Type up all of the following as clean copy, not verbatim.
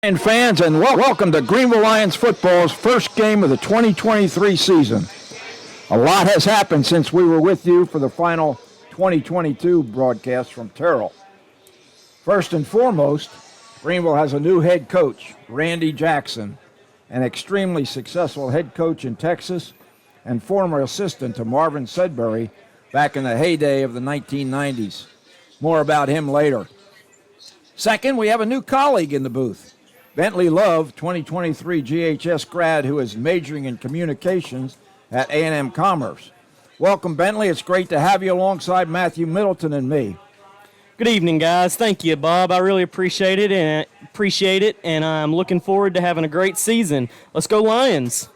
And fans, and welcome to Greenville Lions football's first game of the 2023 season. A lot has happened since we were with you for the final 2022 broadcast from Terrell. First and foremost, Greenville has a new head coach, Randy Jackson, an extremely successful head coach in Texas and former assistant to Marvin Sudbury back in the heyday of the 1990s. More about him later. Second, we have a new colleague in the booth. Bentley Love, 2023 GHS grad who is majoring in communications at A&M Commerce. Welcome, Bentley. It's great to have you alongside Matthew Middleton and me. Good evening, guys. Thank you, Bob. I really appreciate it, and I'm looking forward to having a great season. Let's go Lions.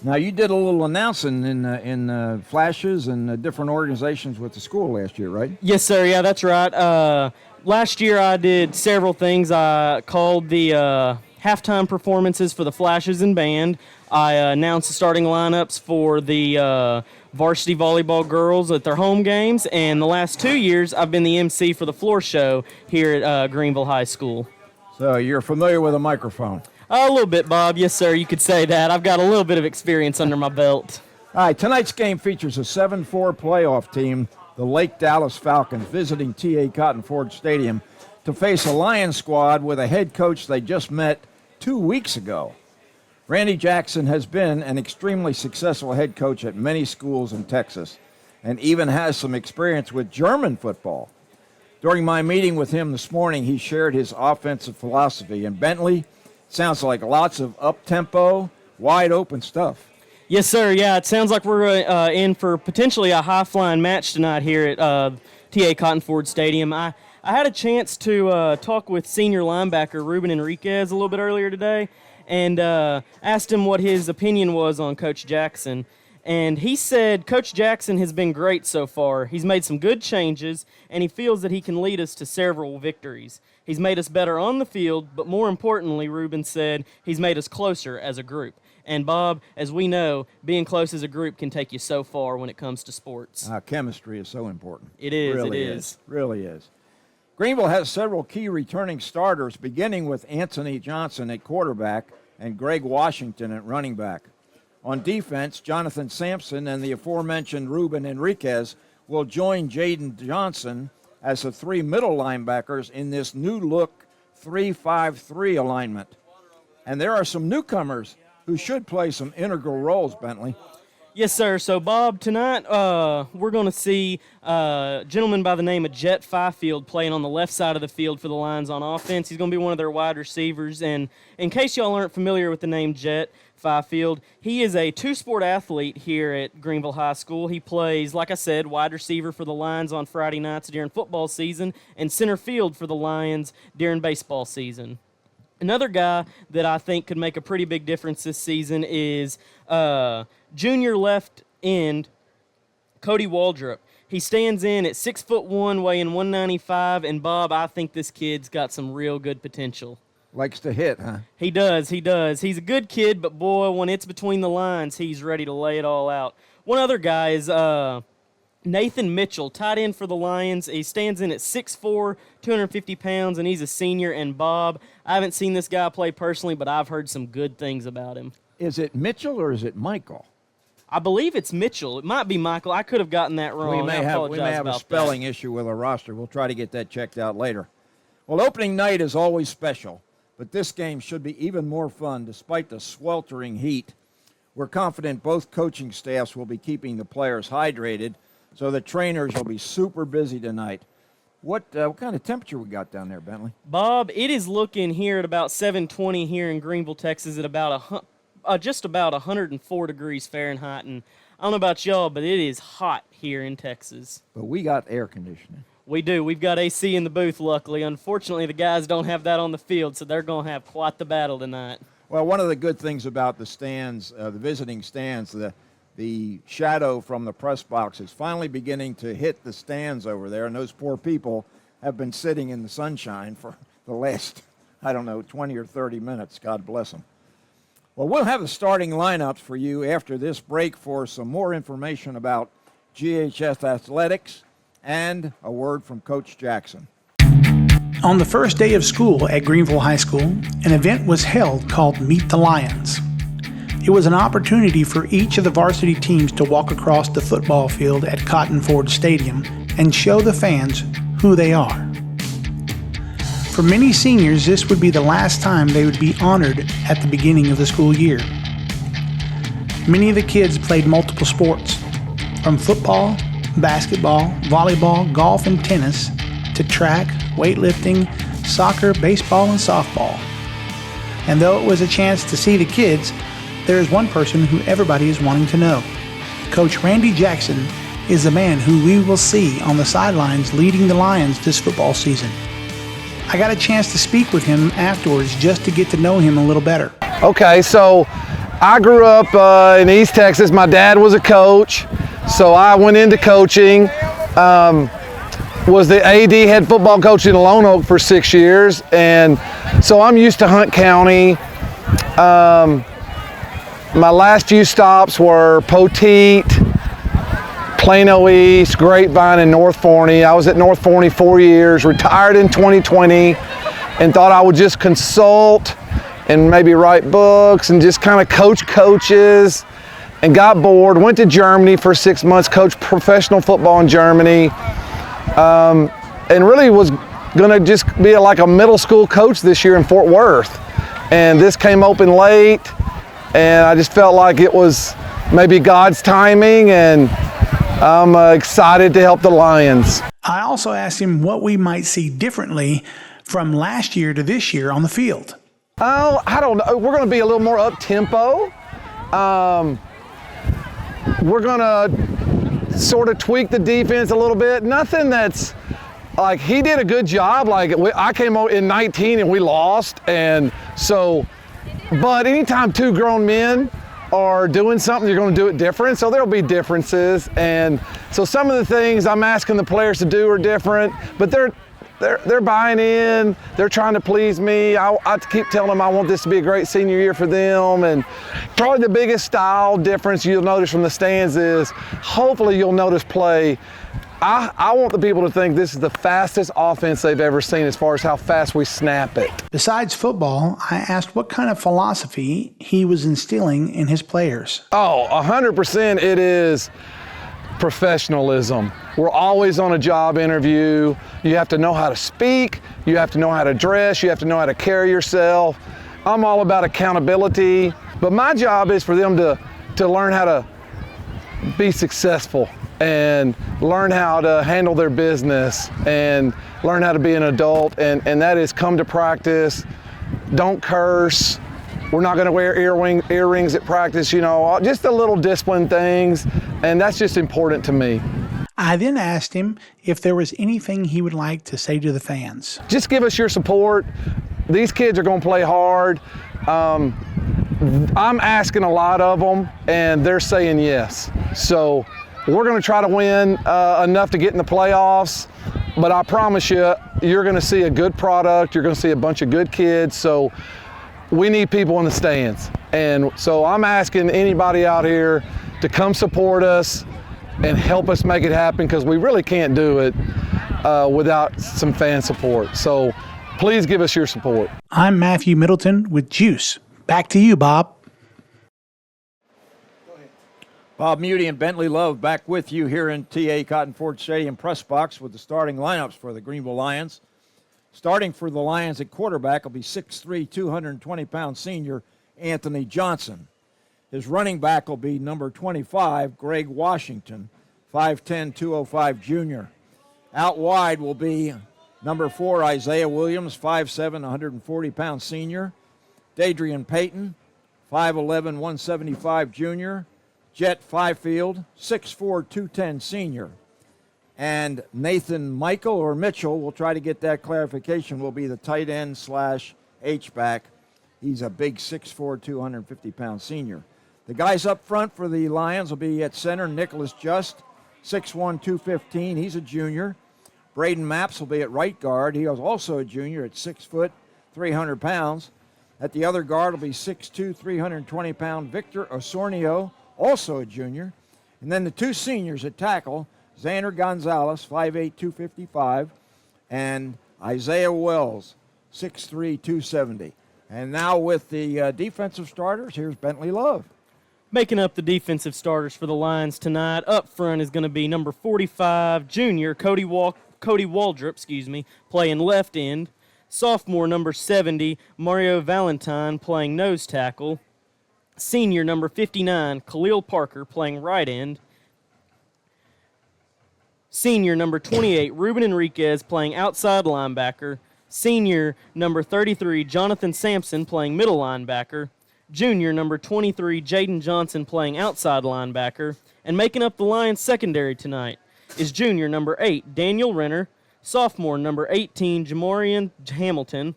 Now, you did a little announcing in flashes and different organizations with the school last year, right? Yes, sir. Yeah, that's right. Last year I did several things. I called the halftime performances for the Flashes and band. I announced the starting lineups for the varsity volleyball girls at their home games. And the last 2 years, I've been the MC for the floor show here at Greenville High School. So you're familiar with a microphone? A little bit, Bob. Yes, sir. You could say that. I've got a little bit of experience under my belt. All right, tonight's game features a 7-4 playoff team, the Lake Dallas Falcons, visiting T.A. Cotton Ford Stadium to face a Lions squad with a head coach they just met 2 weeks ago. Randy Jackson has been an extremely successful head coach at many schools in Texas and even has some experience with German football. During my meeting with him this morning, he shared his offensive philosophy. And Bentley, sounds like lots of up-tempo, wide-open stuff. Yes, sir. Yeah, it sounds like we're in for potentially a high-flying match tonight here at T.A. Cotton Ford Stadium. I had a chance to talk with senior linebacker Ruben Enriquez a little bit earlier today and asked him what his opinion was on Coach Jackson. And he said Coach Jackson has been great so far. He's made some good changes, and he feels that he can lead us to several victories. He's made us better on the field, but more importantly, Ruben said, he's made us closer as a group. And, Bob, as we know, being close as a group can take you so far when it comes to sports. Chemistry is so important. It is, really it is. Really is. Greenville has several key returning starters, beginning with Anthony Johnson at quarterback and Greg Washington at running back. On defense, Jonathan Sampson and the aforementioned Ruben Enriquez will join Jaden Johnson as the three middle linebackers in this new-look 3-5-3 alignment. And there are some newcomers who should play some integral roles, Bentley. Yes, sir. So, Bob, tonight we're going to see a gentleman by the name of Jet Fifield playing on the left side of the field for the Lions on offense. He's going to be one of their wide receivers. And in case y'all aren't familiar with the name Jet Fifield, he is a two-sport athlete here at Greenville High School. He plays, like I said, wide receiver for the Lions on Friday nights during football season and center field for the Lions during baseball season. Another guy that I think could make a pretty big difference this season is junior left end Cody Waldrop. He stands in at 6'1", weighing 195, and Bob, I think this kid's got some real good potential. Likes to hit, huh? He does. He's a good kid, but boy, when it's between the lines, he's ready to lay it all out. One other guy is Nathan Mitchell, tight end for the Lions. He stands in at 6'4", 250 pounds, and he's a senior. And, Bob, I haven't seen this guy play personally, but I've heard some good things about him. Is it Mitchell or is it Michael? I believe it's Mitchell. It might be Michael. I could have gotten that wrong. We may have a spelling issue with our roster. We'll try to get that checked out later. Well, opening night is always special, but this game should be even more fun despite the sweltering heat. We're confident both coaching staffs will be keeping the players hydrated, so the trainers will be super busy tonight. What kind of temperature we got down there, Bentley? Bob, it is looking here at about 720 here in Greenville, Texas, at about just about 104 degrees Fahrenheit. And I don't know about y'all, but it is hot here in Texas. But we got air conditioning. We do. We've got AC in the booth, luckily. Unfortunately, the guys don't have that on the field, so they're going to have quite the battle tonight. Well, one of the good things about the stands, the visiting stands, the shadow from the press box is finally beginning to hit the stands over there, and those poor people have been sitting in the sunshine for the last, 20 or 30 minutes. God bless them. Well, we'll have the starting lineups for you after this break for some more information about GHS athletics and a word from Coach Jackson. On the first day of school at Greenville High School, an event was held called Meet the Lions. It was an opportunity for each of the varsity teams to walk across the football field at Cotton Ford Stadium and show the fans who they are. For many seniors, this would be the last time they would be honored at the beginning of the school year. Many of the kids played multiple sports, from football, basketball, volleyball, golf, and tennis, to track, weightlifting, soccer, baseball, and softball. And though it was a chance to see the kids, there is one person who everybody is wanting to know. Coach Randy Jackson is the man who we will see on the sidelines leading the Lions this football season. I got a chance to speak with him afterwards just to get to know him a little better. Okay, so I grew up in East Texas. My dad was a coach, so I went into coaching. Was the AD head football coach in Lone Oak for 6 years, and so I'm used to Hunt County. My last few stops were Poteet, Plano East, Grapevine, and North Forney. I was at North Forney 4 years, retired in 2020, and thought I would just consult and maybe write books and just kind of coach coaches, and got bored. Went to Germany for 6 months, coached professional football in Germany. And really was going to just be like a middle school coach this year in Fort Worth. And this came open late, and I just felt like it was maybe God's timing, and I'm excited to help the Lions. I also asked him what we might see differently from last year to this year on the field. Oh, I don't know. We're going to be a little more up-tempo. We're going to sort of tweak the defense a little bit. Nothing that's like, he did a good job. Like, I came out in 19 and we lost. And so, but anytime two grown men are doing something, you're going to do it different. So there'll be differences. And so some of the things I'm asking the players to do are different, but they're buying in. They're trying to please me. I keep telling them I want this to be a great senior year for them. And probably the biggest style difference you'll notice from the stands is, hopefully you'll notice play. I want the people to think this is the fastest offense they've ever seen as far as how fast we snap it. Besides football, I asked what kind of philosophy he was instilling in his players. Oh, 100% it is professionalism. We're always on a job interview. You have to know how to speak. You have to know how to dress. You have to know how to carry yourself. I'm all about accountability, but my job is for them to learn how to be successful and learn how to handle their business and learn how to be an adult, and that is come to practice, don't curse. We're not going to wear earrings at practice, you know, just the little discipline things, and that's just important to me. I then asked him if there was anything he would like to say to the fans. Just give us your support. These kids are going to play hard. I'm asking a lot of them, and they're saying yes. So we're going to try to win enough to get in the playoffs, but I promise you, you're going to see a good product. You're going to see a bunch of good kids. So we need people in the stands. And so I'm asking anybody out here to come support us and help us make it happen, because we really can't do it without some fan support. So please give us your support. I'm Matthew Middleton with Geus. Back to you, Bob. Bob Muty and Bentley Love back with you here in TA Cotton Ford Stadium press box with the starting lineups for the Greenville Lions. Starting for the Lions at quarterback will be 6'3", 220-pound senior Anthony Johnson. His running back will be number 25, Greg Washington, 5'10", 205 junior. Out wide will be number 4, Isaiah Williams, 5'7", 140-pound senior. Dadrian Payton, 5'11", 175 junior. Jet Fifield, 6'4", 210 senior. And Nathan Michael or Mitchell, we'll try to get that clarification, will be the tight end / H-back. He's a big 6'4", 250-pound senior. The guys up front for the Lions will be at center, Nicholas Just, 6'1", 215. He's a junior. Braden Maps will be at right guard. He was also a junior at 6 foot, 300 pounds. At the other guard will be 6'2", 320-pound Victor Osornio, also a junior. And then the two seniors at tackle, Xander Gonzalez, 5'8", 255, and Isaiah Wells, 6'3", 270. And now with the defensive starters, here's Bentley Love. Making up the defensive starters for the Lions tonight, up front is going to be number 45, junior Cody Waldrop, playing left end. Sophomore number 70, Mario Valentine, playing nose tackle. Senior number 59, Khalil Parker, playing right end. Senior number 28, Ruben Enriquez, playing outside linebacker. Senior number 33, Jonathan Sampson, playing middle linebacker. Junior number 23, Jaden Johnson, playing outside linebacker. And making up the Lions secondary tonight is junior number 8, Daniel Renner. Sophomore number 18, Jamorian Hamilton.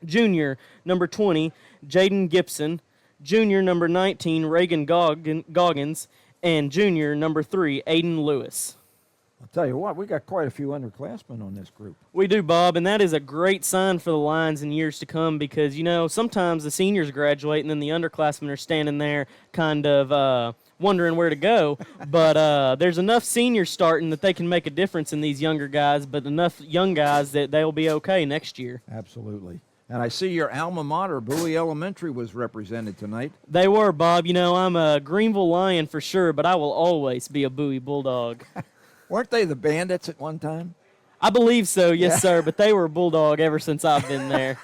Junior number 20, Jaden Gibson. Junior number 19, Reagan Goggins. And junior number 3, Aiden Lewis. I'll tell you what, we got quite a few underclassmen on this group. We do, Bob, and that is a great sign for the Lions in years to come because, sometimes the seniors graduate and then the underclassmen are standing there kind of wondering where to go. But there's enough seniors starting that they can make a difference in these younger guys, but enough young guys that they'll be okay next year. Absolutely. And I see your alma mater, Bowie Elementary, was represented tonight. They were, Bob. I'm a Greenville Lion for sure, but I will always be a Bowie Bulldog. Weren't they the Bandits at one time? I believe so, yes, sir, but they were a Bulldog ever since I've been there.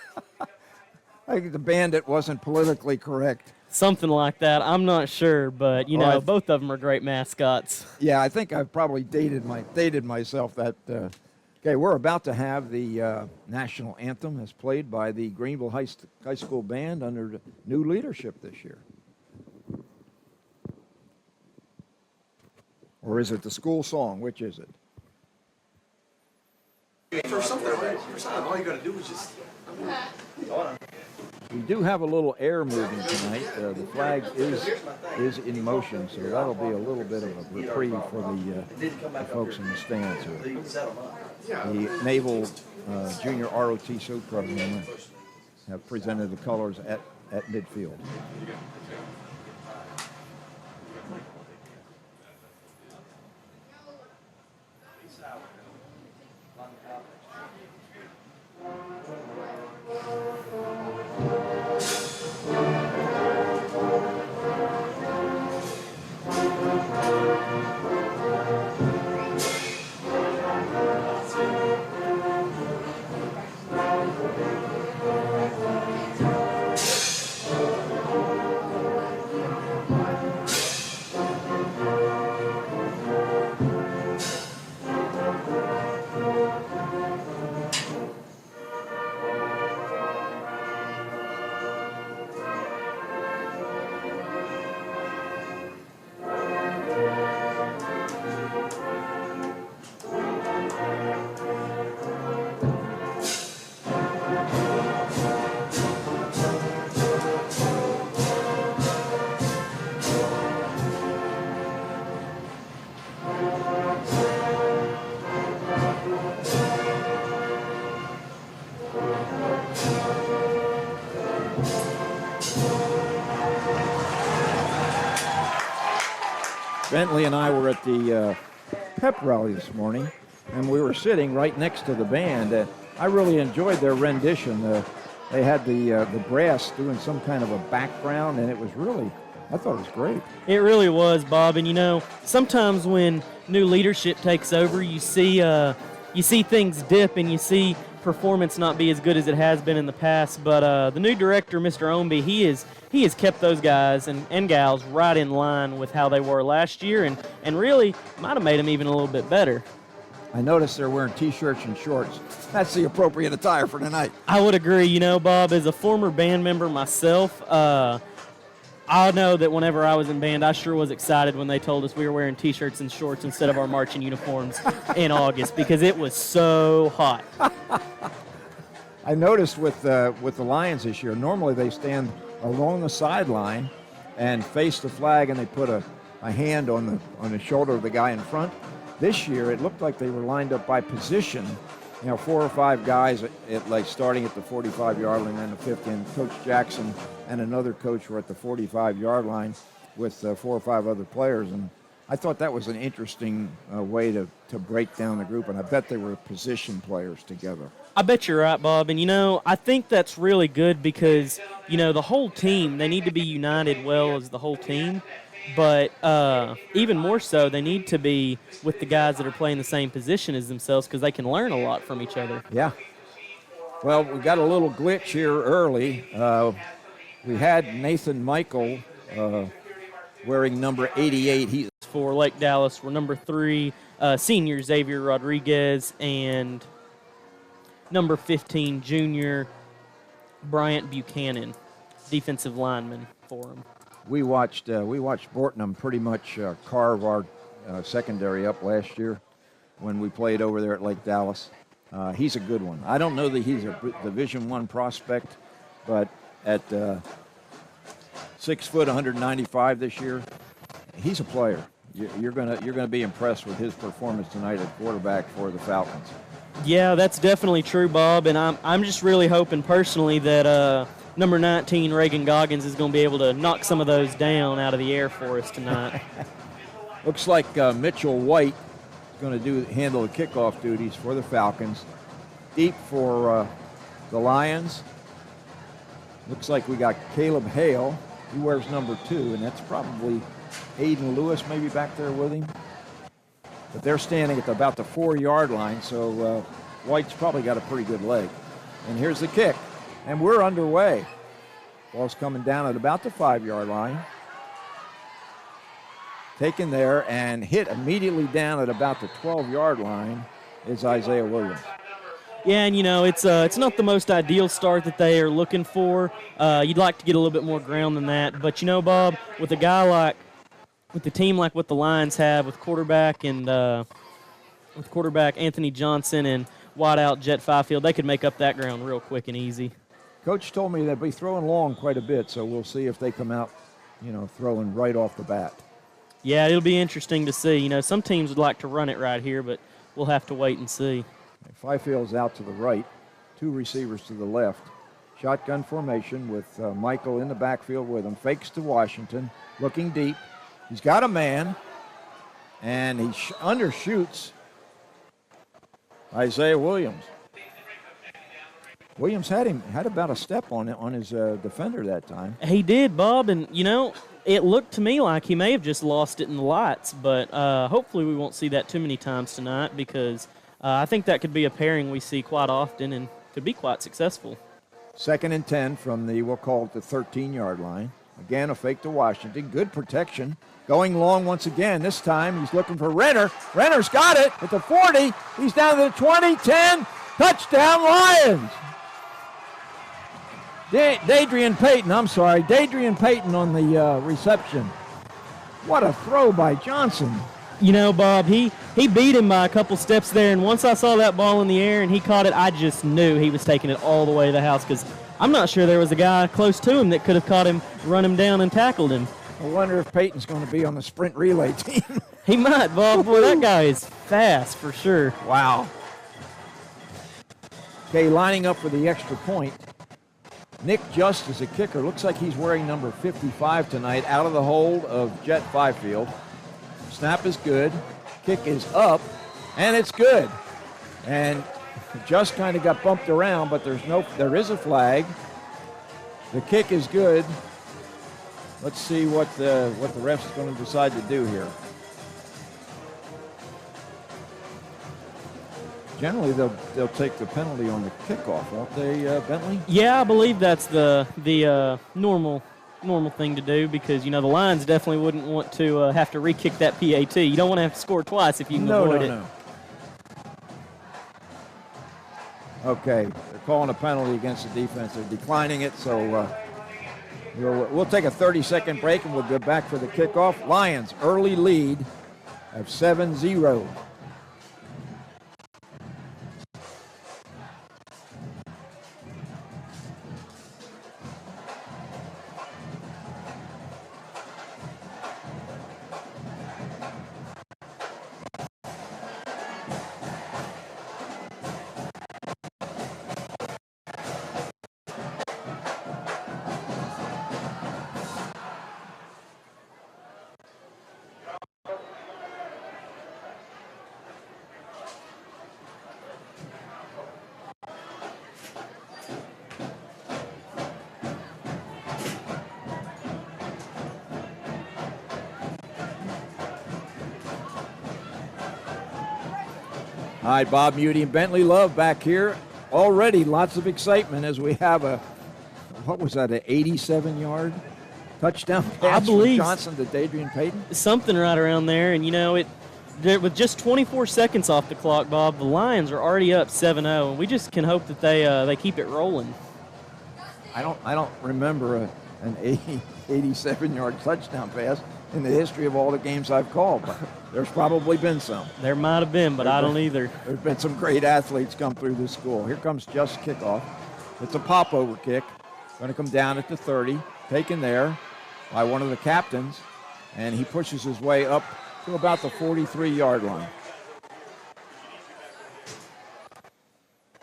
I think the Bandit wasn't politically correct. Something like that. I'm not sure, but, both of them are great mascots. Yeah, I think I've probably dated myself that. Okay, we're about to have the national anthem as played by the Greenville High School Band under new leadership this year. Or is it the school song? Which is it? For something, all you got to do is just. We do have a little air moving tonight. The flag is in motion, so that'll be a little bit of a reprieve for the folks in the stands here. The Naval Junior ROTC program have presented the colors at midfield. Bentley and I were at the pep rally this morning, and we were sitting right next to the band. I really enjoyed their rendition. They had the brass doing some kind of a background, and it was really, I thought it was great. It really was, Bob. And sometimes when new leadership takes over, you see things dip, and you see performance not be as good as it has been in the past. But the new director, Mr. Omby, he has kept those guys and gals right in line with how they were last year, and really might have made them even a little bit better. I noticed they're wearing T-shirts and shorts. That's the appropriate attire for tonight. I would agree. Bob, as a former band member myself, I know that whenever I was in band, I sure was excited when they told us we were wearing T-shirts and shorts instead of our marching uniforms in August because it was so hot. I noticed with the Lions this year, normally they stand along the sideline and face the flag, and they put a hand on the shoulder of the guy in front. This year, it looked like they were lined up by position. 4 or 5 guys starting at the 45-yard line and the 50, and Coach Jackson and another coach were at the 45-yard line with 4 or 5 other players. And I thought that was an interesting way to break down the group, and I bet they were position players together. I bet you're right, Bob. And, I think that's really good because, the whole team, they need to be united well as the whole team. But even more so, they need to be with the guys that are playing the same position as themselves because they can learn a lot from each other. Yeah. Well, we got a little glitch here early. We had Nathan Michael wearing number 88. He For Lake Dallas were number 3, senior Xavier Rodriguez, and number 15, junior Bryant Buchanan, defensive lineman for him. We watched Bortnam pretty much carve our secondary up last year when we played over there at Lake Dallas. He's a good one. I don't know that he's a Division I prospect, but at 6 foot, 195 this year, he's a player. You're gonna be impressed with his performance tonight at quarterback for the Falcons. Yeah, that's definitely true, Bob. And I'm just really hoping personally that number 19 Reagan Goggins is going to be able to knock some of those down out of the air for us tonight. Looks like Mitchell White is going to handle the kickoff duties for the Falcons. Deep for the Lions. Looks like we got Caleb Hale. He wears number 2, and that's probably Aiden Lewis maybe back there with him. But they're standing at about the 4-yard line, so White's probably got a pretty good leg. And here's the kick, and we're underway. Ball's coming down at about the 5-yard line. Taken there and hit immediately down at about the 12-yard line is Isaiah Williams. Yeah, and it's not the most ideal start that they are looking for. You'd like to get a little bit more ground than that. But Bob, with the team like what the Lions have, with quarterback Anthony Johnson and wideout Jet Fifield, they could make up that ground real quick and easy. Coach told me they'll be throwing long quite a bit, so we'll see if they come out, throwing right off the bat. Yeah, it'll be interesting to see. Some teams would like to run it right here, but we'll have to wait and see. Fifield's out to the right, 2 receivers to the left. Shotgun formation with Michael in the backfield with him. Fakes to Washington, looking deep. He's got a man, and he undershoots Isaiah Williams. Williams had about a step on his defender that time. He did, Bob, and it looked to me like he may have just lost it in the lights, but hopefully we won't see that too many times tonight because I think that could be a pairing we see quite often and could be quite successful. 2nd and 10 from we'll call it the 13-yard line. Again, a fake to Washington. Good protection. Going long once again. This time he's looking for Renner. Renner's got it at the 40. He's down to the 20, 10. Touchdown, Lions. Dadrian Payton on the reception. What a throw by Johnson. Bob, he beat him by a couple steps there, and once I saw that ball in the air and he caught it, I just knew he was taking it all the way to the house because I'm not sure there was a guy close to him that could have caught him, run him down, and tackled him. I wonder if Peyton's going to be on the sprint relay team. He might, Bob. Boy, that guy is fast for sure. Wow. Okay, lining up for the extra point. Nick Just is a kicker. Looks like he's wearing number 55 tonight, out of the hold of Jet Fifield. Snap is good. Kick is up, and it's good. And Just kind of got bumped around, but there is a flag. The kick is good. Let's see what the refs is going to decide to do here. Generally, they'll take the penalty on the kickoff, won't they, Bentley? Yeah, I believe that's the normal thing to do because the Lions definitely wouldn't want to have to re-kick that PAT. You don't want to have to score twice if you can avoid it. No. Okay, they're calling a penalty against the defense. They're declining it, so we'll take a 30-second break and we'll go back for the kickoff. Lions early lead of 7-0. All right, Bob Muty and Bentley Love back here. Already lots of excitement as we have an 87-yard touchdown pass from Johnson to Dadrian Payton? Something right around there, and with just 24 seconds off the clock, Bob, the Lions are already up 7-0, and we just can hope that they keep it rolling. I don't remember an 87-yard touchdown pass in the history of all the games I've called, but there's probably been some. There might have been, but I don't either. There's been some great athletes come through this school. Here comes Just kickoff. It's a pop-over kick. Going to come down at the 30, taken there by one of the captains, and he pushes his way up to about the 43-yard line.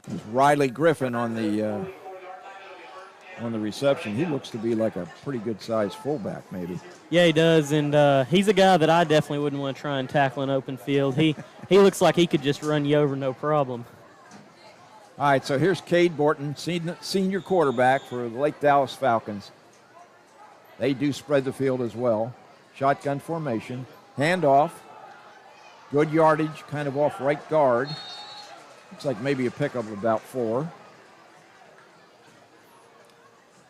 There's Riley Griffin on the reception. He looks to be like a pretty good-sized fullback, maybe. Yeah, he does, and he's a guy that I definitely wouldn't want to try and tackle in open field. He looks like he could just run you over no problem. All right, so here's Cade Borton, senior quarterback for the Lake Dallas Falcons. They do spread the field as well. Shotgun formation, handoff, good yardage, kind of off right guard. Looks like maybe a pickup of about 4.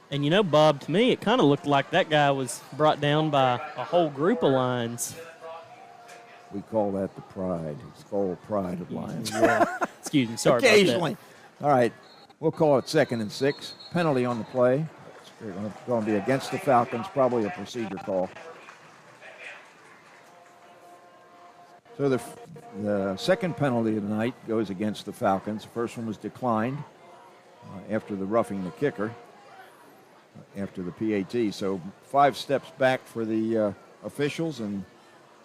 And Bob, to me, it kind of looked like that guy was brought down by a whole group of Lions. We call that the pride. It's called pride of Lions. Yeah. Excuse me, sorry Occasionally. about that. All right, we'll call it 2nd and 6. Penalty on the play. It's going to be against the Falcons, probably a procedure call. So the second penalty of the night goes against the Falcons. The first one was declined after the roughing the kicker, after the PAT. So 5 steps back for the officials and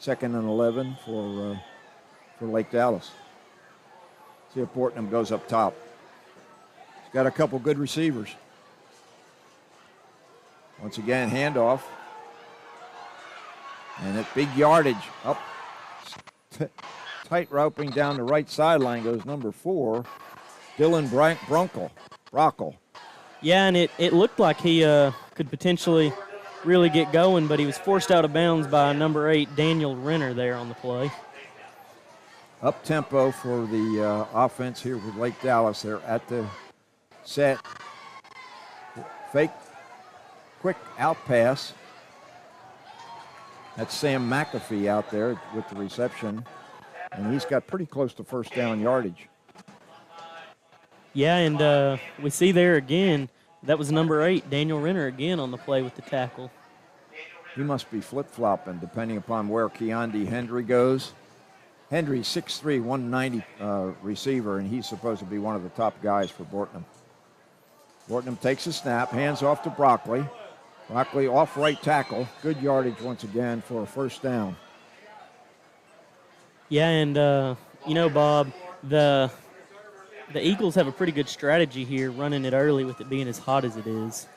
2nd and 11 for Lake Dallas. See if Bortnam goes up top. He's got a couple good receivers. Once again, handoff. And at big yardage, up tight roping down the right sideline goes number 4, Dylan Brockle. Yeah, and it looked like he could potentially really get going, but he was forced out of bounds by number 8, Daniel Renner, there on the play. Up tempo for the offense here with Lake Dallas. They're at the set. Fake, quick out pass. That's Sam McAfee out there with the reception, and he's got pretty close to first down yardage. Yeah, and we see there again, that was number 8, Daniel Renner, again on the play with the tackle. He must be flip-flopping depending upon where Keonde Hendry goes. Hendry's 6'3", 190 receiver, and he's supposed to be one of the top guys for Bortnam. Bortnam takes a snap, hands off to Broccoli. Broccoli off right tackle. Good yardage once again for a first down. Yeah, and, Bob, the Eagles have a pretty good strategy here, running it early with it being as hot as it is.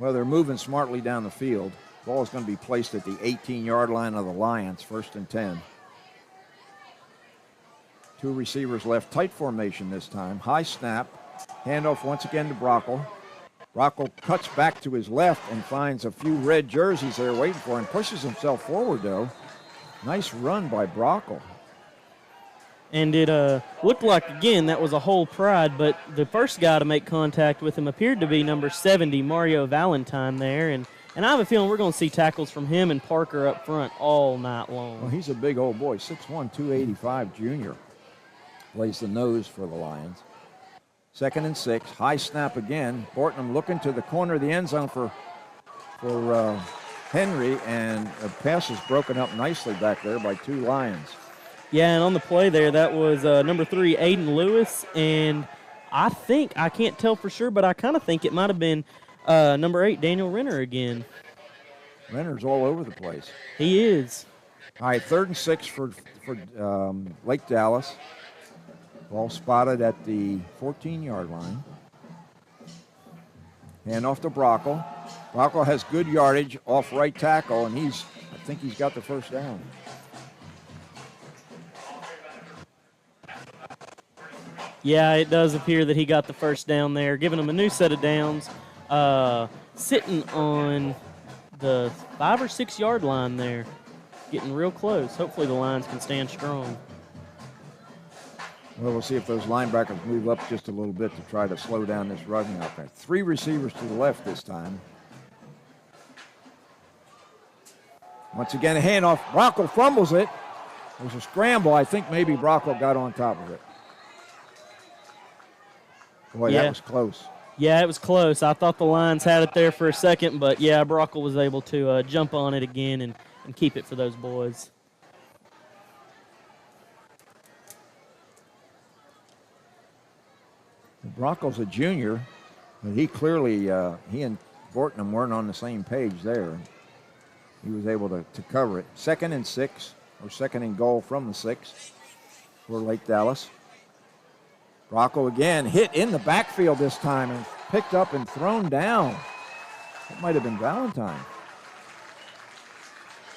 Well, they're moving smartly down the field. Ball is going to be placed at the 18-yard line of the Lions, 1st and 10. 2 receivers left, tight formation this time. High snap, handoff once again to Brockle. Brockle cuts back to his left and finds a few red jerseys there waiting for him. Pushes himself forward, though. Nice run by Brockle. And it looked like, again, that was a whole pride, but the first guy to make contact with him appeared to be number 70, Mario Valentine there. And I have a feeling we're going to see tackles from him and Parker up front all night long. Well, he's a big old boy, 6'1", 285 junior. Plays the nose for the Lions. 2nd and 6, high snap again. Bortnam looking to the corner of the end zone for Henry, and the pass is broken up nicely back there by 2 Lions. Yeah, and on the play there, that was number 3, Aiden Lewis, and I can't tell for sure, but I kind of think it might have been number 8, Daniel Renner again. Renner's all over the place. He is. All right, 3rd and 6 for Lake Dallas. Ball spotted at the 14-yard line. Hand off to Brockle. Brockle has good yardage off right tackle, and I think he's got the first down. Yeah, it does appear that he got the first down there, giving him a new set of downs, sitting on the 5 or 6 yard line there, getting real close. Hopefully the Lions can stand strong. Well, we'll see if those linebackers move up just a little bit to try to slow down this rushing offense. 3 receivers to the left this time. Once again, a handoff. Brockle fumbles it. There's a scramble. I think maybe Brockle got on top of it. Boy, Yeah. that was close. Yeah, it was close. I thought the Lions had it there for a second, but yeah, Brockle was able to jump on it again and keep it for those boys. Brockle's a junior, but he clearly, he and Bortnam weren't on the same page there. He was able to cover it. 2nd and 6, or 2nd and goal from the 6 for Lake Dallas. Brockle again hit in the backfield this time and picked up and thrown down. That might have been Valentine.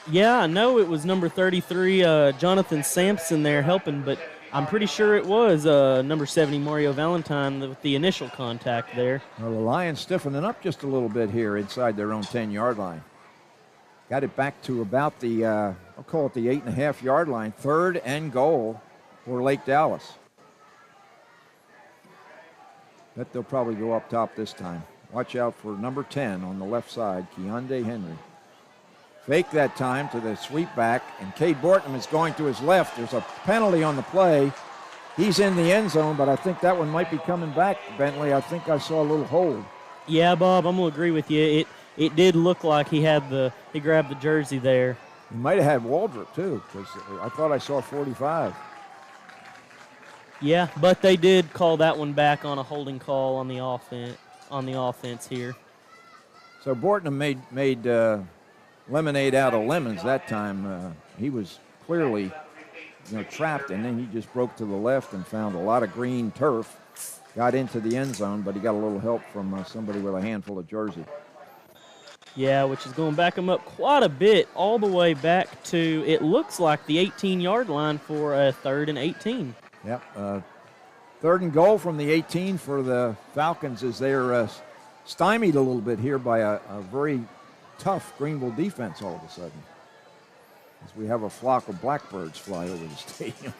Yeah, I know it was number 33, Jonathan Sampson there helping, but I'm pretty sure it was number 70, Mario Valentine, with the initial contact there. Well, the Lions stiffening up just a little bit here inside their own 10-yard line. Got it back to about the, I'll call it the 8.5-yard line. 3rd and goal for Lake Dallas. Bet they'll probably go up top this time. Watch out for number 10 on the left side, Keondae Henry. Fake that time to the sweep back, and Cade Bortnam is going to his left. There's a penalty on the play. He's in the end zone, but I think that one might be coming back, Bentley. I think I saw a little hold. Yeah, Bob, I'm going to agree with you. It did look like he grabbed the jersey there. He might have had Waldrop, too, because I thought I saw 45. Yeah, but they did call that one back on a holding call on the offense here. So Bortnam made lemonade out of lemons that time. He was clearly trapped, and then he just broke to the left and found a lot of green turf. Got into the end zone, but he got a little help from somebody with a handful of jersey. Yeah, which is going to back him up quite a bit, all the way back to, it looks like the 18-yard line for a 3rd and 18. Yep. 3rd and goal from the 18 for the Falcons as they're stymied a little bit here by a very tough Greenville defense all of a sudden. As we have a flock of blackbirds fly over the stadium.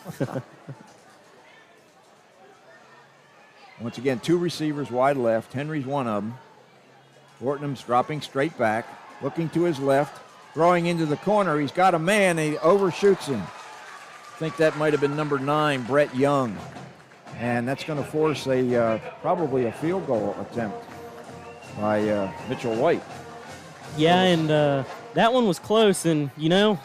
Once again, 2 receivers wide left. Henry's one of them. Bortnam's dropping straight back, looking to his left, throwing into the corner. He's got a man, and he overshoots him. I think that might have been number 9, Brett Young. And that's going to force probably a field goal attempt by Mitchell White. Yeah, and that one was close, and,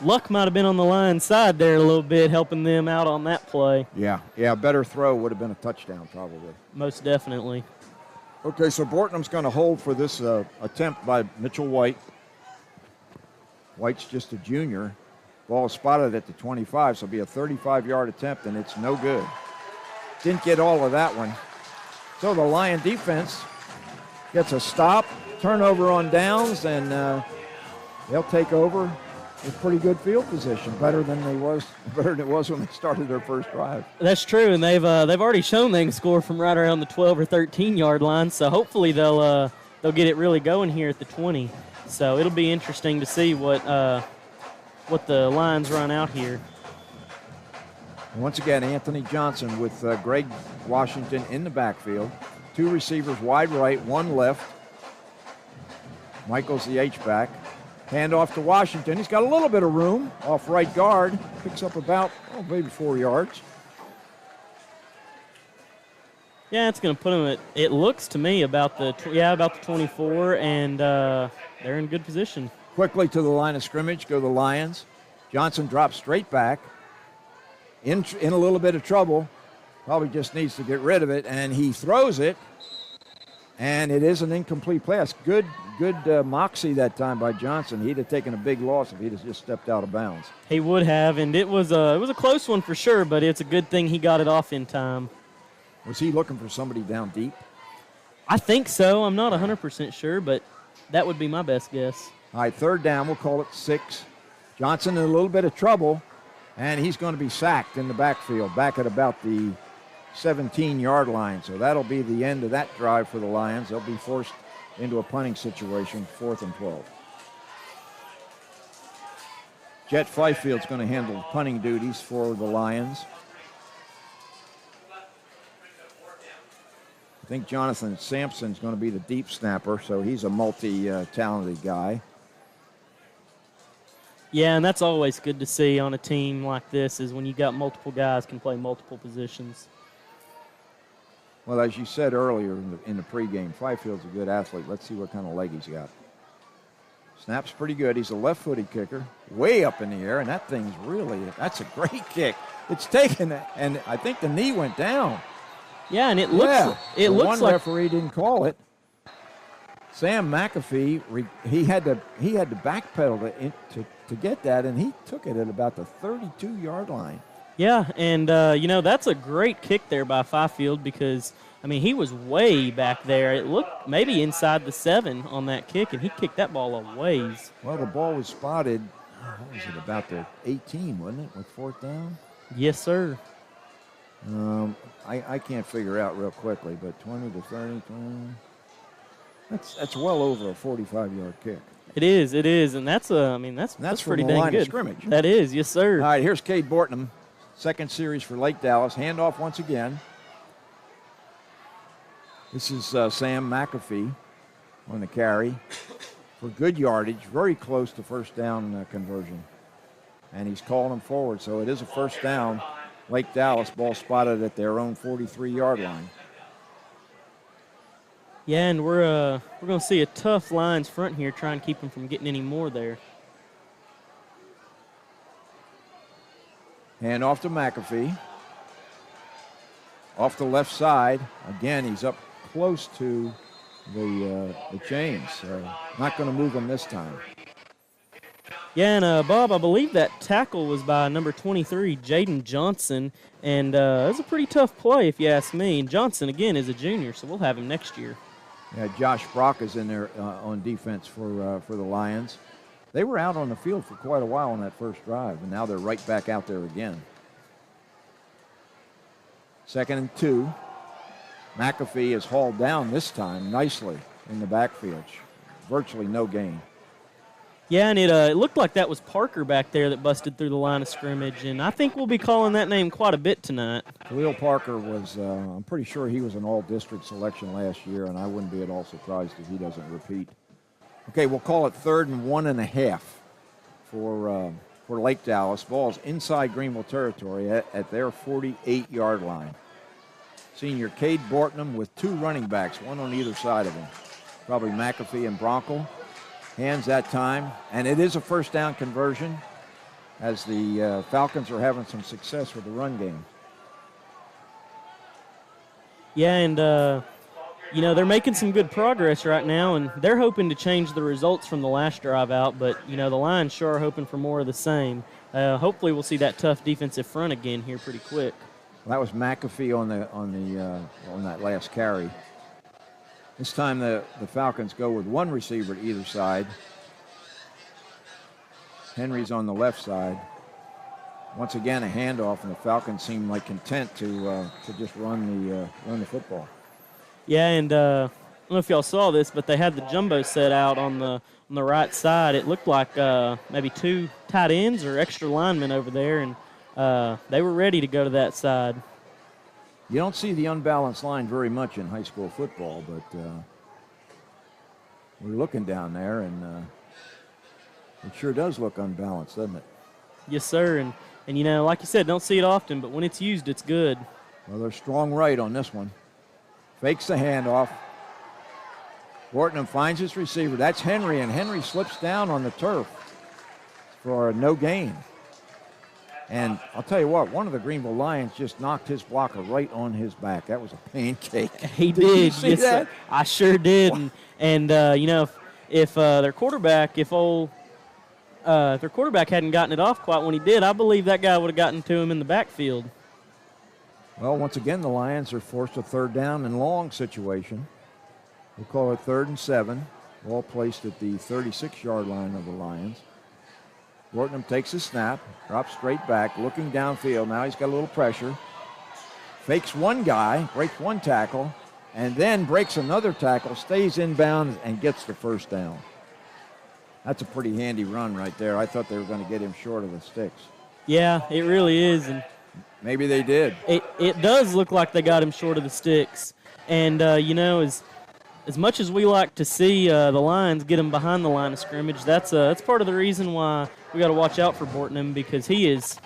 luck might have been on the Lions' side there a little bit, helping them out on that play. Yeah, a better throw would have been a touchdown probably. Most definitely. Okay, so Bortnam's going to hold for this attempt by Mitchell White. White's just a junior. Ball spotted at the 25, so it'll be a 35-yard attempt, and it's no good. Didn't get all of that one. So the Lion defense gets a stop, turnover on downs, and they'll take over with pretty good field position, better than it was when they started their first drive. That's true, and they've already shown they can score from right around the 12 or 13-yard line, so hopefully they'll get it really going here at the 20. So it'll be interesting to see what the Lions run out here. Once again, Anthony Johnson with Greg Washington in the backfield. 2 receivers wide right, 1 left. Michael's the H-back. Handoff to Washington. He's got a little bit of room off right guard. Picks up about, maybe 4 yards. Yeah, it's going to put them at, it looks to me, about the 24, and they're in good position. Quickly to the line of scrimmage go the Lions. Johnson drops straight back. In a little bit of trouble. Probably just needs to get rid of it, and he throws it. And it is an incomplete pass. Good moxie that time by Johnson. He'd have taken a big loss if he'd have just stepped out of bounds. He would have, and it was a close one for sure, but it's a good thing he got it off in time. Was he looking for somebody down deep? I think so. I'm not 100% sure, but that would be my best guess. All right, 3rd down. We'll call it 6. Johnson in a little bit of trouble, and he's going to be sacked in the backfield, back at about the 17-yard line. So that'll be the end of that drive for the Lions. They'll be forced into a punting situation, 4th and 12. Jet Fifield's going to handle punting duties for the Lions. think Jonathan Sampson's going to be the deep snapper, so he's a multi-talented guy. Yeah, and that's always good to see on a team like this is when you got multiple guys can play multiple positions. Well, as you said earlier in the pregame, Fifield's a good athlete. Let's see what kind of leg he's got. Snap's pretty good. He's a left-footed kicker, way up in the air, and that thing's that's a great kick. It's taken, and I think the knee went down. Yeah, and it looks one like referee didn't call it. Sam McAfee, he had to backpedal to get that, and he took it at about the 32-yard line. Yeah, and that's a great kick there by Fifield because he was way back there. It looked maybe inside the 7 on that kick, and he kicked that ball a ways. Well, the ball was spotted. What was it, about the 18, wasn't it, with fourth down? Yes, sir. I can't figure out real quickly, but 20 to 30, 20. That's well over a 45-yard kick. It is, and that's pretty from the dang line good. of scrimmage. That is, yes, sir. All right, here's Cade Bortnam, second series for Lake Dallas. Handoff once again. This is Sam McAfee on the carry for good yardage, very close to first down conversion. And he's calling them forward, so it is a first down. Lake Dallas, ball spotted at their own 43-yard line. Yeah, and we're going to see a tough Lions front here, try and keep them from getting any more there. Hand off to McAfee. Off the left side. Again, he's up close to the chains. Not going to move him this time. Yeah, and Bob, I believe that tackle was by number 23, Jaden Johnson, and it was a pretty tough play if you ask me. And Johnson, again, is a junior, so we'll have him next year. Yeah, Josh Brock is in there on defense for the Lions. They were out on the field for quite a while on that first drive, and now they're right back out there again. 2nd and 2. McAfee is hauled down this time nicely in the backfield. Virtually no gain. Yeah, and it looked like that was Parker back there that busted through the line of scrimmage, and I think we'll be calling that name quite a bit tonight. Khalil Parker was, I'm pretty sure he was an all-district selection last year, and I wouldn't be at all surprised if he doesn't repeat. Okay, we'll call it 3rd and 1.5 for Lake Dallas. Ball's inside Greenville territory at their 48-yard line. Senior Cade Bortnam with 2 running backs, one on either side of him. Probably McAfee and Bronco. Hands that time, and it is a first down conversion as the Falcons are having some success with the run game. Yeah, and, they're making some good progress right now, and they're hoping to change the results from the last drive out, but, the Lions sure are hoping for more of the same. Hopefully we'll see that tough defensive front again here pretty quick. Well, that was McAfee on that last carry. This time the Falcons go with 1 receiver to either side. Henry's on the left side. Once again, a handoff, and the Falcons seem like content to just run the football. Yeah, and I don't know if y'all saw this, but they had the jumbo set out on the right side. It looked like maybe 2 tight ends or extra linemen over there, and they were ready to go to that side. You don't see the unbalanced line very much in high school football, but we're looking down there, and it sure does look unbalanced, doesn't it? Yes, sir, and like you said, don't see it often, but when it's used, it's good. Well, they're strong right on this one. Fakes the handoff. Bortnam finds his receiver. That's Henry, and Henry slips down on the turf for a no gain. And I'll tell you what, one of the Greenville Lions just knocked his blocker right on his back. That was a pancake. He did. You see yes, that? Sir. I sure did. And if their quarterback, if their quarterback hadn't gotten it off quite when he did, I believe that guy would have gotten to him in the backfield. Well, once again, the Lions are forced a 3rd down and long situation. We'll call it 3rd and 7. Ball placed at the 36-yard line of the Lions. Bortnam takes a snap, drops straight back, looking downfield. Now he's got a little pressure. Fakes one guy, breaks one tackle, and then breaks another tackle, stays inbound, and gets the first down. That's a pretty handy run right there. I thought they were going to get him short of the sticks. Yeah, it really is. And maybe they did. It does look like they got him short of the sticks. And, as much as we like to see the Lions get them behind the line of scrimmage, that's part of the reason why we got to watch out for Bortnam, because he's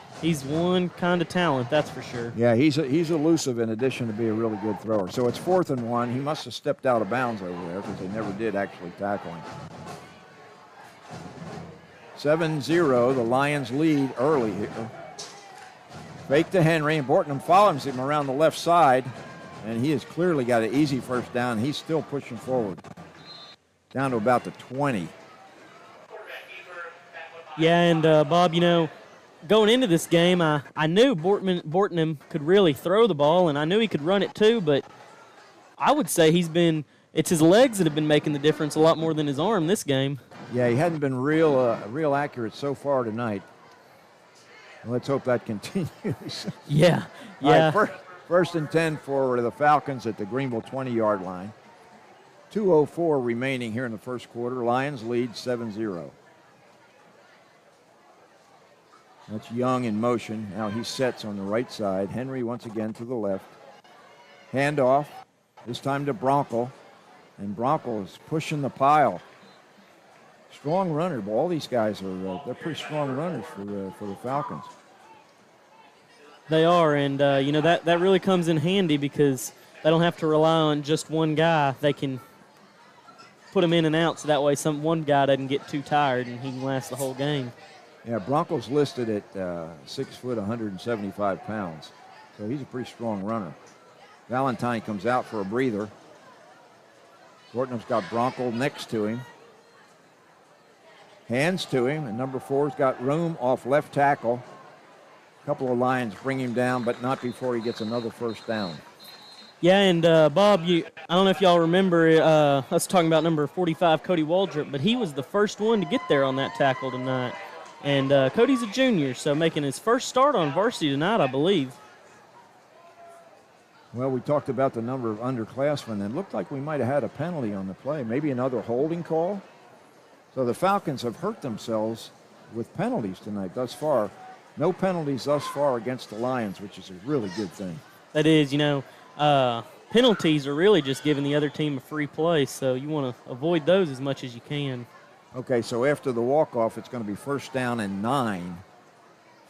one kind of talent, that's for sure. Yeah, he's elusive in addition to be a really good thrower. So it's 4th and 1. He must have stepped out of bounds over there because they never did actually tackle him. 7-0, the Lions lead early here. Fake to Henry, and Bortnam follows him around the left side, and he has clearly got an easy first down. He's still pushing forward, down to about the 20. Yeah, and Bob, going into this game, I knew Bortnam could really throw the ball, and I knew he could run it too, but I would say it's his legs that have been making the difference a lot more than his arm this game. Yeah, he hadn't been real accurate so far tonight. Let's hope that continues. Yeah. All right, first and 10 for the Falcons at the Greenville 20-yard line. 2:04 remaining here in the first quarter. Lions lead 7-0. That's Young in motion. Now he sets on the right side. Henry once again to the left. Handoff. This time to Bronco. And Bronco is pushing the pile. Strong runner. But all these guys they're pretty strong runners for the Falcons. They are, and that really comes in handy because they don't have to rely on just one guy. They can put him in and out, so that way one guy doesn't get too tired and he can last the whole game. Yeah, Bronco's listed at 6 foot, 175 pounds, so he's a pretty strong runner. Valentine comes out for a breather. Bortnam's got Bronco next to him. Hands to him, and number 4's got room off left tackle. A couple of Lions bring him down, but not before he gets another first down. Yeah, and Bob, I don't know if y'all remember us talking about number 45, Cody Waldrop, but he was the first one to get there on that tackle tonight. And Cody's a junior, so making his first start on varsity tonight, I believe. Well, we talked about the number of underclassmen, and it looked like we might have had a penalty on the play, maybe another holding call. So the Falcons have hurt themselves with penalties tonight thus far. No penalties thus far against the Lions, which is a really good thing. That is, penalties are really just giving the other team a free play, so you want to avoid those as much as you can. Okay, so after the walk-off, it's going to be first down and 9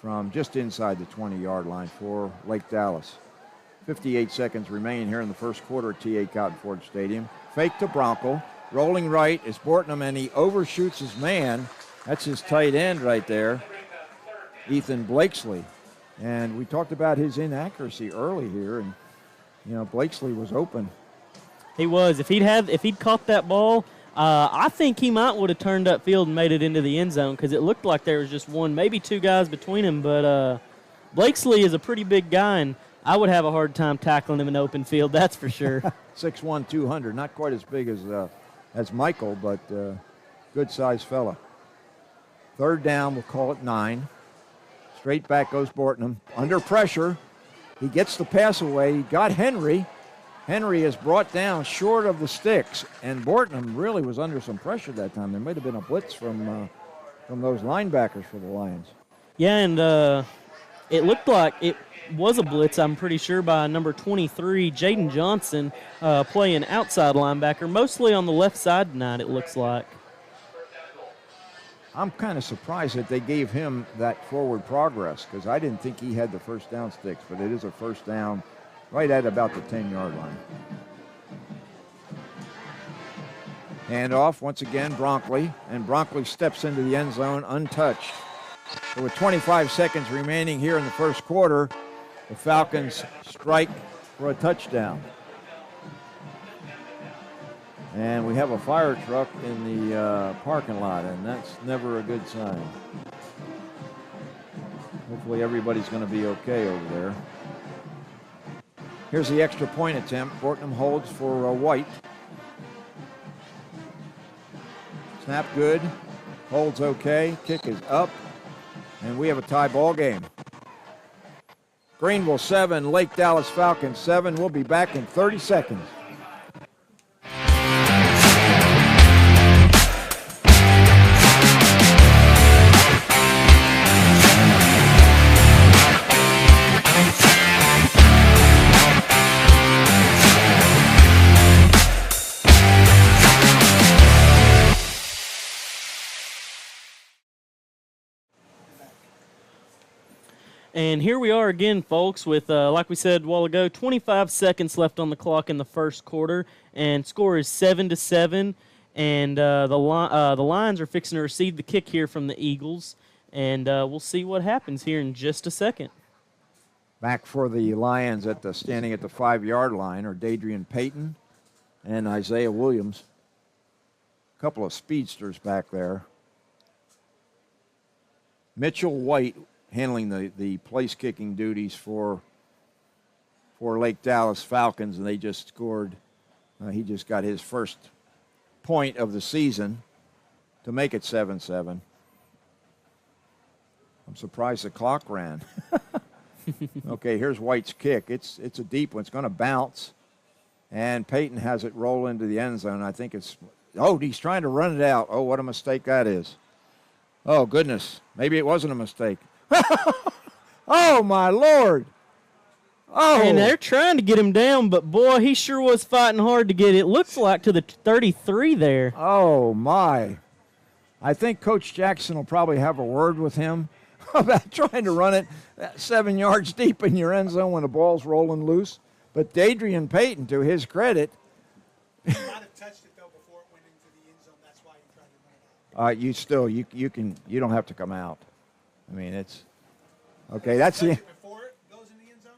from just inside the 20-yard line for Lake Dallas. 58 seconds remain here in the first quarter at T.A. Cotton Ford Stadium. Fake to Bronco. Rolling right is Bortnam, and he overshoots his man. That's his tight end right there, Ethan Blakesley. And we talked about his inaccuracy early here, and, Blakesley was open. He was. If he'd caught that ball, I think he might would have turned upfield and made it into the end zone because it looked like there was just one, maybe two guys between him. But Blakesley is a pretty big guy, and I would have a hard time tackling him in open field, that's for sure. 6'1", 200, not quite as big as Michael, but good-sized fella. Third down, we'll call it 9. Straight back goes Bortnam. Under pressure, he gets the pass away. He got Henry. Henry is brought down short of the sticks, and Bortnam really was under some pressure that time. There might have been a blitz from those linebackers for the Lions. Yeah, and it looked like it was a blitz, I'm pretty sure, by number 23, Jaden Johnson, playing outside linebacker, mostly on the left side tonight, it looks like. I'm kind of surprised that they gave him that forward progress because I didn't think he had the first down sticks, but it is a first down right at about the 10-yard line. Handoff once again, Bronkley, and Bronkley steps into the end zone untouched. So with 25 seconds remaining here in the first quarter, the Falcons strike for a touchdown. And we have a fire truck in the parking lot, and that's never a good sign. Hopefully everybody's going to be okay over there. Here's the extra point attempt. Bortnam holds for White. Snap good. Holds okay. Kick is up. And we have a tie ball game. Greenville 7, Lake Dallas Falcons 7. We'll be back in 30 seconds. And here we are again, folks, with, like we said a while ago, 25 seconds left on the clock in the first quarter, and score is 7-7. And the Lions are fixing to receive the kick here from the Eagles, and we'll see what happens here in just a second. Back for the Lions standing at the 5-yard line are Dadrian Payton and Isaiah Williams. A couple of speedsters back there. Mitchell White handling the place-kicking duties for Lake Dallas Falcons, and they just scored. He just got his first point of the season to make it 7-7. I'm surprised the clock ran. Okay, here's White's kick. It's a deep one. It's going to bounce, and Peyton has it roll into the end zone. I think he's trying to run it out. Oh, what a mistake that is. Oh, goodness. Maybe it wasn't a mistake. Oh, my Lord. Oh. And they're trying to get him down, but, boy, he sure was fighting hard to get it. Looks like to the 33 there. Oh, my. I think Coach Jackson will probably have a word with him about trying to run it 7 yards deep in your end zone when the ball's rolling loose. But Dadrian Payton, to his credit, He might have touched it, though, before it went into the end zone. That's why he tried to run it out. you don't have to come out. I mean, it's okay. That's the Before it goes in the end zone?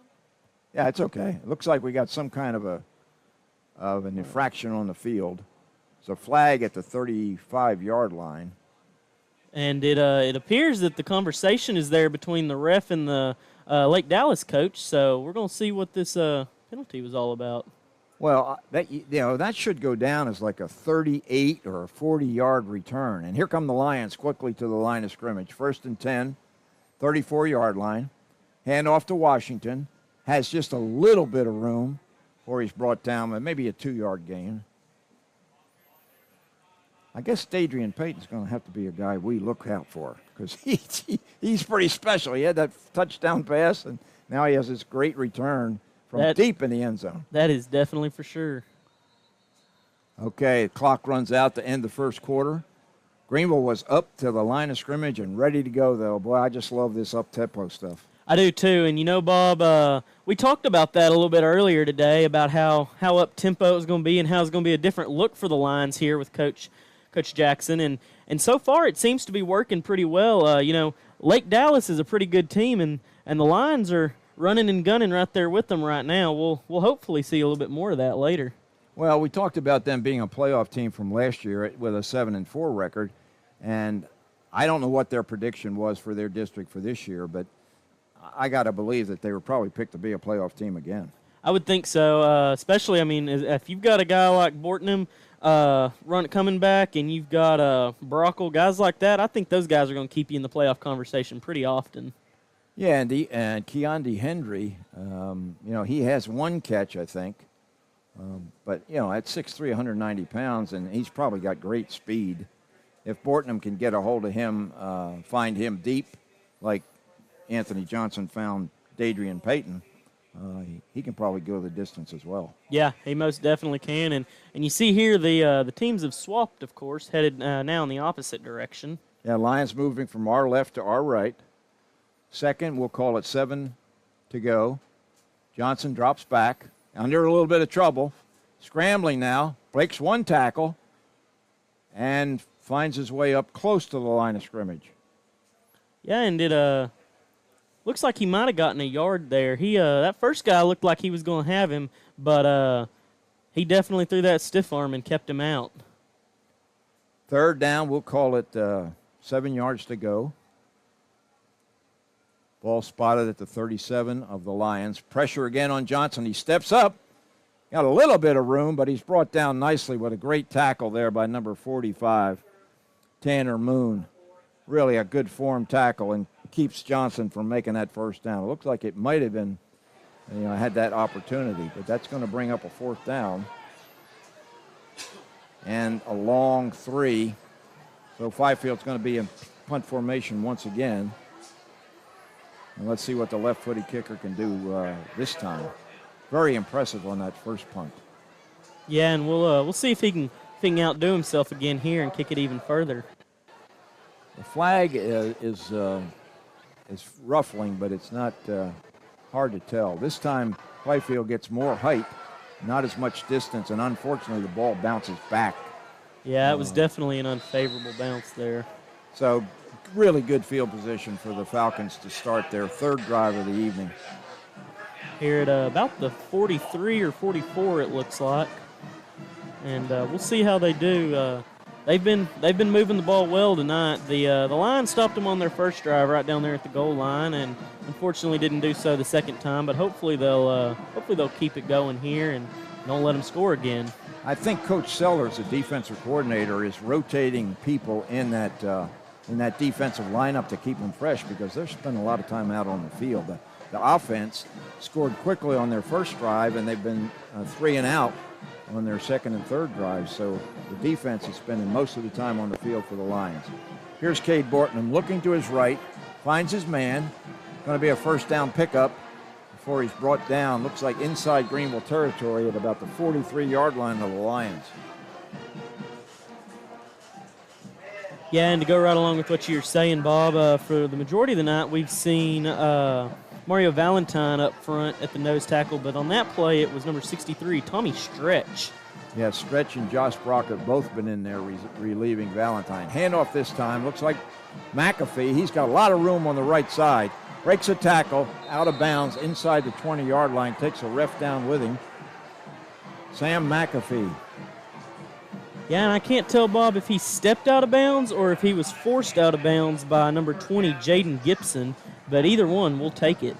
yeah. It's okay. It looks like we got some kind of an infraction on the field. It's a flag at the 35-yard line. And it appears that the conversation is there between the ref and the Lake Dallas coach. So we're going to see what this penalty was all about. Well, that should go down as like a 38 or a 40-yard return. And here come the Lions quickly to the line of scrimmage. 1st and 10, 34-yard line. Hand off to Washington. Has just a little bit of room before he's brought down, but maybe a 2-yard gain. I guess Dadrian Payton's going to have to be a guy we look out for because he's pretty special. He had that touchdown pass, and now he has this great return from deep in the end zone. That is definitely for sure. Okay, the clock runs out to end the first quarter. Greenville was up to the line of scrimmage and ready to go, though. Boy, I just love this up-tempo stuff. I do, too. And, Bob, we talked about that a little bit earlier today about how up-tempo it was going to be and how it's going to be a different look for the Lions here with Coach Jackson. And so far it seems to be working pretty well. Lake Dallas is a pretty good team, and the Lions are running and gunning right there with them right now. We'll hopefully see a little bit more of that later. Well, we talked about them being a playoff team from last year with a 7-4 record, and I don't know what their prediction was for their district for this year, but I got to believe that they were probably picked to be a playoff team again. I would think so, especially, if you've got a guy like Bortnam coming back and you've got Brockle, guys like that, I think those guys are going to keep you in the playoff conversation pretty often. Yeah, and Keonde Hendry, he has one catch, I think. But, at 6'3", 190 pounds, and he's probably got great speed. If Bortnam can get a hold of him, find him deep, like Anthony Johnson found Dadrian Payton, he can probably go the distance as well. Yeah, he most definitely can. And you see here the teams have swapped, of course, headed now in the opposite direction. Yeah, Lions moving from our left to our right. Second, we'll call it 7 to go. Johnson drops back, under a little bit of trouble. Scrambling now, breaks one tackle, and finds his way up close to the line of scrimmage. Yeah, and it looks like he might have gotten a yard there. That first guy looked like he was going to have him, but he definitely threw that stiff arm and kept him out. Third down, we'll call it 7 yards to go. Ball spotted at the 37 of the Lions. Pressure again on Johnson. He steps up. Got a little bit of room, but he's brought down nicely with a great tackle there by number 45, Tanner Moon. Really a good form tackle and keeps Johnson from making that first down. It looks like it might have been, had that opportunity, but that's going to bring up a 4th down. And a long 3. So Fifield's going to be in punt formation once again. And let's see what the left-footed kicker can do this time. Very impressive on that first punt. Yeah, and we'll see if he can outdo himself again here and kick it even further. The flag is is ruffling, but it's not hard to tell. This time, Playfield gets more height, not as much distance, and unfortunately the ball bounces back. Yeah, it was definitely an unfavorable bounce there. So really good field position for the Falcons to start their third drive of the evening. Here at about the 43 or 44, it looks like. And we'll see how they do. They've been moving the ball well tonight. The Lions stopped them on their first drive right down there at the goal line, and unfortunately didn't do so the second time. But hopefully they'll keep it going here and don't let them score again. I think Coach Sellers, the defensive coordinator, is rotating people in that defensive lineup to keep them fresh because they're spending a lot of time out on the field. The offense scored quickly on their first drive, and they've been 3 and out on their second and third drives. So the defense is spending most of the time on the field for the Lions. Here's Cade Bortnam looking to his right, finds his man. Going to be a first down pickup before he's brought down. Looks like inside Greenville territory at about the 43-yard line of the Lions. Yeah, and to go right along with what you're saying, Bob, for the majority of the night, we've seen Mario Valentine up front at the nose tackle, but on that play, it was number 63, Tommy Stretch. Yeah, Stretch and Josh Brock have both been in there relieving Valentine. Handoff this time. Looks like McAfee. He's got a lot of room on the right side. Breaks a tackle, out of bounds, inside the 20-yard line. Takes a ref down with him. Sam McAfee. Yeah, and I can't tell, Bob, if he stepped out of bounds or if he was forced out of bounds by number 20, Jaden Gibson. But either one, we'll take it.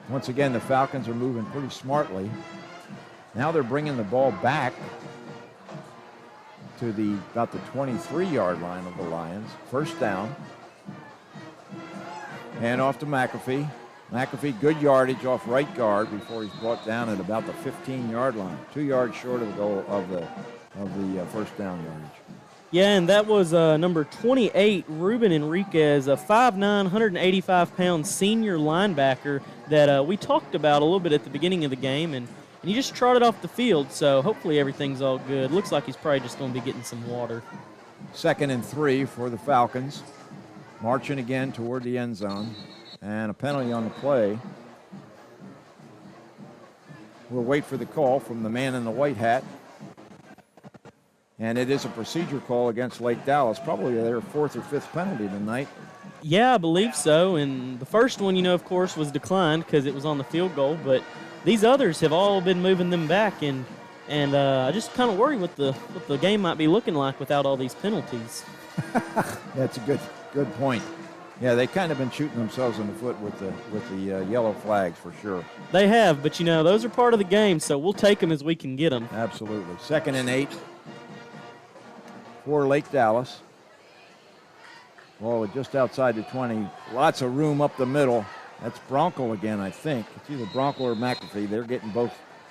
Once again, the Falcons are moving pretty smartly. Now they're bringing the ball back to about the 23-yard line of the Lions. First down. Hand off to McAfee. McAfee, good yardage off right guard before he's brought down at about the 15-yard line. 2 yards short of the goal of the first down yardage. Yeah, and that was number 28, Ruben Enriquez, a 5'9", 185-pound senior linebacker that we talked about a little bit at the beginning of the game, and he just trotted off the field, so hopefully everything's all good. Looks like he's probably just going to be getting some water. 2nd and 3 for the Falcons. Marching again toward the end zone, and a penalty on the play. We'll wait for the call from the man in the white hat. And it is a procedure call against Lake Dallas, probably their 4th or 5th penalty tonight. Yeah, I believe so. And the first one, of course, was declined because it was on the field goal. But these others have all been moving them back, and I just kind of worry what the game might be looking like without all these penalties. That's a good point. Yeah, they kind of been shooting themselves in the foot with the yellow flags for sure. They have, but those are part of the game, so we'll take them as we can get them. Absolutely. 2nd and 8. For Lake Dallas. Well, just outside the 20. Lots of room up the middle. That's Bronco again, I think. It's either Bronco or McAfee. They're getting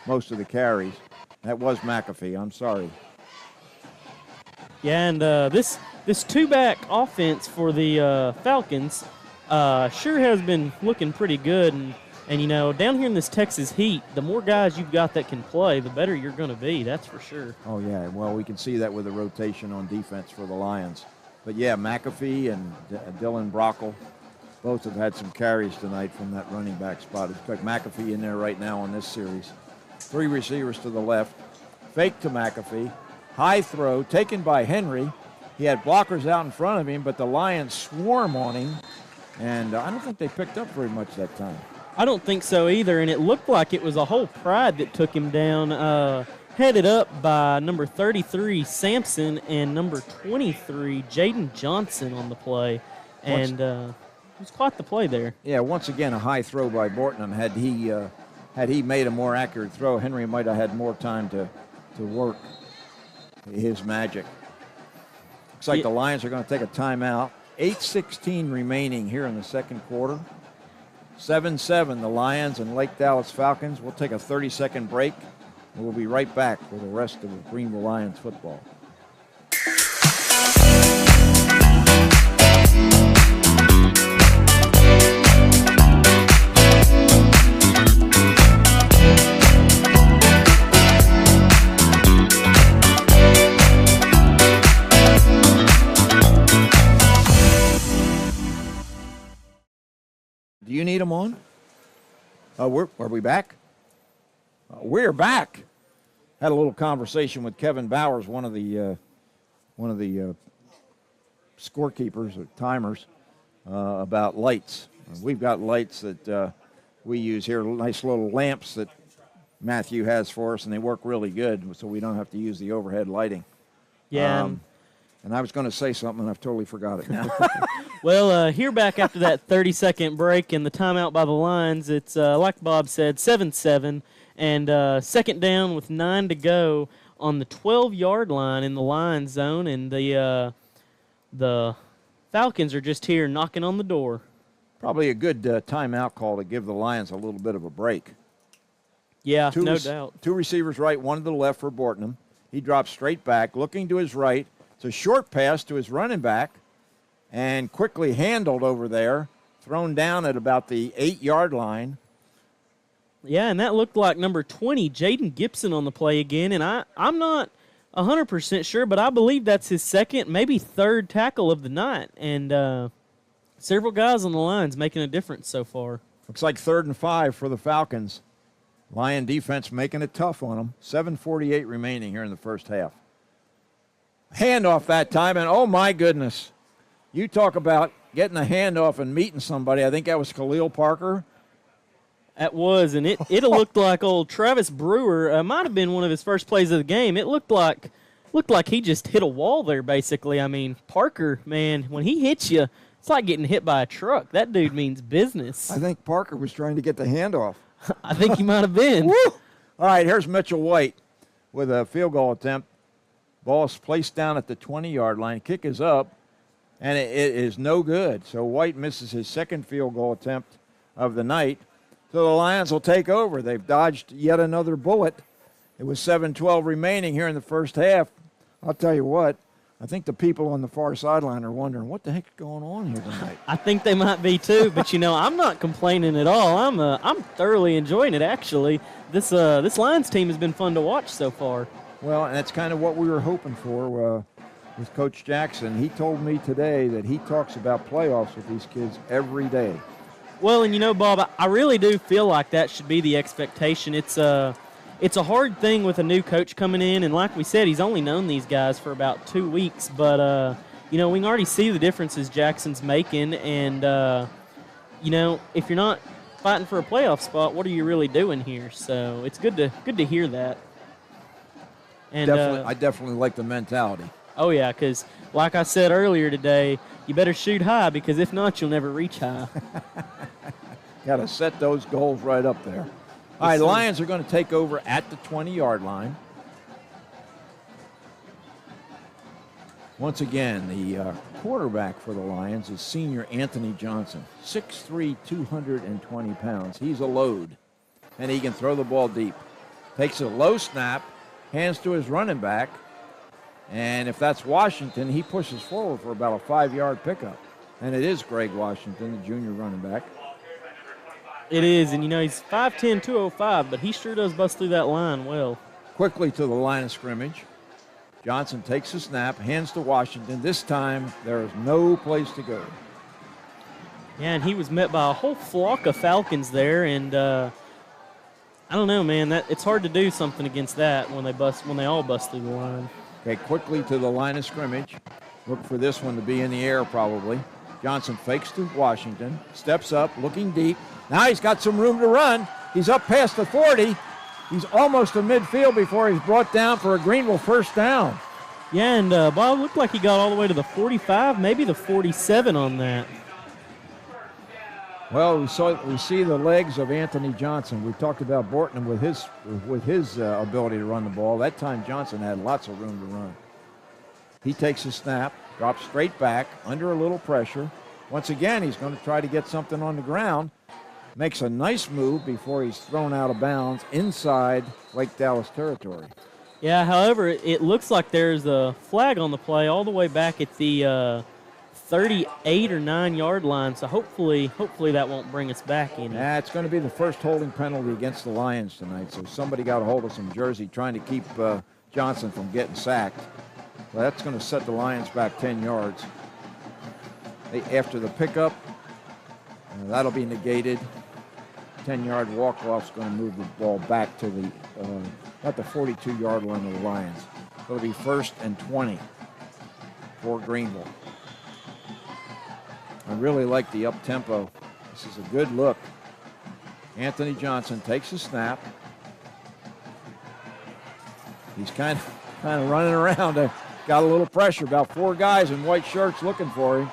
most of the carries. That was McAfee. I'm sorry. Yeah, and this two-back offense for the Falcons sure has been looking pretty good. And down here in this Texas heat, the more guys you've got that can play, the better you're going to be. That's for sure. Oh, yeah. Well, we can see that with the rotation on defense for the Lions. But, yeah, McAfee and Dylan Brockle both have had some carries tonight from that running back spot. It's got McAfee in there right now on this series. 3 receivers to the left. Fake to McAfee. High throw taken by Henry. He had blockers out in front of him, but the Lions swarm on him. And I don't think they picked up very much that time. I don't think so either, and it looked like it was a whole pride that took him down, headed up by number 33, Sampson, and number 23, Jaden Johnson on the play. And it was quite the play there. Yeah, once again, a high throw by Bortnam. Had he made a more accurate throw, Henry might have had more time to work his magic. Looks like the Lions are going to take a timeout. 8:16 remaining here in the second quarter. 7-7, the Lions and Lake Dallas Falcons. We'll take a 30-second break, and we'll be right back for the rest of Greenville Lions football. Do you need them on? Are we back? We're back. Had a little conversation with Kevin Bowers, one of the scorekeepers or timers, about lights. We've got lights that we use here, nice little lamps that Matthew has for us, and they work really good, so we don't have to use the overhead lighting. Yeah. And I was going to say something, and I've totally forgot it now. Well, here back after that 30-second break and the timeout by the Lions, it's, like Bob said, 7-7, and second down with 9 to go on the 12-yard line in the Lions zone, and the Falcons are just here knocking on the door. Probably a good timeout call to give the Lions a little bit of a break. Yeah, no doubt. Two receivers right, one to the left for Bortnam. He drops straight back, looking to his right. It's a short pass to his running back, and quickly handled over there, thrown down at about the 8-yard line. Yeah, and that looked like number 20, Jaden Gibson, on the play again, and I'm not 100% sure, but I believe that's his second, maybe third tackle of the night, and several guys on the Lions making a difference so far. Looks like 3rd and 5 for the Falcons. Lion defense making it tough on them. 7:48 remaining here in the first half. Handoff that time, and oh my goodness. You talk about getting a handoff and meeting somebody. I think that was Khalil Parker. That was, and it looked like old Travis Brewer. Might have been one of his first plays of the game. It looked like he just hit a wall there, basically. I mean, Parker, man, when he hits you, it's like getting hit by a truck. That dude means business. I think Parker was trying to get the handoff. I think he might have been. Woo! All right, here's Mitchell White with a field goal attempt. Ball is placed down at the 20-yard line. Kick is up, and it is no good. So White misses his second field goal attempt of the night. So the Lions will take over. They've dodged yet another bullet. It was 7:12 remaining here in the first half. I'll tell you what, I think the people on the far sideline are wondering, what the heck is going on here tonight? I think they might be too, but I'm not complaining at all. I'm thoroughly enjoying it, actually. This Lions team has been fun to watch so far. Well, and that's kind of what we were hoping for with Coach Jackson. He told me today that he talks about playoffs with these kids every day. Well, and Bob, I really do feel like that should be the expectation. It's a hard thing with a new coach coming in, and like we said, he's only known these guys for about 2 weeks. But we can already see the differences Jackson's making, and if you're not fighting for a playoff spot, what are you really doing here? So it's good to hear that. And I definitely like the mentality. Oh yeah, because like I said earlier today, you better shoot high, because if not, you'll never reach high. Got to set those goals right up there. All right, Lions are going to take over at the 20-yard line. Once again, the quarterback for the Lions is senior Anthony Johnson, 6'3", 220 pounds. He's a load, and he can throw the ball deep. Takes a low snap, hands to his running back, and if that's Washington, he pushes forward for about a 5-yard pickup. And it is Greg Washington, the junior running back. It is, and he's 5'10", 205, but he sure does bust through that line well. Quickly to the line of scrimmage. Johnson takes the snap, hands to Washington. This time, there is no place to go. Yeah, and he was met by a whole flock of Falcons there, and I don't know, man. It's hard to do something against that when they all bust through the line. Okay, quickly to the line of scrimmage. Look for this one to be in the air probably. Johnson fakes to Washington, steps up, looking deep. Now he's got some room to run. He's up past the 40. He's almost to midfield before he's brought down for a Greenville first down. Yeah, and Bob looked like he got all the way to the 45, maybe the 47 on that. Well, we see the legs of Anthony Johnson. We talked about Bortnam with his ability to run the ball. That time Johnson had lots of room to run. He takes a snap, drops straight back, under a little pressure. Once again, he's going to try to get something on the ground. Makes a nice move before he's thrown out of bounds inside Lake Dallas territory. Yeah, however, it looks like there's a flag on the play all the way back at the 38 or 9 yard line. So hopefully that won't bring us back any. Yeah, it's going to be the first holding penalty against the Lions tonight. So somebody got a hold of some jersey trying to keep Johnson from getting sacked. Well, that's going to set the Lions back 10 yards. After the pickup, That'll be negated. 10-yard walk-off's going to move the ball back to the, not the 42-yard line of the Lions. It'll be 1st and 20 for Greenville. I really like the up-tempo. This is a good look. Anthony Johnson takes a snap. He's kind of running around. Got a little pressure. About 4 guys in white shirts looking for him.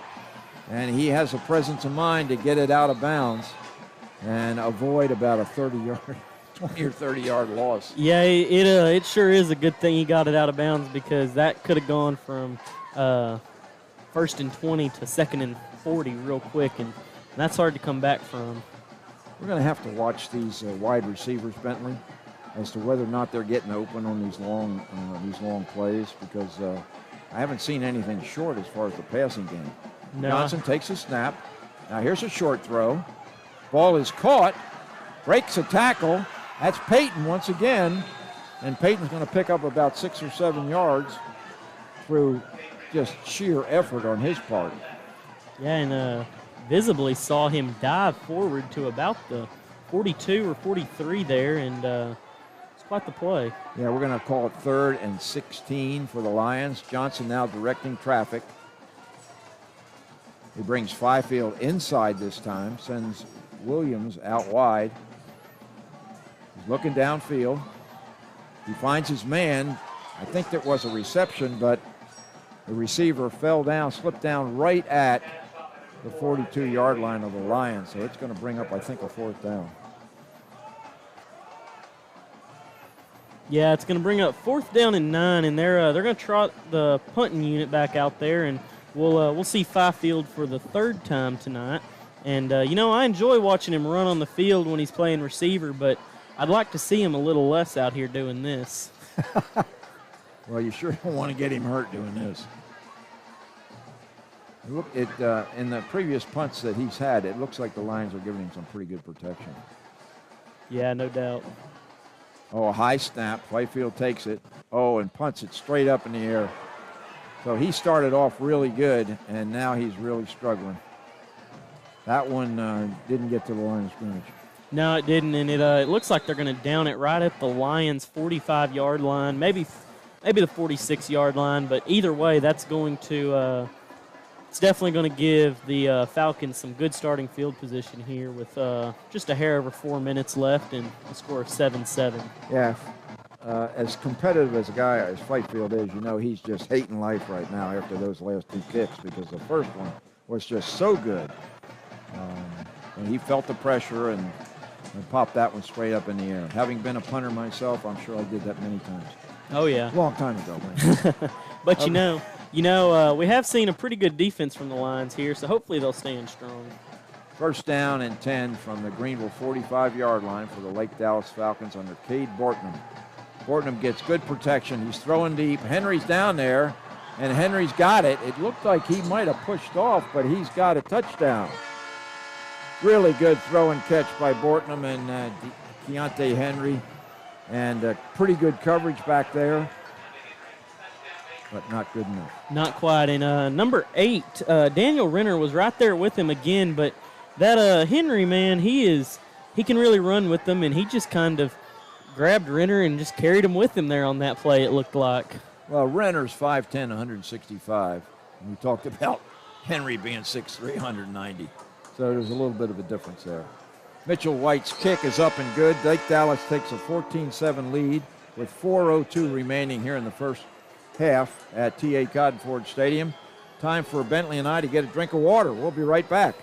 And he has a presence of mind to get it out of bounds and avoid about a 30-yard, 20 or 30-yard loss. Yeah, it sure is a good thing he got it out of bounds, because that could have gone from 1st and 20 to 2nd and 40 real quick, and that's hard to come back from. We're going to have to watch these wide receivers, Bentley, as to whether or not they're getting open on these long plays, because I haven't seen anything short as far as the passing game. No. Johnson takes a snap. Now here's a short throw. Ball is caught, breaks a tackle. That's Peyton once again, and Peyton's going to pick up about 6 or 7 yards through just sheer effort on his part. Yeah, and visibly saw him dive forward to about the 42 or 43 there, and it's quite the play. Yeah, we're going to call it 3rd and 16 for the Lions. Johnson now directing traffic. He brings Fifield inside this time, sends Williams out wide. He's looking downfield. He finds his man. I think there was a reception, but the receiver fell down, slipped down right at the 42-yard line of the Lions. So it's going to bring up, I think, a 4th down. Yeah, it's going to bring up 4th down and 9, and they're going to trot the punting unit back out there, and we'll see Fifield for the 3rd time tonight. And, I enjoy watching him run on the field when he's playing receiver, but I'd like to see him a little less out here doing this. Well, you sure don't want to get him hurt doing this. Look, in the previous punts that he's had, it looks like the Lions are giving him some pretty good protection. Yeah, no doubt. Oh, a high snap. Fifield takes it. Oh, and punts it straight up in the air. So he started off really good, and now he's really struggling. That one didn't get to the line of scrimmage. No, it didn't, and it looks like they're going to down it right at the Lions' 45-yard line, maybe the 46-yard line, but either way, that's going to it's definitely going to give the Falcons some good starting field position here with just a hair over 4 minutes left and a score of 7-7. Yeah, as competitive as a guy as Fifield is, he's just hating life right now after those last 2 kicks, because the first one was just so good. And he felt the pressure and popped that one straight up in the air. Having been a punter myself, I'm sure I did that many times. Oh, yeah. Long time ago, man. But we have seen a pretty good defense from the Lions here, so hopefully they'll stand strong. 1st down and 10 from the Greenville 45-yard line for the Lake Dallas Falcons under Cade Bortnam. Bortnam gets good protection. He's throwing deep. Henry's down there, and Henry's got it. It looked like he might have pushed off, but he's got a touchdown. Really good throw and catch by Bortnam and Keontae Henry, and pretty good coverage back there, but not good enough. Not quite. And number 8, Daniel Renner was right there with him again, but that Henry, man, he can really run with them, and he just kind of grabbed Renner and just carried him with him there on that play, it looked like. Well, Renner's 5'10", 165. And we talked about Henry being 6'3", 190. So there's a little bit of a difference there. Mitchell White's kick is up and good. Lake Dallas takes a 14-7 lead with 4:02 remaining here in the first half at T.A. Cotton Ford Stadium. Time for Bentley and I to get a drink of water. We'll be right back.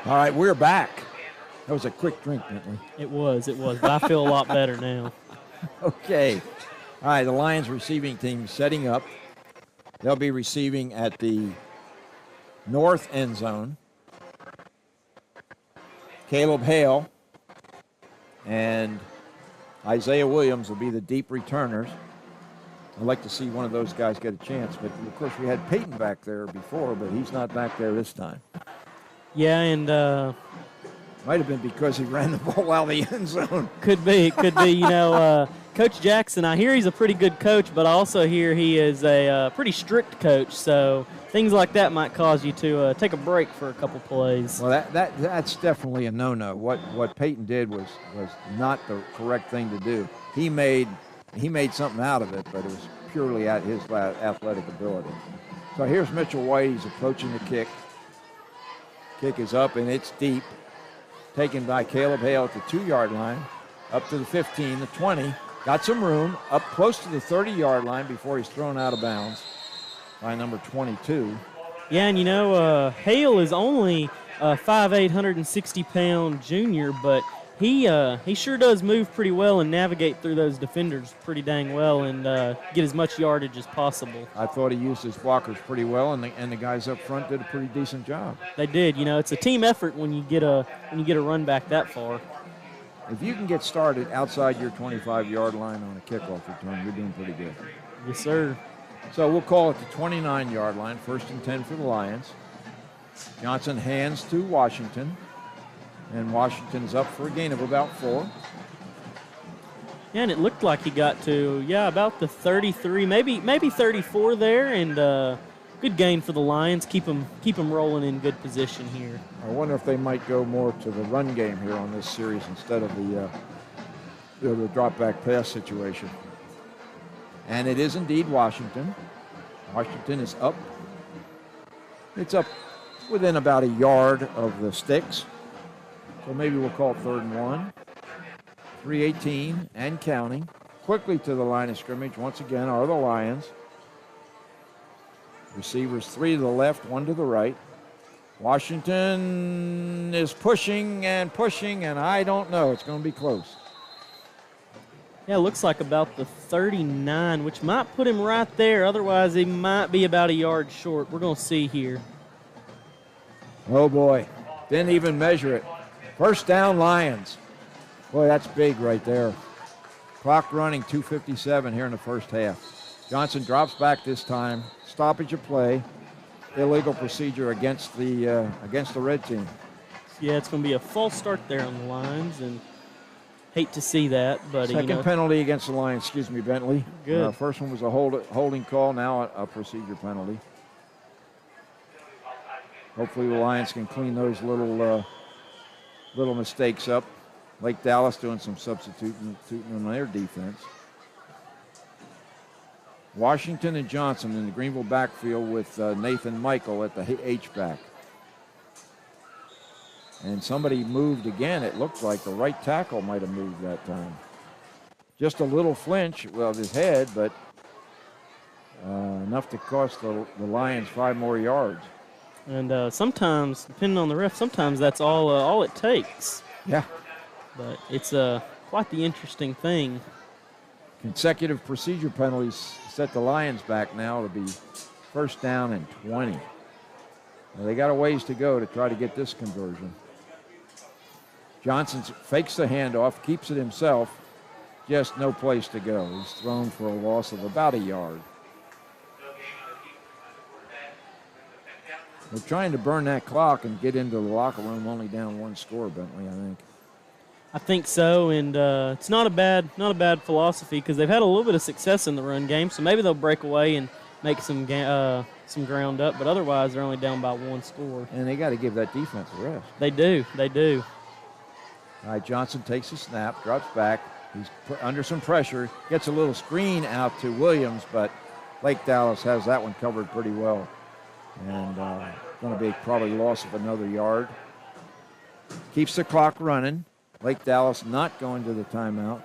All right, we're back. That was a quick drink, Bentley. It was, but I feel a lot better now. Okay. All right, the Lions receiving team setting up. They'll be receiving at the north end zone. Caleb Hale and Isaiah Williams will be the deep returners. I'd like to see one of those guys get a chance, but of course we had Peyton back there before, but he's not back there this time. Yeah, and Might have been because he ran the ball out of the end zone. could be. Coach Jackson, I hear he's a pretty good coach, but I also hear he is a pretty strict coach. So things like that might cause you to take a break for a couple plays. Well, that's definitely a no-no. What Peyton did was not the correct thing to do. He made something out of it, but it was purely at his athletic ability. So here's Mitchell White. He's approaching the kick. Kick is up, and it's deep. Taken by Caleb Hale at the 2-yard line, up to the 15, the 20. Got some room, up close to the 30-yard line before he's thrown out of bounds by number 22. Yeah, and Hale is only a 5'8", 160-pound junior, but he sure does move pretty well and navigate through those defenders pretty dang well and get as much yardage as possible. I thought he used his blockers pretty well, and the guys up front did a pretty decent job. They did. It's a team effort when you get a run back that far. If you can get started outside your 25-yard line on a kickoff return, you're doing pretty good. Yes, sir. So we'll call it the 29-yard line, 1st and 10 for the Lions. Johnson hands to Washington, and Washington's up for a gain of about 4. Yeah, and it looked like he got to, about the 33, maybe 34 there, and good gain for the Lions. Keep them rolling in good position here. I wonder if they might go more to the run game here on this series instead of the drop-back pass situation. And it is indeed Washington. Washington is up. It's up within about a yard of the sticks. So maybe we'll call it 3rd and 1. 3:18 and counting. Quickly to the line of scrimmage once again are the Lions. Receivers 3 to the left, 1 to the right. Washington is pushing, and I don't know. It's going to be close. Yeah, it looks like about the 39, which might put him right there. Otherwise, he might be about a yard short. We're going to see here. Oh, boy. Didn't even measure it. 1st down, Lions. Boy, that's big right there. Clock running, 2:57 here in the first half. Johnson drops back this time. Stoppage of play. Illegal procedure against the red team. Yeah, it's going to be a false start there on the Lions, and hate to see that. But Second penalty against the Lions. Excuse me, Bentley. Good. First one was a holding call. Now a procedure penalty. Hopefully the Lions can clean those little mistakes up. Lake Dallas doing some substituting on their defense. Washington and Johnson in the Greenville backfield with Nathan Michael at the H-back. And somebody moved again. It looked like the right tackle might have moved that time. Just a little flinch of his head, but enough to cost the Lions 5 more yards. And sometimes, depending on the ref, sometimes that's all it takes. Yeah. But it's quite the interesting thing. Consecutive procedure penalties set the Lions back now to be 1st down and 20. Well, they got a ways to go to try to get this conversion. Johnson fakes the handoff, keeps it himself, just no place to go. He's thrown for a loss of about a yard. They're trying to burn that clock and get into the locker room only down 1 score, Bentley, I think. I think so, and it's not a bad philosophy because they've had a little bit of success in the run game, so maybe they'll break away and make some ground up, but otherwise they're only down by 1 score. And they got to give that defense a rest. They do. All right, Johnson takes a snap, drops back. He's put under some pressure, gets a little screen out to Williams, but Lake Dallas has that one covered pretty well. And going to be probably loss of another yard. Keeps the clock running. Lake Dallas not going to the timeout.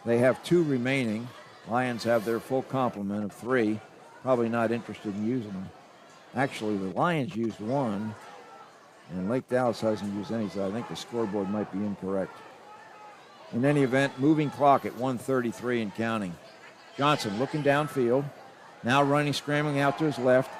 They have 2 remaining. Lions have their full complement of 3. Probably not interested in using them. Actually, the Lions used 1, and Lake Dallas hasn't used any, so I think the scoreboard might be incorrect. In any event, moving clock at 1:33 and counting. Johnson looking downfield. Now running, scrambling out to his left.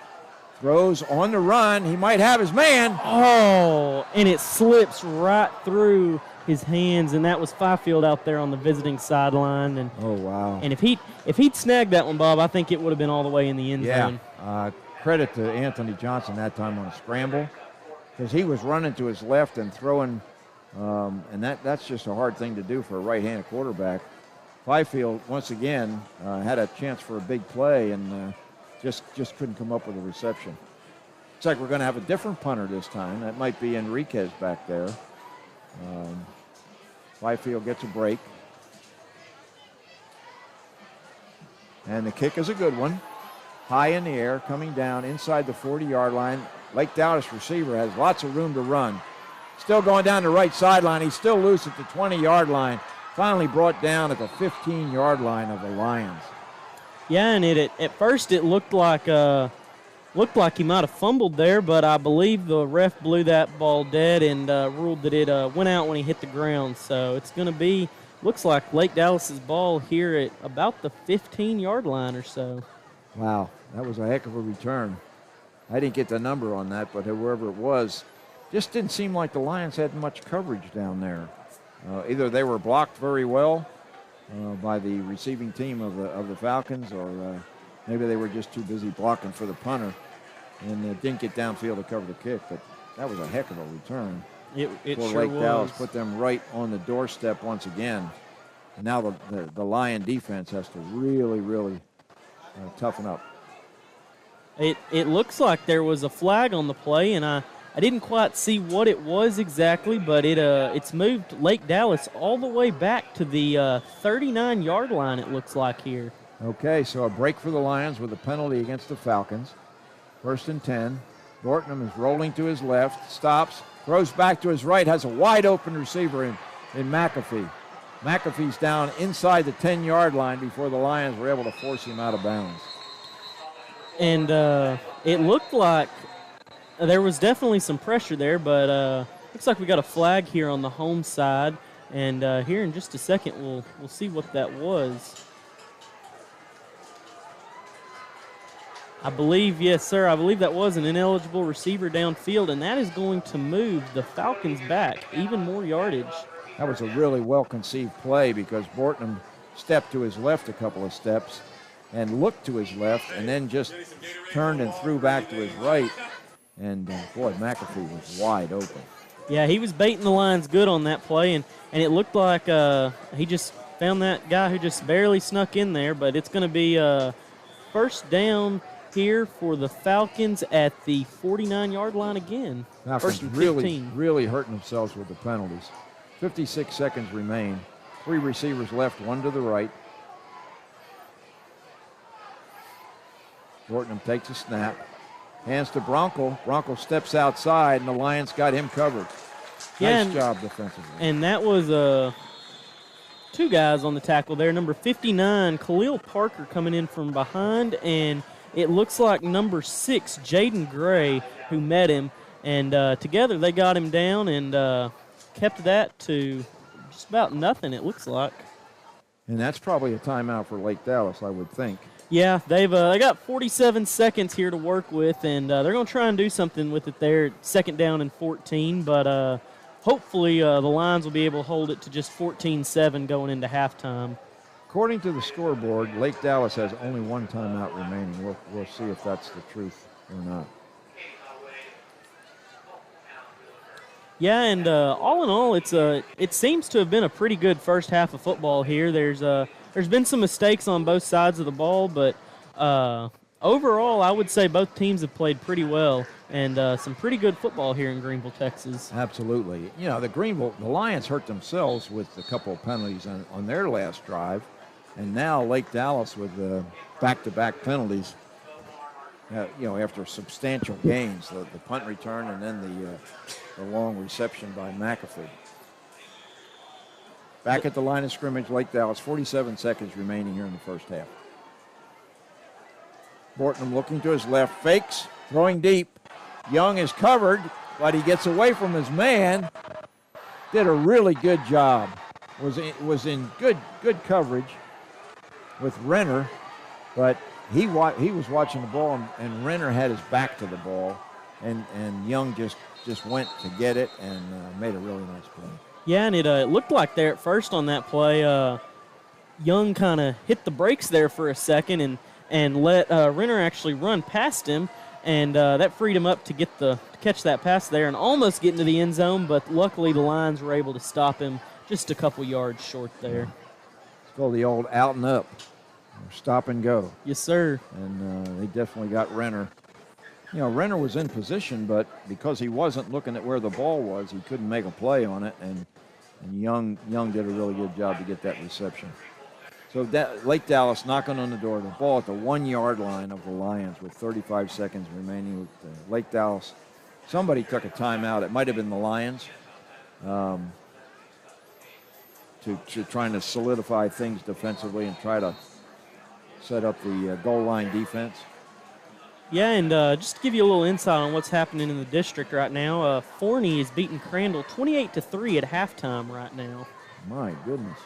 Throws on the run. He might have his man. Oh, and it slips right through his hands, and that was Fifield out there on the visiting sideline. And oh, wow. And if he'd snagged that one, Bob, I think it would have been all the way in the end zone. credit to Anthony Johnson that time on a scramble, because he was running to his left and throwing, and that's just a hard thing to do for a right-handed quarterback. Fifield, once again, had a chance for a big play and just couldn't come up with a reception. Looks like we're going to have a different punter this time. That might be Enriquez back there. Fifield gets a break. And the kick is a good one. High in the air, coming down inside the 40-yard line. Lake Dallas receiver has lots of room to run. Still going down the right sideline. He's still loose at the 20-yard line. Finally brought down at the 15-yard line of the Lions. Yeah, and at first it looked like he might have fumbled there, but I believe the ref blew that ball dead and ruled that it went out when he hit the ground. So it's going to be, looks like Lake Dallas's ball here at about the 15-yard line or so. Wow, that was a heck of a return. I didn't get the number on that, but whoever it was, just didn't seem like the Lions had much coverage down there. Either they were blocked very well by the receiving team of the Falcons, or maybe they were just too busy blocking for the punter and didn't get downfield to cover the kick. But that was a heck of a return. It for sure Lake was. Dallas, put them right on the doorstep once again. And now the Lion defense has to really toughen up. It looks like there was a flag on the play, and I didn't quite see what it was exactly, but it's moved Lake Dallas all the way back to the 39-yard line, it looks like here. Okay, so a break for the Lions with a penalty against the Falcons. 1st and 10. Bortnam is rolling to his left, stops, throws back to his right, has a wide open receiver in McAfee. McAfee's down inside the 10-yard line before the Lions were able to force him out of bounds. And it looked like there was definitely some pressure there, but looks like we got a flag here on the home side. And here in just a second, we'll see what that was. I believe, yes, sir, I believe that was an ineligible receiver downfield, and that is going to move the Falcons back even more yardage. That was a really well-conceived play because Bortnam stepped to his left a couple of steps and looked to his left and then just turned and threw back to his right. And, boy, McAfee was wide open. Yeah, he was baiting the Lions good on that play, and it looked like he just found that guy who just barely snuck in there, but it's going to be first down here for the Falcons at the 49-yard line again. Falcons First and 15. really hurting themselves with the penalties. 56 seconds remain. 3 receivers left, 1 to the right. Bortnam takes a snap. Hands to Bronco. Bronco steps outside, and the Lions got him covered. Yeah, nice job defensively. And that was 2 guys on the tackle there. Number 59, Khalil Parker, coming in from behind, and it looks like number 6, Jaden Gray, who met him. And together they got him down and kept that to just about nothing, it looks like. And that's probably a timeout for Lake Dallas, I would think. Yeah, they got 47 seconds here to work with, and they're going to try and do something with it there. 2nd down and 14, but hopefully the Lions will be able to hold it to just 14-7 going into halftime. According to the scoreboard, Lake Dallas has only 1 timeout remaining. We'll see if that's the truth or not. Yeah, and all in all, it seems to have been a pretty good first half of football here. There's been some mistakes on both sides of the ball, but overall, I would say both teams have played pretty well and some pretty good football here in Greenville, Texas. Absolutely. You know, the Lions hurt themselves with a couple of penalties on their last drive, and now Lake Dallas with back-to-back penalties. After substantial gains, the punt return and then the long reception by McAfee. Back at the line of scrimmage, Lake Dallas, 47 seconds remaining here in the first half. Bortnam looking to his left, fakes, throwing deep. Young is covered, but he gets away from his man. Did a really good job. Was in good coverage with Renner, but he was watching the ball, and Renner had his back to the ball, and Young just went to get it and made a really nice play. Yeah, and it looked like there at first on that play, Young kind of hit the brakes there for a second and let Renner actually run past him, and that freed him up to catch that pass there and almost get into the end zone, but luckily the Lions were able to stop him just a couple yards short there. It's called the old out and up, or stop and go. Yes, sir. And they definitely got Renner. You know, Renner was in position, but because he wasn't looking at where the ball was, he couldn't make a play on it, and Young did a really good job to get that reception. So Lake Dallas knocking on the door, the ball at the 1 yard line of the Lions with 35 seconds remaining with Lake Dallas. Somebody took a timeout. It might have been the Lions to trying to solidify things defensively and try to set up the goal line defense. Yeah, and just to give you a little insight on what's happening in the district right now, Forney is beating Crandall 28-3 at halftime right now. My goodness.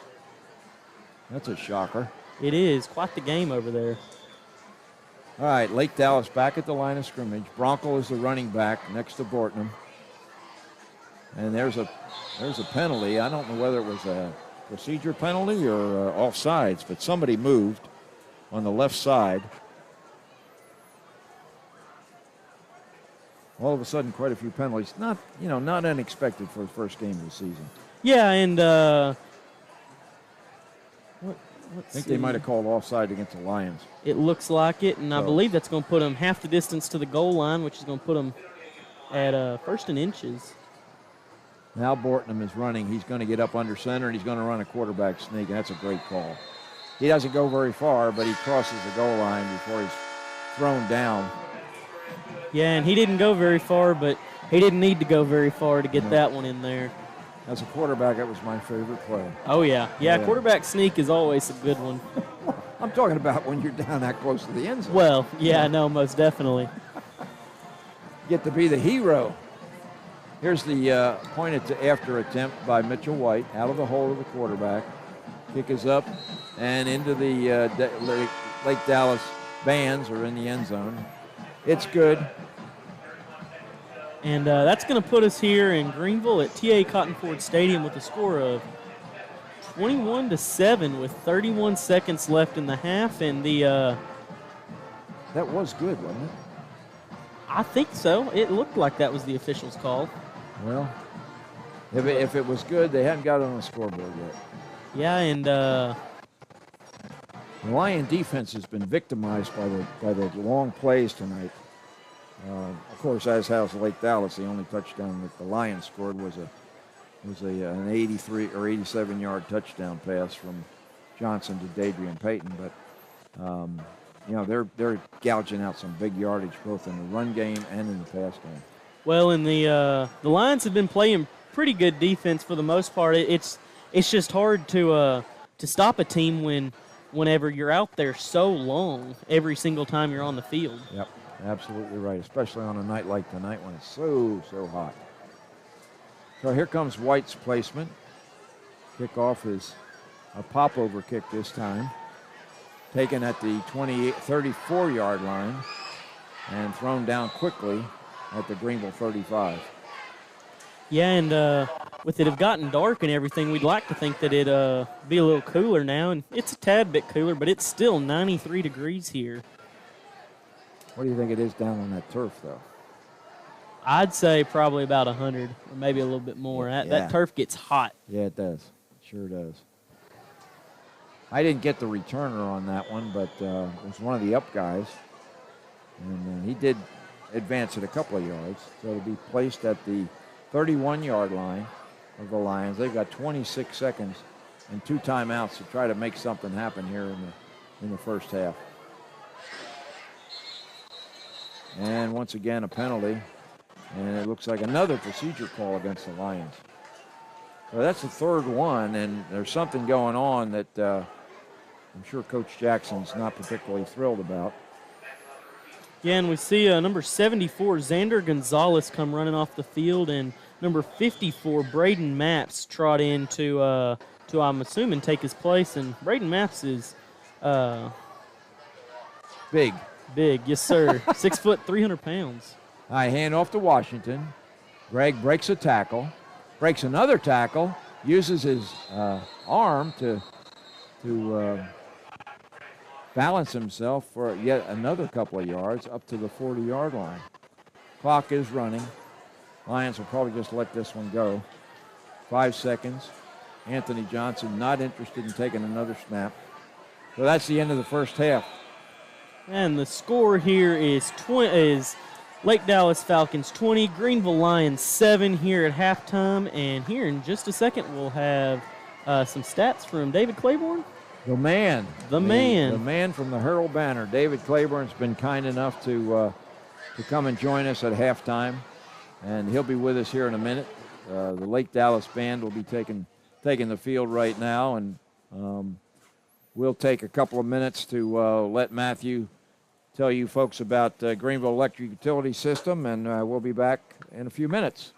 That's a shocker. It is. Quite the game over there. All right, Lake Dallas back at the line of scrimmage. Bronco is the running back next to Bortnam. And there's a penalty. I don't know whether it was a procedure penalty or offsides, but somebody moved on the left side. All of a sudden, quite a few penalties. Not unexpected for the first game of the season. Yeah, and I think they might have called offside against the Lions. It looks like it, and I believe that's going to put them half the distance to the goal line, which is going to put them at first and inches. Now Bortnam is running. He's going to get up under center, and he's going to run a quarterback sneak, and that's a great call. He doesn't go very far, but he crosses the goal line before he's thrown down. Yeah, and he didn't go very far, but he didn't need to go very far to get that one in there. As a quarterback, that was my favorite play. Oh, yeah. Yeah, quarterback sneak is always a good one. I'm talking about when you're down that close to the end zone. Well, yeah, no, most definitely. Get to be the hero. Here's the point after attempt by Mitchell White out of the hole of the quarterback. Kick is up and into the Lake Dallas Bands are in the end zone. It's good. And that's going to put us here in Greenville at T.A. Cotton Ford Stadium with a score of 21-7 with 31 seconds left in the half. And that was good, wasn't it? I think so. It looked like that was the official's call. Well, if it was good, they hadn't got it on the scoreboard yet. Yeah, and the Lion defense has been victimized by the long plays tonight. Of course, as has Lake Dallas, the only touchdown that the Lions scored was an 83 or 87-yard touchdown pass from Johnson to Dadrian Payton. But they're gouging out some big yardage both in the run game and in the pass game. Well, and the Lions have been playing pretty good defense for the most part. It's just hard to stop a team whenever you're out there so long every single time you're on the field. Yep. Absolutely right, especially on a night like tonight when it's so hot. So here comes White's placement. Kickoff is a popover kick this time. Taken at the 34-yard line and thrown down quickly at the Greenville 35. Yeah, and with it have gotten dark and everything, we'd like to think that it'd be a little cooler now. And it's a tad bit cooler, but it's still 93 degrees here. What do you think it is down on that turf, though? I'd say probably about 100 or maybe a little bit more. That turf gets hot. Yeah, it does. Sure does. I didn't get the returner on that one, but it was one of the up guys. And he did advance it a couple of yards. So it'll be placed at the 31-yard line of the Lions. They've got 26 seconds and 2 timeouts to try to make something happen here in the first half. And once again, a penalty. And it looks like another procedure call against the Lions. So that's the third one, and there's something going on that I'm sure Coach Jackson's not particularly thrilled about. Yeah, and we see number 74, Xander Gonzalez, come running off the field, and number 54, Braden Maps, trot in to I'm assuming, take his place. And Braden Maps is big. Big, yes, sir. 6 foot, 300 pounds. I hand off to Washington. Greg breaks a tackle, breaks another tackle, uses his arm to balance himself for yet another couple of yards up to the 40-yard line. Clock is running. Lions will probably just let this one go. 5 seconds. Anthony Johnson not interested in taking another snap. So that's the end of the first half. And the score here is Lake Dallas Falcons 20, Greenville Lions 7 here at halftime. And here in just a second, we'll have some stats from David Claiborne. The man from the Herald Banner. David Claiborne's been kind enough to come and join us at halftime, and he'll be with us here in a minute. The Lake Dallas band will be taking the field right now, and we'll take a couple of minutes to let Matthew tell you folks about Greenville Electric Utility System, and we'll be back in a few minutes.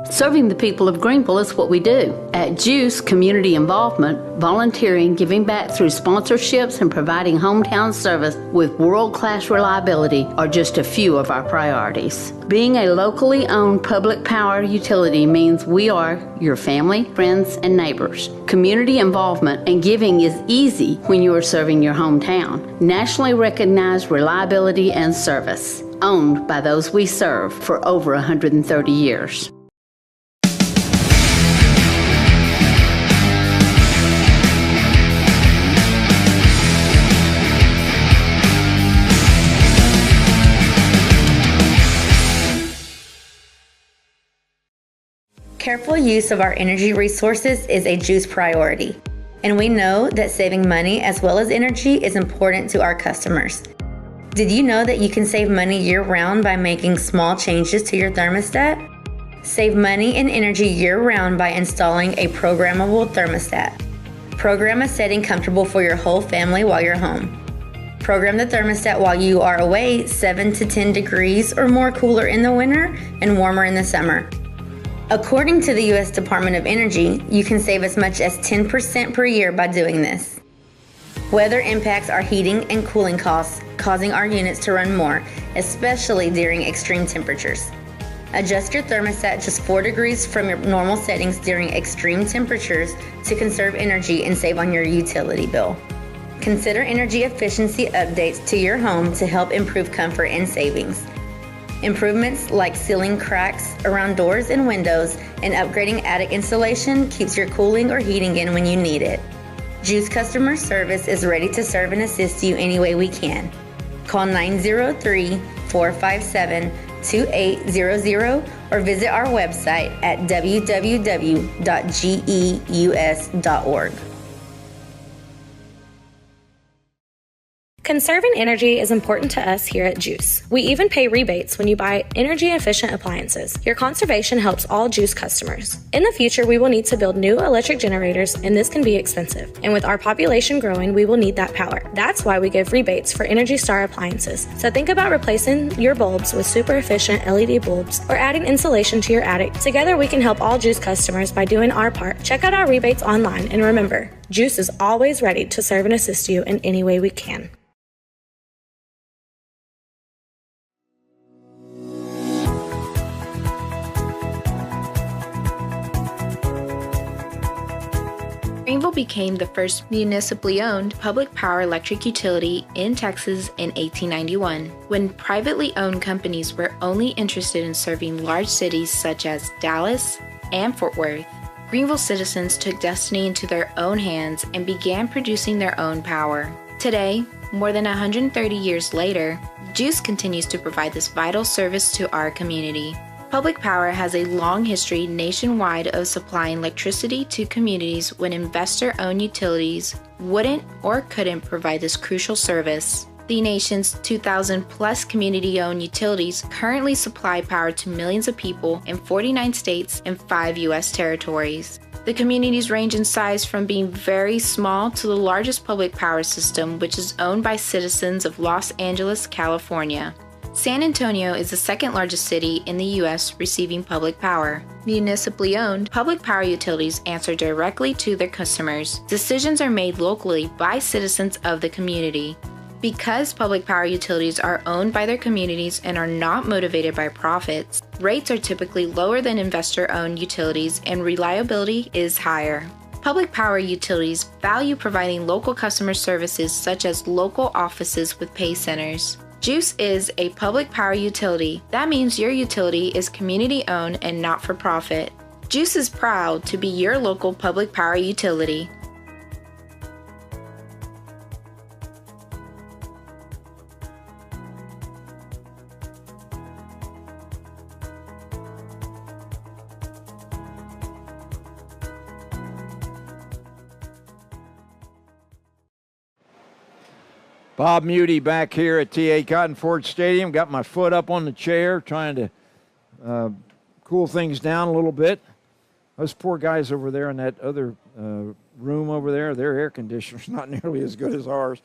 Serving the people of Greenville is what we do. At Geus, community involvement, volunteering, giving back through sponsorships, and providing hometown service with world-class reliability are just a few of our priorities. Being a locally owned public power utility means we are your family, friends, and neighbors. Community involvement and giving is easy when you are serving your hometown. Nationally recognized reliability and service. Owned by those we serve for over 130 years. Careful use of our energy resources is a Geus priority, and we know that saving money as well as energy is important to our customers. Did you know that you can save money year-round by making small changes to your thermostat? Save money and energy year-round by installing a programmable thermostat. Program a setting comfortable for your whole family while you're home. Program the thermostat while you are away 7 to 10 degrees or more cooler in the winter and warmer in the summer. According to the U.S. Department of Energy, you can save as much as 10% per year by doing this. Weather impacts our heating and cooling costs, causing our units to run more, especially during extreme temperatures. Adjust your thermostat just 4 degrees from your normal settings during extreme temperatures to conserve energy and save on your utility bill. Consider energy efficiency updates to your home to help improve comfort and savings. Improvements like sealing cracks around doors and windows and upgrading attic insulation keeps your cooling or heating in when you need it. Geus customer service is ready to serve and assist you any way we can. Call 903-457-2800 or visit our website at www.geus.org. Conserving energy is important to us here at Geus. We even pay rebates when you buy energy-efficient appliances. Your conservation helps all Geus customers. In the future, we will need to build new electric generators, and this can be expensive. And with our population growing, we will need that power. That's why we give rebates for Energy Star appliances. So think about replacing your bulbs with super efficient LED bulbs or adding insulation to your attic. Together, we can help all Geus customers by doing our part. Check out our rebates online, and remember, Geus is always ready to serve and assist you in any way we can. Greenville became the first municipally owned public power electric utility in Texas in 1891, when privately owned companies were only interested in serving large cities such as Dallas and Fort Worth. Greenville citizens took destiny into their own hands and began producing their own power. Today, more than 130 years later, Geus continues to provide this vital service to our community. Public power has a long history nationwide of supplying electricity to communities when investor-owned utilities wouldn't or couldn't provide this crucial service. The nation's 2,000-plus community-owned utilities currently supply power to millions of people in 49 states and 5 U.S. territories. The communities range in size from being very small to the largest public power system, which is owned by citizens of Los Angeles, California. San Antonio is the second largest city in the U.S. receiving public power. Municipally owned, public power utilities answer directly to their customers. Decisions are made locally by citizens of the community. Because public power utilities are owned by their communities and are not motivated by profits, rates are typically lower than investor-owned utilities and reliability is higher. Public power utilities value providing local customer services such as local offices with pay centers. Geus is a public power utility. That means your utility is community owned and not for profit. Geus is proud to be your local public power utility. Bob Muty back here at T.A. Cotton Ford Stadium. Got my foot up on the chair, trying to cool things down a little bit. Those poor guys over there in that other room over there, their air conditioner's not nearly as good as ours.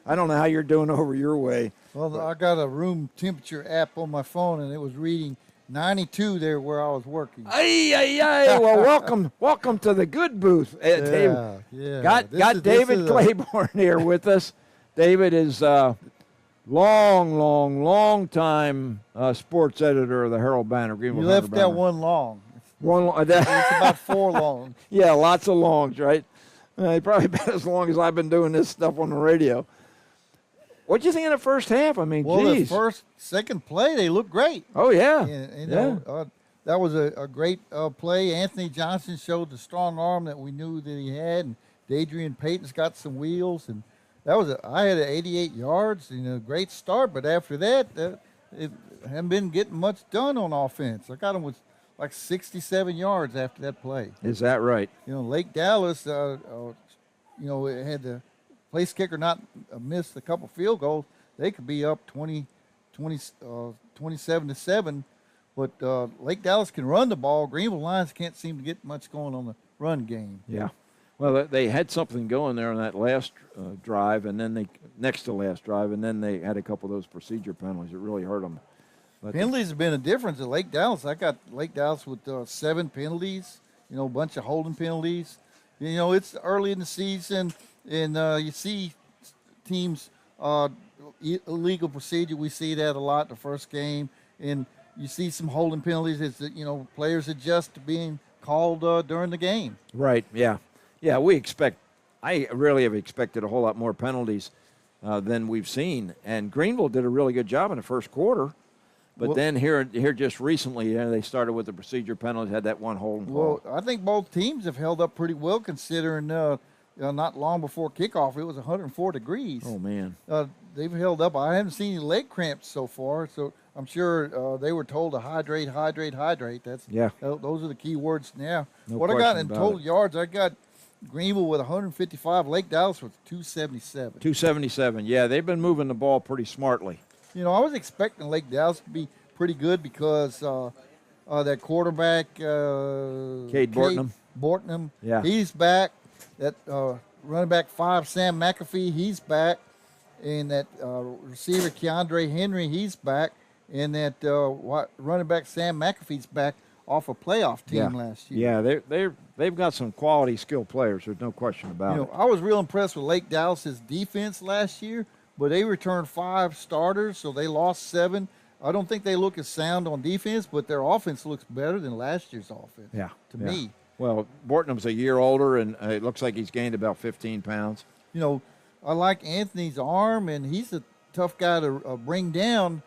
I don't know how you're doing over your way. Well, I got a room temperature app on my phone, and it was reading 92 there where I was working. Well, welcome to the good booth. Got David Claiborne here with us. David is long time sports editor of the Herald Banner. Greenville you left Banner. that one long. It's about 4 long. Yeah, lots of longs, right? Probably about as long as I've been doing this stuff on the radio. What'd you think of the first half? I mean, geez. The second play, they looked great. Oh, yeah. That was a great play. Anthony Johnson showed the strong arm that we knew that he had, and Adrian Payton's got some wheels, and I had 88 yards, great start, but after that, it hadn't been getting much done on offense. I got him with like 67 yards after that play. Is that right? Lake Dallas, it had the place kicker not missed a couple field goals. They could be up 27-7, but Lake Dallas can run the ball. Greenville Lions can't seem to get much going on the run game. Yeah. Well, they had something going there on that last drive, and then next to last drive, and then they had a couple of those procedure penalties. It really hurt them. But penalties have been a difference at Lake Dallas. I got Lake Dallas with 7 penalties, a bunch of holding penalties. It's early in the season, and you see teams illegal procedure. We see that a lot the first game, and you see some holding penalties. It's players adjust to being called during the game. Right, yeah. Yeah, I really have expected a whole lot more penalties than we've seen. And Greenville did a really good job in the first quarter. But then here just recently, they started with the procedure penalties, had that one holding call. Well, I think both teams have held up pretty well considering not long before kickoff, it was 104 degrees. Oh, man. They've held up. I haven't seen any leg cramps so far, so I'm sure they were told to hydrate. Those are the key words now. No I got in total it. yards, I got Greenville with 155, Lake Dallas with 277. 277, yeah. They've been moving the ball pretty smartly. I was expecting Lake Dallas to be pretty good because that quarterback, Cade Bortnam, yeah. He's back. That running back 5, Sam McAfee, he's back. And that receiver, Keandre Henry, he's back. And that running back, Sam McAfee's back off a playoff team last year. Yeah, they've got some quality skilled players. There's no question about it. I was real impressed with Lake Dallas's defense last year, but they returned 5 starters, so they lost 7. I don't think they look as sound on defense, but their offense looks better than last year's offense. Yeah, to me. Well, Bortnam's a year older, and it looks like he's gained about 15 pounds. I like Anthony's arm, and he's a tough guy to bring down.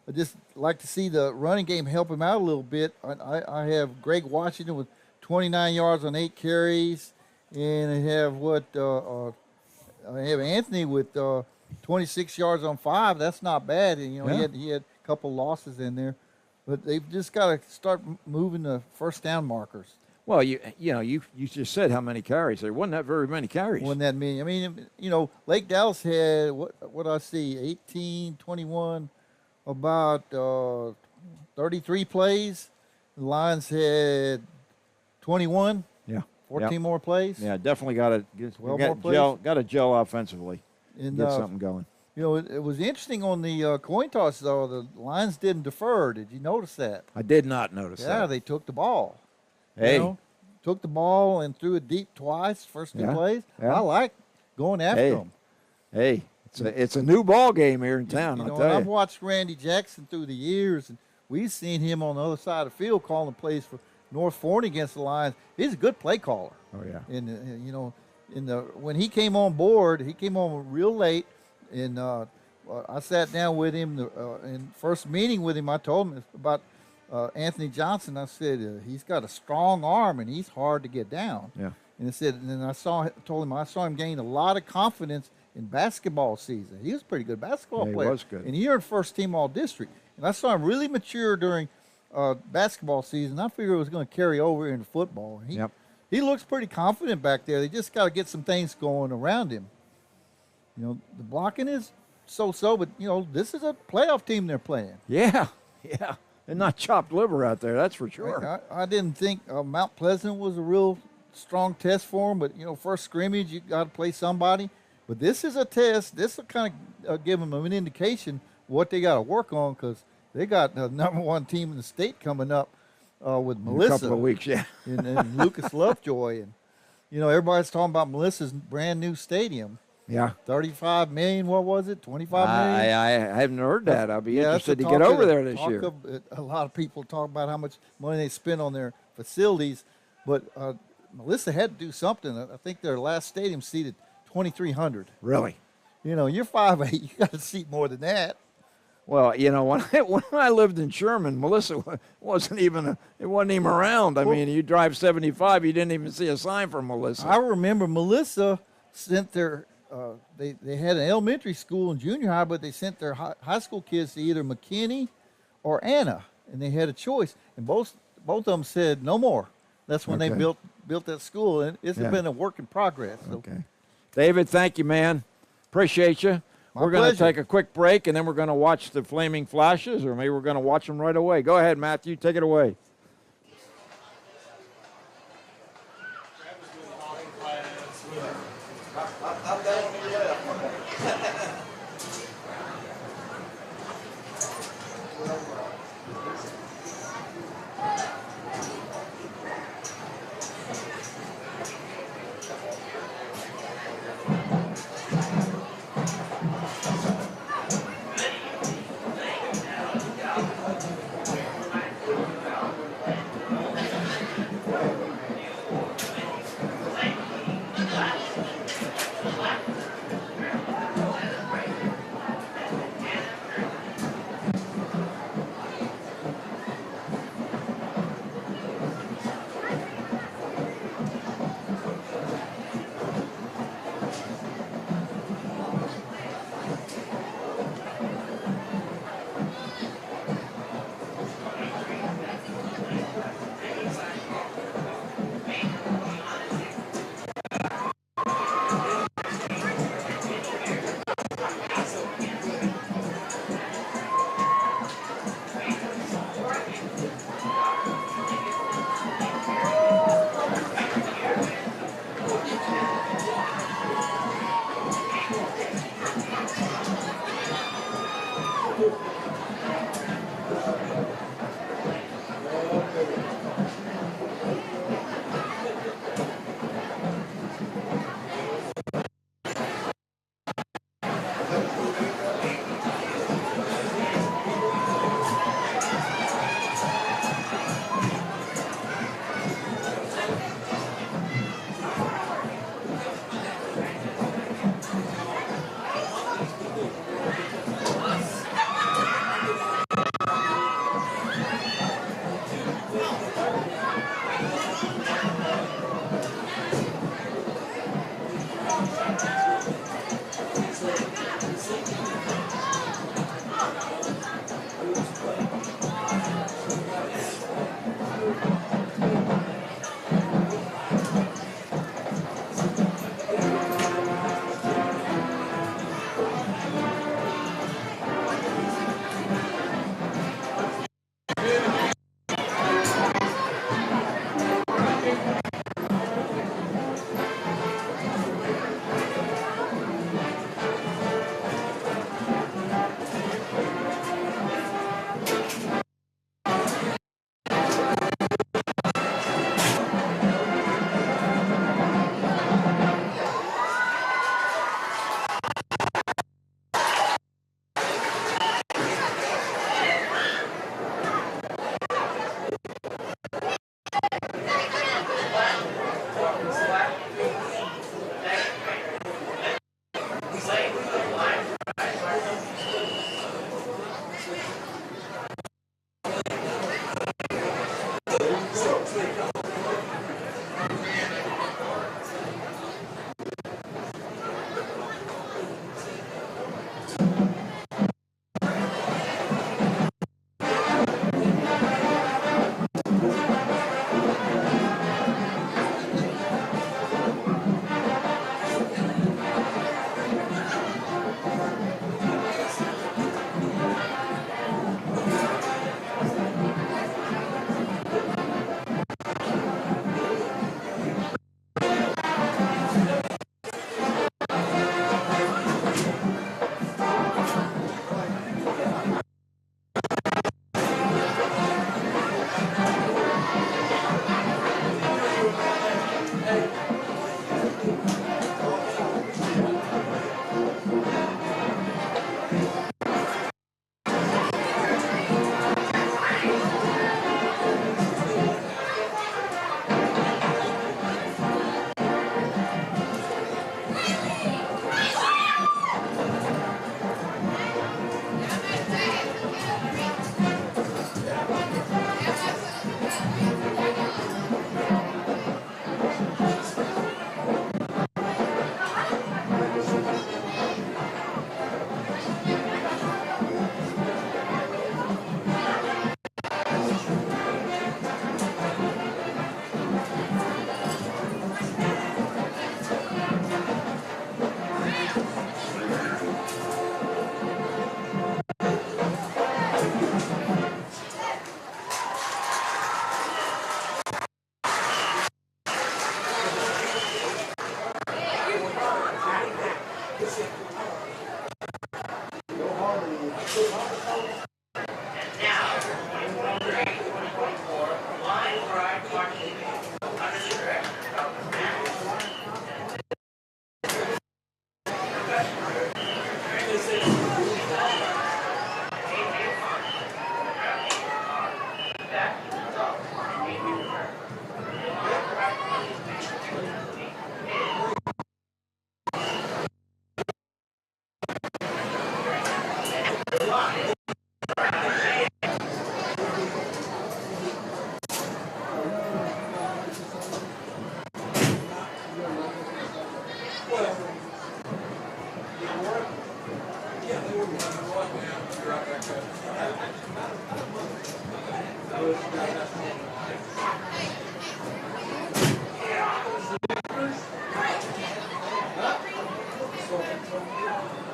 I just like to see the running game help him out a little bit. I have Greg Washington with 29 yards on 8 carries, and I have I have Anthony with 26 yards on 5. That's not bad. And he had a couple losses in there, but they've just got to start moving the first down markers. Well, you just said how many carries. There wasn't that very many carries. Wasn't that many? I mean, Lake Dallas had what I see 18, 21. About 33 plays. The Lions had 21. Yeah. 14 more plays. Yeah, definitely got to gel offensively and get something going. It was interesting on the coin toss, though. The Lions didn't defer. Did you notice that? I did not notice that. Yeah, they took the ball. Hey. Took the ball and threw it deep twice, first 2 plays. Yeah. I like going after them. Hey. It's a new ball game here in town. I've watched Randy Jackson through the years, and we've seen him on the other side of the field calling plays for North Forney against the Lions. He's a good play caller. Oh yeah. And you know, when he came on board, he came on real late, and I sat down with him in first meeting with him. I told him about Anthony Johnson. I said he's got a strong arm and he's hard to get down. Yeah. And I said, and then I told him I saw him gain a lot of confidence in basketball season. He was a pretty good basketball player. He was good. And he earned first team all district. And I saw him really mature during basketball season. I figured it was going to carry over into football. He looks pretty confident back there. They just got to get some things going around him. You know, the blocking is so-so, but, you know, this is a playoff team they're playing. Yeah, yeah. And not chopped liver out there, that's for sure. I didn't think Mount Pleasant was a real strong test for him, but, you know, first scrimmage, you got to play somebody. But this is a test. This will kind of give them an indication what they got to work on, because they got the #1 team in the state coming up with Melissa. In a couple of weeks, yeah. and Lucas Lovejoy. And, you know, everybody's talking about Melissa's brand new stadium. Yeah. 35 million, what was it? 25 million? I haven't heard that. I'll be interested to that's get the over there this year. A lot of people talk about how much money they spend on their facilities, but Melissa had to do something. I think their last stadium seated 2,300. Really? You know, you're 5'8", you got to seat more than that. Well, you know, when I lived in Sherman, Melissa wasn't even around. I mean, you drive 75, you didn't even see a sign for Melissa. I remember Melissa sent their they had an elementary school and junior high, but they sent their high school kids to either McKinney or Anna, and they had a choice. And both of them said no more. That's when they built that school, and it's been a work in progress. So. Okay, David, thank you, man. Appreciate you. My we're going to pleasure. take a quick break, and then we're going to watch the Flaming Flashes, or maybe we're going to watch them right away. Go ahead, Matthew. Take it away.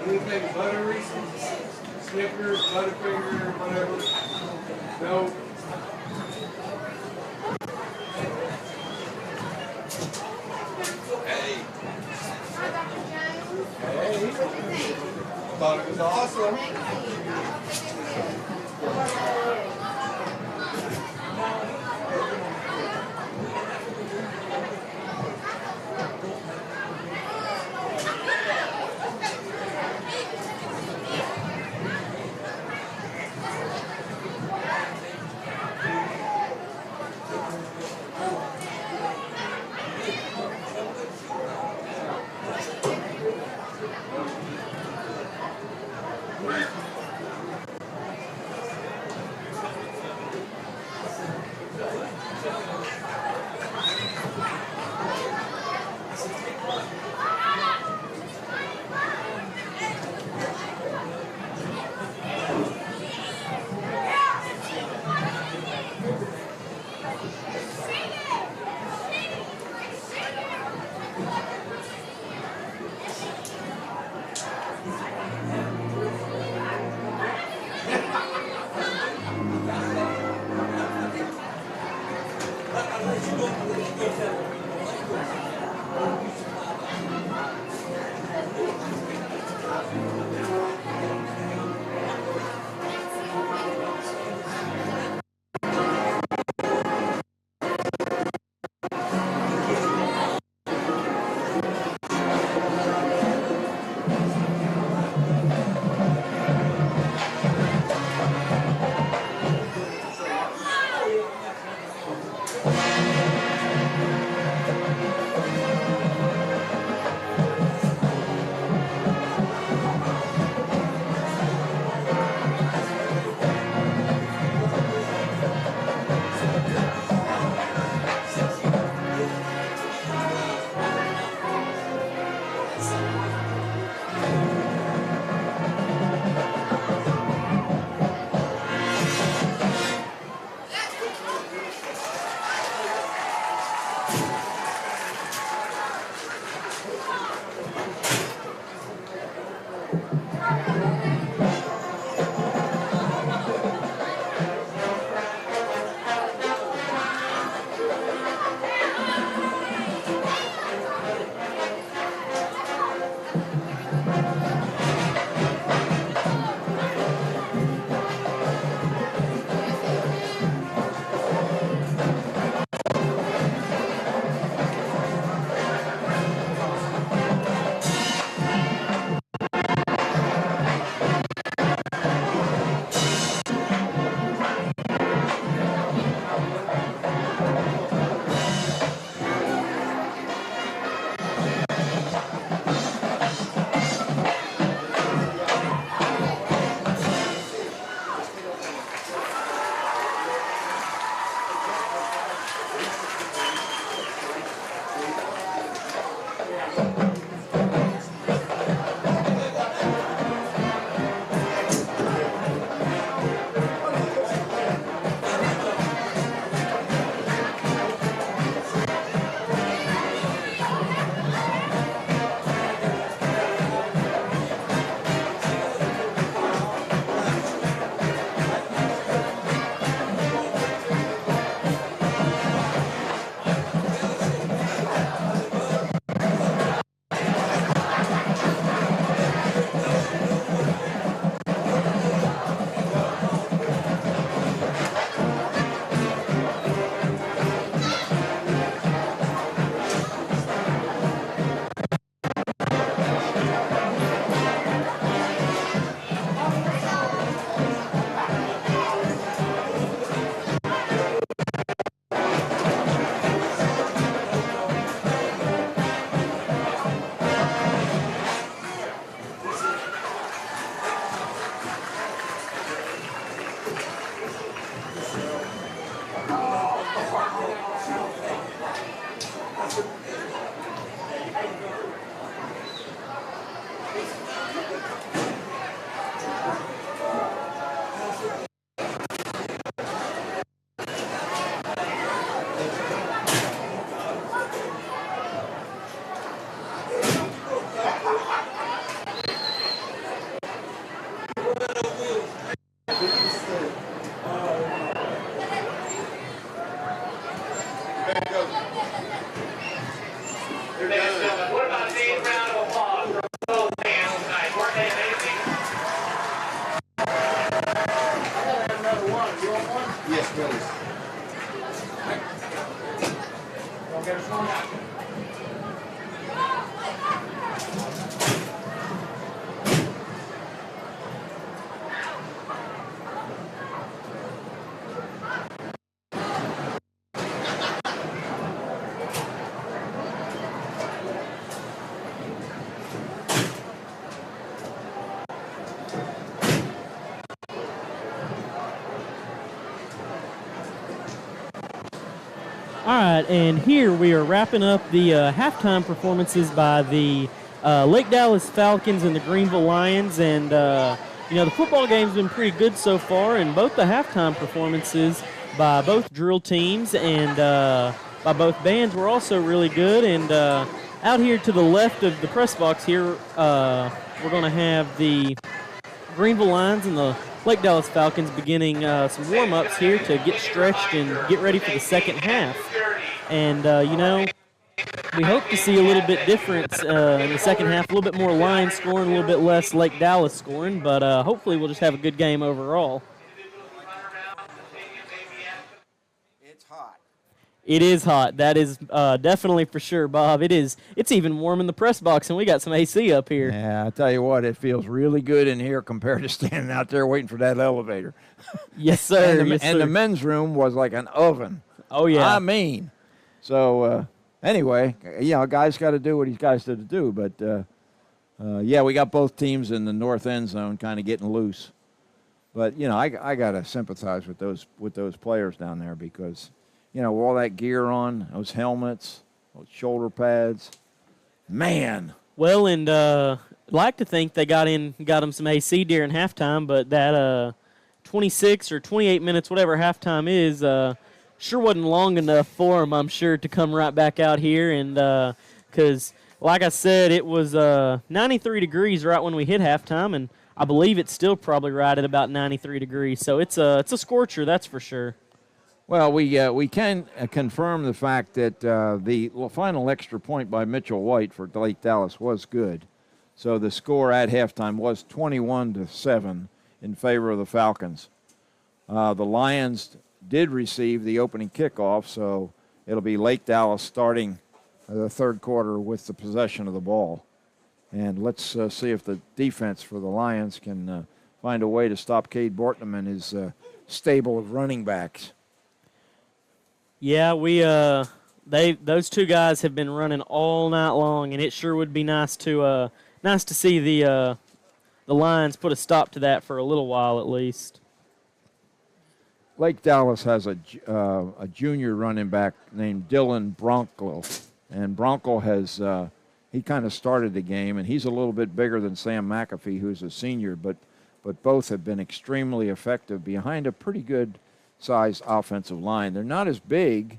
Anything butter Reese's, Snickers, Butterfinger, whatever. No. Hey. Hey. Thought it was awesome. Ladies and gentlemen, what about today's round of applause for both fans tonight? Weren't they amazing? Yes, please. All right, and here we are wrapping up the halftime performances by the Lake Dallas Falcons and the Greenville Lions. And, the football game's been pretty good so far, and both the halftime performances by both drill teams and by both bands were also really good. And out here to the left of the press box here, we're going to have the Greenville Lions and the Lake Dallas Falcons beginning some warm-ups here to get stretched and get ready for the second half. And, we hope to see a little bit difference in the second half, a little bit more Lions scoring, a little bit less Lake Dallas scoring, but hopefully we'll just have a good game overall. It's hot. It is hot. That is definitely for sure, Bob. It's even warm in the press box, and we got some AC up here. Yeah, I tell you what, it feels really good in here compared to standing out there waiting for that elevator. Yes, sir. And the men's room was like an oven. Oh, yeah. I mean. So, anyway, guys got to do what he's got to do. But, we got both teams in the north end zone kind of getting loose. But, I got to sympathize with those players down there because, with all that gear on, those helmets, those shoulder pads, man. Well, and I'd like to think they got them some AC during halftime, but that 26 or 28 minutes, whatever halftime is, sure wasn't long enough for them, I'm sure, to come right back out here. And because, like I said, it was 93 degrees right when we hit halftime, and I believe it's still probably right at about 93 degrees. So it's a scorcher, that's for sure. Well, we can confirm the fact that the final extra point by Mitchell White for Lake Dallas was good. So the score at halftime was 21-7 in favor of the Falcons. The Lions did receive the opening kickoff, so it'll be Lake Dallas starting the third quarter with the possession of the ball. And let's see if the defense for the Lions can find a way to stop Cade Bortnam and his stable of running backs. Yeah, those two guys have been running all night long, and it sure would be nice to see the Lions put a stop to that for a little while at least. Lake Dallas has a junior running back named Dylan Bronco, and Bronco has he kind of started the game, and he's a little bit bigger than Sam McAfee, who's a senior, but both have been extremely effective behind a pretty good sized offensive line. They're not as big.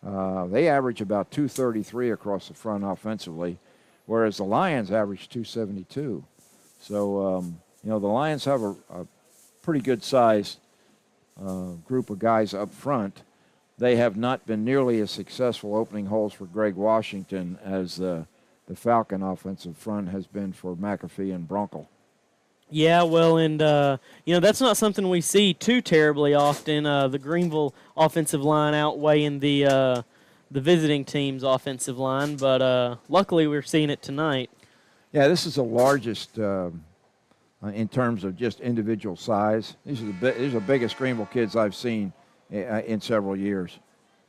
They average about 233 across the front offensively, whereas the Lions average 272. So, the Lions have a pretty good sized group of guys up front. They have not been nearly as successful opening holes for Greg Washington as the Falcon offensive front has been for McAfee and Bronco. Yeah, well, and, that's not something we see too terribly often, the Greenville offensive line outweighing the visiting team's offensive line, but luckily we're seeing it tonight. Yeah, this is the largest in terms of just individual size. These are the biggest Greenville kids I've seen in several years.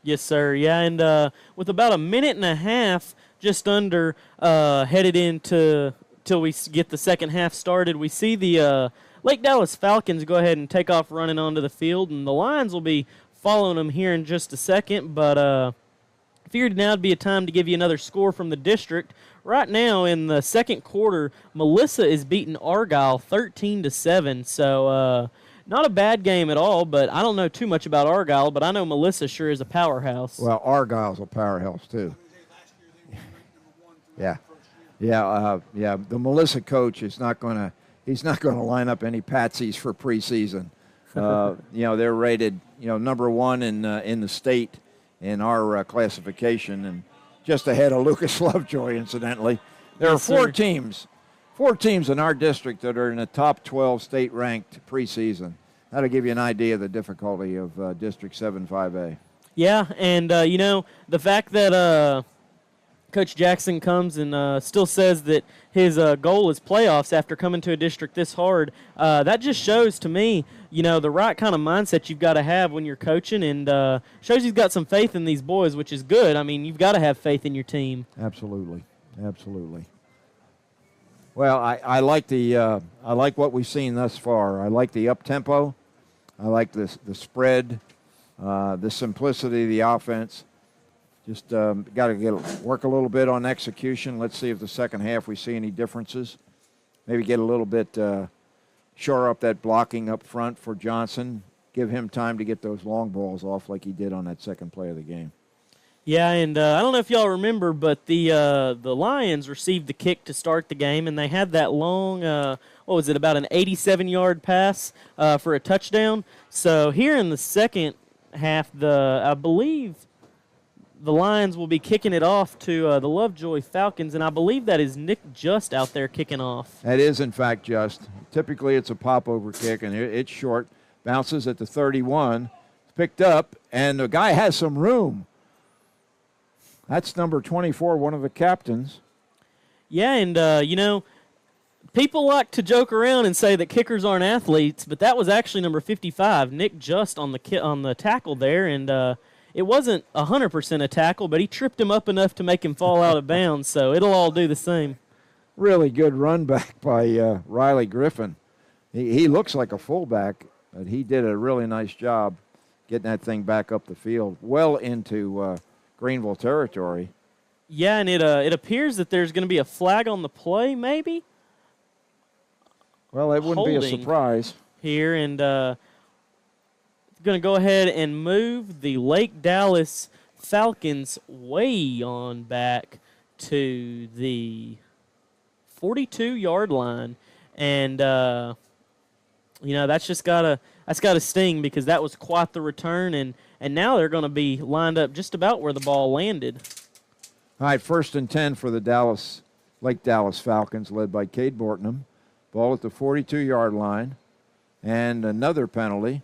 Yes, sir. Yeah, and with about a minute and a half just under headed into till we get the second half started, we see the Lake Dallas Falcons go ahead and take off running onto the field, and the Lions will be following them here in just a second, but figured now would be a time to give you another score from the district. Right now in the second quarter, Melissa is beating Argyle 13-7, so not a bad game at all, but I don't know too much about Argyle, but I know Melissa sure is a powerhouse. Well, Argyle's a powerhouse too. Yeah. The Melissa coach is he's not going to line up any patsies for preseason. They're rated, number one in the state in our classification, just ahead of Lucas Lovejoy, incidentally. There are four teams in our district that are in the top 12 state-ranked preseason. That'll give you an idea of the difficulty of District 7-5A. Yeah, and, the fact that Coach Jackson comes and still says that his goal is playoffs after coming to a district this hard, that just shows to me, the right kind of mindset you've got to have when you're coaching, and shows he's got some faith in these boys, which is good. I mean, you've got to have faith in your team. Absolutely. Well, I like I like what we've seen thus far. I like the up-tempo. I like the spread, the simplicity of the offense. Just got to work a little bit on execution. Let's see if the second half we see any differences. Maybe get a little bit shore up that blocking up front for Johnson. Give him time to get those long balls off like he did on that second play of the game. Yeah, and I don't know if y'all remember, but the Lions received the kick to start the game, and they had that long, about an 87-yard pass for a touchdown. So here in the second half, I believe the Lions will be kicking it off to the Lovejoy Falcons, and I believe that is Nick Just out there kicking off. That is, in fact, Just. Typically it's a pop-over kick, and it's short. Bounces at the 31. Picked up, and the guy has some room. That's number 24, one of the captains. Yeah, and, people like to joke around and say that kickers aren't athletes, but that was actually number 55, Nick Just, on the tackle there, and it wasn't 100% a tackle, but he tripped him up enough to make him fall out of bounds, so it'll all do the same. Really good run back by Riley Griffin. He looks like a fullback, but he did a really nice job getting that thing back up the field, well into Greenville territory. Yeah, and it appears that there's going to be a flag on the play, maybe? Well, it wouldn't be a surprise. Here, and going to go ahead and move the Lake Dallas Falcons way on back to the 42-yard line. And, that's just got to sting because that was quite the return, and now they're going to be lined up just about where the ball landed. All right, 1st and 10 for the Lake Dallas Falcons, led by Cade Bortnam. Ball at the 42-yard line, and another penalty.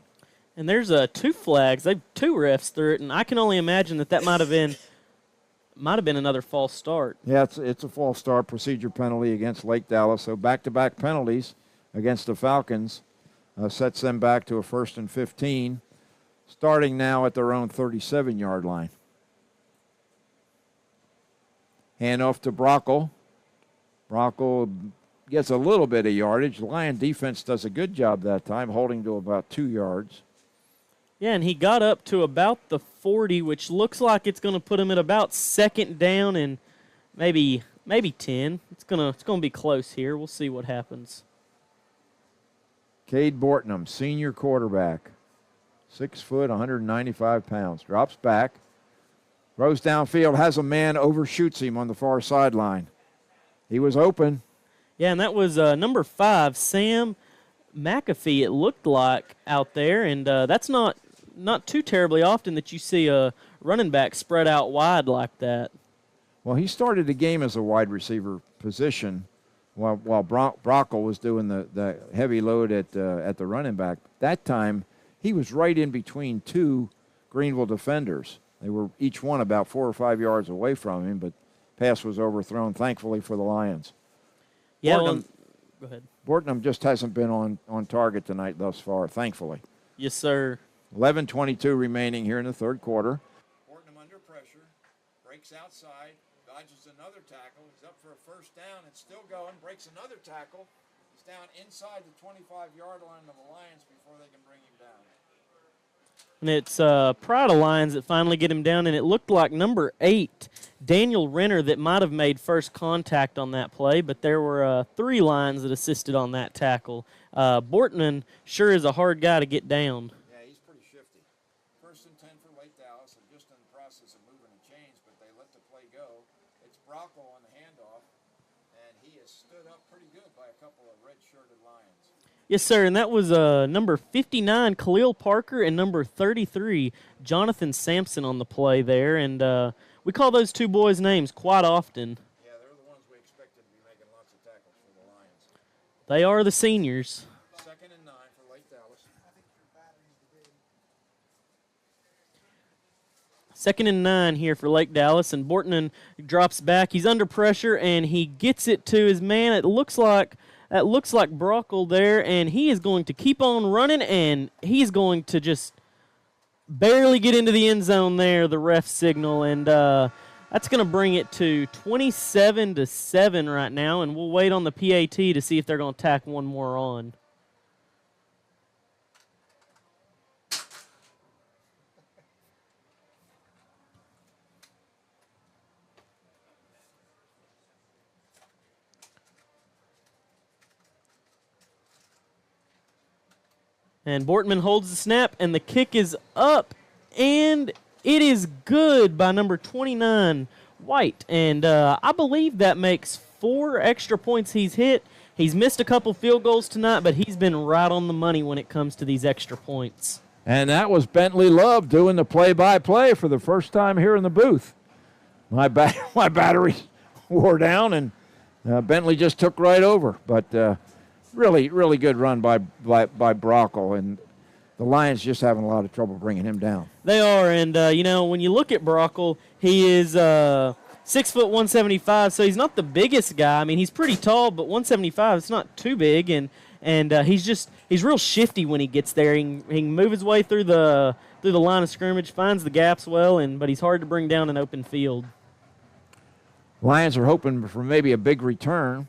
And there's two flags. They've two refs through it, and I can only imagine that might have been another false start. Yeah, it's a false start procedure penalty against Lake Dallas. So back-to-back penalties against the Falcons sets them back to a 1st and 15. Starting now at their own 37-yard line. Hand off to Brockle. Brockle gets a little bit of yardage. The Lion defense does a good job that time, holding to about 2 yards. Yeah, and he got up to about the 40, which looks like it's going to put him at about 2nd down and maybe 10. It's going to be close here. We'll see what happens. Cade Bortnam, senior quarterback. 6 foot, 195 pounds. Drops back. Throws downfield, has a man, overshoots him on the far sideline. He was open. Yeah, and that was number 5, Sam McAfee, it looked like, out there. And that's not too terribly often that you see a running back spread out wide like that. Well, he started the game as a wide receiver position while Brockle was doing the heavy load at the running back. That time, he was right in between two Greenville defenders. They were each one about 4 or 5 yards away from him, but pass was overthrown, thankfully, for the Lions. Yeah, Bortnam, go ahead. Bortnam just hasn't been on target tonight thus far, thankfully. Yes, sir. 11:22 remaining here in the third quarter. Bortnam under pressure, breaks outside, dodges another tackle. He's up for a 1st down. It's still going, breaks another tackle. He's down inside the 25-yard line of the Lions before they can bring him down. And it's Pride Lions that finally get him down, and it looked like number 8, Daniel Renner, that might have made first contact on that play, but there were 3 Lions that assisted on that tackle. Bortman sure is a hard guy to get down. Yeah, he's pretty shifty. 1st and 10 for Lake Dallas. They're just in the process of moving and change, but they let the play go. It's Brockle on the handoff, and he has stood up pretty good by a couple of red-shirted Lions. Yes, sir, and that was number 59, Khalil Parker, and number 33, Jonathan Sampson on the play there. And we call those two boys names quite often. Yeah, they're the ones we expected to be making lots of tackles for the Lions. They are the seniors. 2nd and 9 for Lake Dallas. 2nd and 9 here for Lake Dallas, and Bortman drops back. He's under pressure, and he gets it to his man. It looks like Brockle there, and he is going to keep on running, and he's going to just barely get into the end zone there, the ref signal, and that's going to bring it to 27-7 right now, and we'll wait on the PAT to see if they're going to tack one more on. And Bortman holds the snap, and the kick is up, and it is good by number 29, White. And I believe that makes 4 extra points he's hit. He's missed a couple field goals tonight, but he's been right on the money when it comes to these extra points. And that was Bentley Love doing the play-by-play for the first time here in the booth. My battery wore down, and Bentley just took right over. But really, really good run by Brockle, and the Lions just having a lot of trouble bringing him down. They are, and when you look at Brockle, he is 6 foot 175, so he's not the biggest guy. I mean, he's pretty tall, but 175 is not too big, and he's real shifty when he gets there. He can move his way through the line of scrimmage, finds the gaps well, but he's hard to bring down an open field. Lions are hoping for maybe a big return.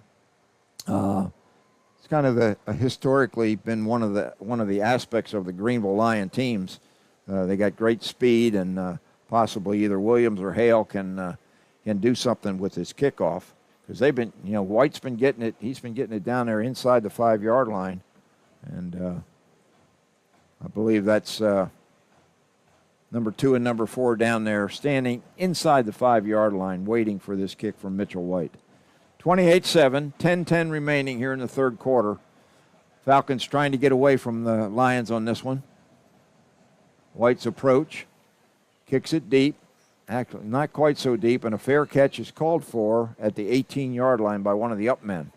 It's kind of historically been one of the aspects of the Greenville Lion teams. They got great speed, and possibly either Williams or Hale can do something with his kickoff, because they've been, White's been getting it. He's been getting it down there inside the 5-yard line, and I believe that's number 2 and number 4 down there standing inside the 5-yard line waiting for this kick from Mitchell White. 28-7, 10-10 remaining here in the third quarter. Falcons trying to get away from the Lions on this one. White's approach, kicks it deep, actually not quite so deep, and a fair catch is called for at the 18-yard line by one of the up men.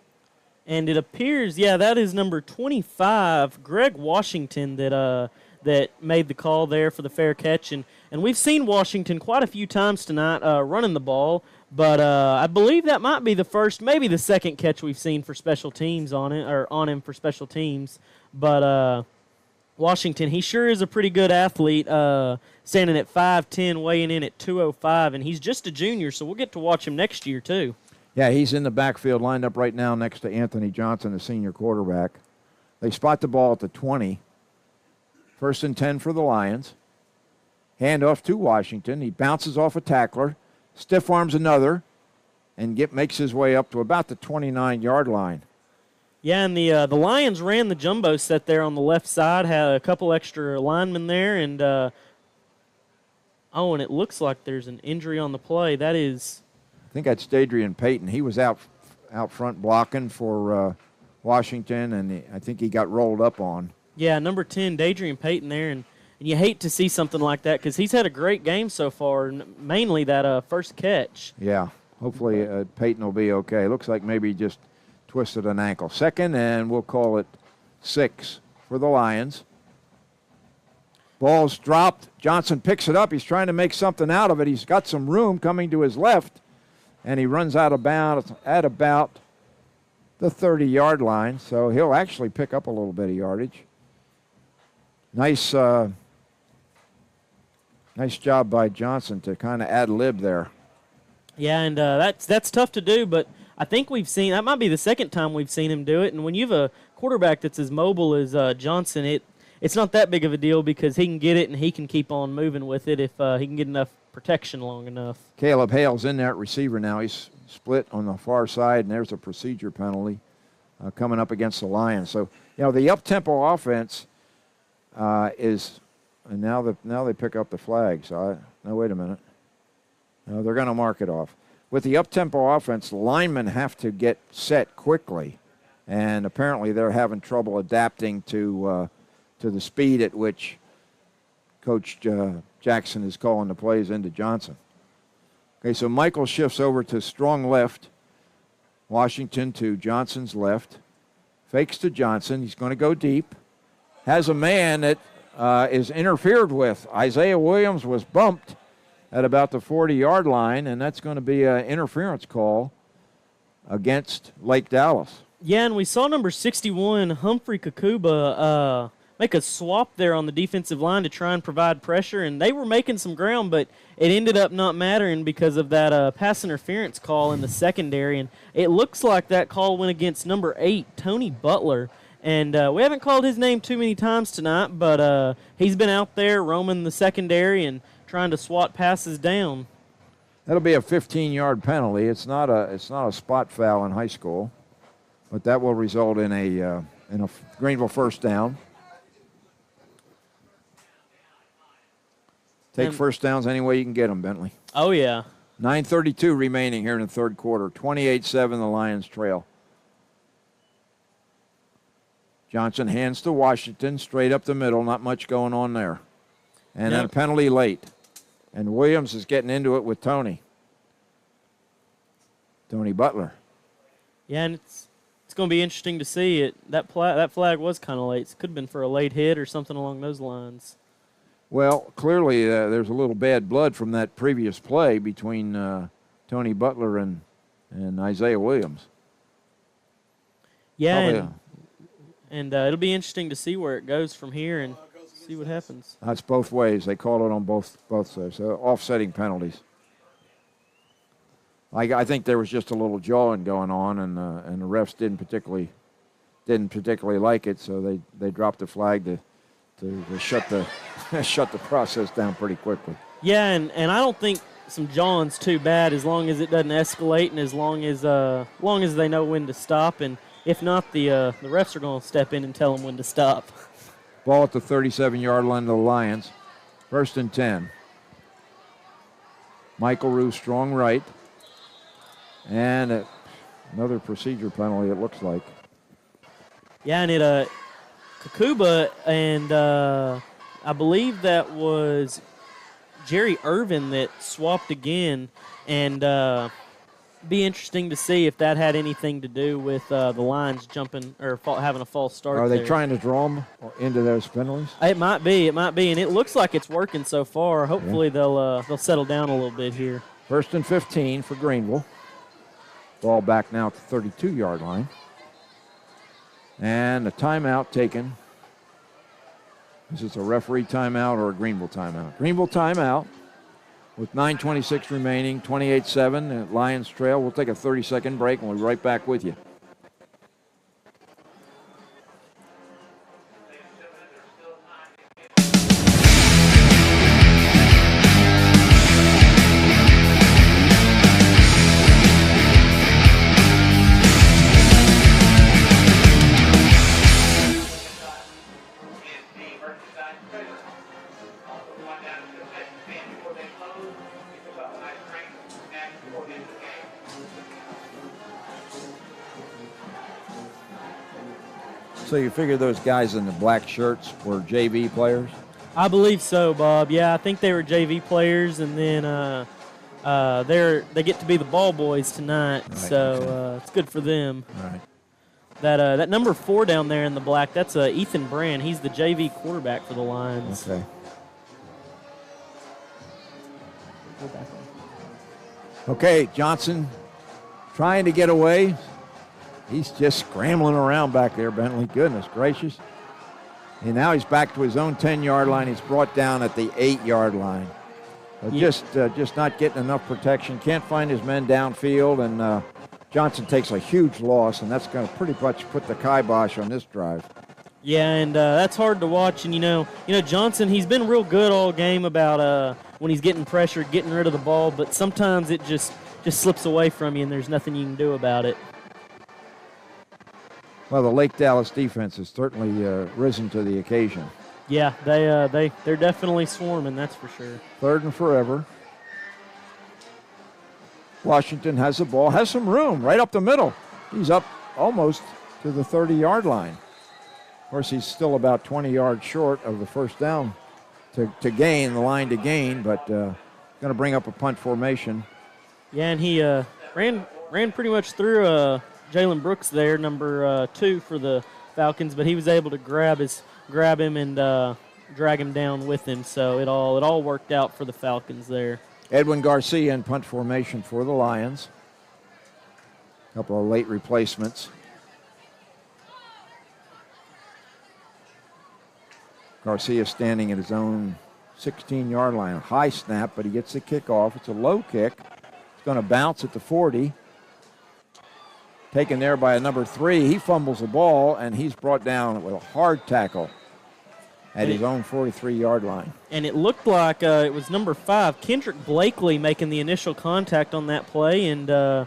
And it appears, that is number 25, Greg Washington, that made the call there for the fair catch. And we've seen Washington quite a few times tonight running the ball, but I believe that might be the first, maybe the second catch we've seen for special teams on him for special teams. But Washington, he sure is a pretty good athlete, standing at 5'10", weighing in at 205, and he's just a junior, so we'll get to watch him next year too. Yeah, he's in the backfield, lined up right now next to Anthony Johnson, the senior quarterback. They spot the ball at the 20. 1st and 10 for the Lions. Handoff to Washington. He bounces off a tackler, stiff arms another, and makes his way up to about the 29-yard line. Yeah, and the Lions ran the jumbo set there on the left side, had a couple extra linemen there, and and it looks like there's an injury on the play. That is, I think that's Dadrian Payton. He was out front blocking for Washington, and I think he got rolled up on. Yeah, number 10, Dadrian Payton there, and you hate to see something like that because he's had a great game so far, mainly that first catch. Yeah, hopefully Payton will be okay. Looks like maybe he just twisted an ankle. 2nd, and we'll call it 6 for the Lions. Ball's dropped. Johnson picks it up. He's trying to make something out of it. He's got some room coming to his left, and he runs out of bounds at about the 30-yard line, so he'll actually pick up a little bit of yardage. Nice job by Johnson to kind of ad-lib there. Yeah, and that's tough to do, but I think we've seen, that might be the second time we've seen him do it, and when you have a quarterback that's as mobile as Johnson, it's not that big of a deal because he can get it and he can keep on moving with it if he can get enough protection long enough. Caleb Hale's in there at receiver now. He's split on the far side, and there's a procedure penalty coming up against the Lions. So, the up-tempo offense is, and now they pick up the flag. So, no, wait a minute. No, they're going to mark it off. With the up-tempo offense, the linemen have to get set quickly, and apparently they're having trouble adapting to the speed at which Coach Jackson is calling the plays into Johnson. Okay, so Michael shifts over to strong left. Washington to Johnson's left. Fakes to Johnson. He's going to go deep. Has a man that is interfered with. Isaiah Williams was bumped at about the 40-yard line, and that's going to be an interference call against Lake Dallas. Yeah, and we saw number 61, Humphrey Kakuba, make a swap there on the defensive line to try and provide pressure, and they were making some ground, but it ended up not mattering because of that pass interference call in the secondary, and it looks like that call went against number 8, Tony Butler, and we haven't called his name too many times tonight, but he's been out there roaming the secondary and trying to swat passes down. That'll be a 15-yard penalty. It's not a spot foul in high school, but that will result in a Greenville first down. Take first downs any way you can get them, Bentley. Oh, yeah. 9:32 remaining here in the third quarter. 28-7 the Lions trail. Johnson hands to Washington, straight up the middle. Not much going on there. And then a penalty late. And Williams is getting into it with Tony Butler. Yeah, and it's going to be interesting to see it. That flag was kind of late. It could have been for a late hit or something along those lines. Well, clearly there's a little bad blood from that previous play between Tony Butler and Isaiah Williams. Yeah, and it'll be interesting to see where it goes from here and see what happens. That's both ways. They call it on both sides. So offsetting penalties. I think there was just a little jawing going on, and the refs didn't particularly like it, so they dropped the flag to shut the process down pretty quickly. Yeah, and I don't think some jawing's too bad as long as it doesn't escalate and as long as they know when to stop. And if not, the refs are going to step in and tell them when to stop. Ball at the 37-yard line of the Lions. 1st and 10. Michael Rue, strong right. And another procedure penalty, it looks like. Yeah, and it Kakuba and I believe that was Jerry Irvin that swapped again, and be interesting to see if that had anything to do with the Lions jumping or having a false start. Are they there. trying to draw them into those penalties? It might be, and it looks like it's working so far. Hopefully they'll settle down a little bit here. 1st and 15 for Greenville. Ball back now at the 32-yard line. And a timeout taken. Is this a referee timeout or a Greenville timeout? Greenville timeout with 9:26 remaining, 28-7 at Lions trail. We'll take a 30-second break and we'll be right back with you. So you figure those guys in the black shirts were JV players? I believe so, Bob. Yeah, I think they were JV players, and then they get to be the ball boys tonight, right, so it's good for them. All right. That number 4 down there in the black, that's Ethan Brand. He's the JV quarterback for the Lions. Okay. Okay, Johnson trying to get away. He's just scrambling around back there, Bentley. Goodness gracious. And now he's back to his own 10-yard line. He's brought down at the 8-yard line. Just not getting enough protection. Can't find his men downfield, and Johnson takes a huge loss, and that's going to pretty much put the kibosh on this drive. Yeah, and that's hard to watch. And, you know, Johnson, he's been real good all game about when he's getting pressure, getting rid of the ball, but sometimes it just slips away from you, and there's nothing you can do about it. Well, the Lake Dallas defense has certainly risen to the occasion. Yeah, they're definitely swarming, that's for sure. 3rd and forever. Washington has the ball, has some room right up the middle. He's up almost to the 30-yard line. Of course, he's still about 20 yards short of the first down to gain, the line to gain, but going to bring up a punt formation. Yeah, and he ran pretty much through Jalen Brooks there, number 2 for the Falcons, but he was able to grab him and drag him down with him. So it all worked out for the Falcons there. Edwin Garcia in punt formation for the Lions. A couple of late replacements. Garcia standing at his own 16-yard line. High snap, but he gets the kickoff. It's a low kick. It's going to bounce at the 40. Taken there by a number 3. He fumbles the ball, and he's brought down with a hard tackle at his own 43-yard line. And it looked like it was number 5, Kendrick Blakely, making the initial contact on that play. And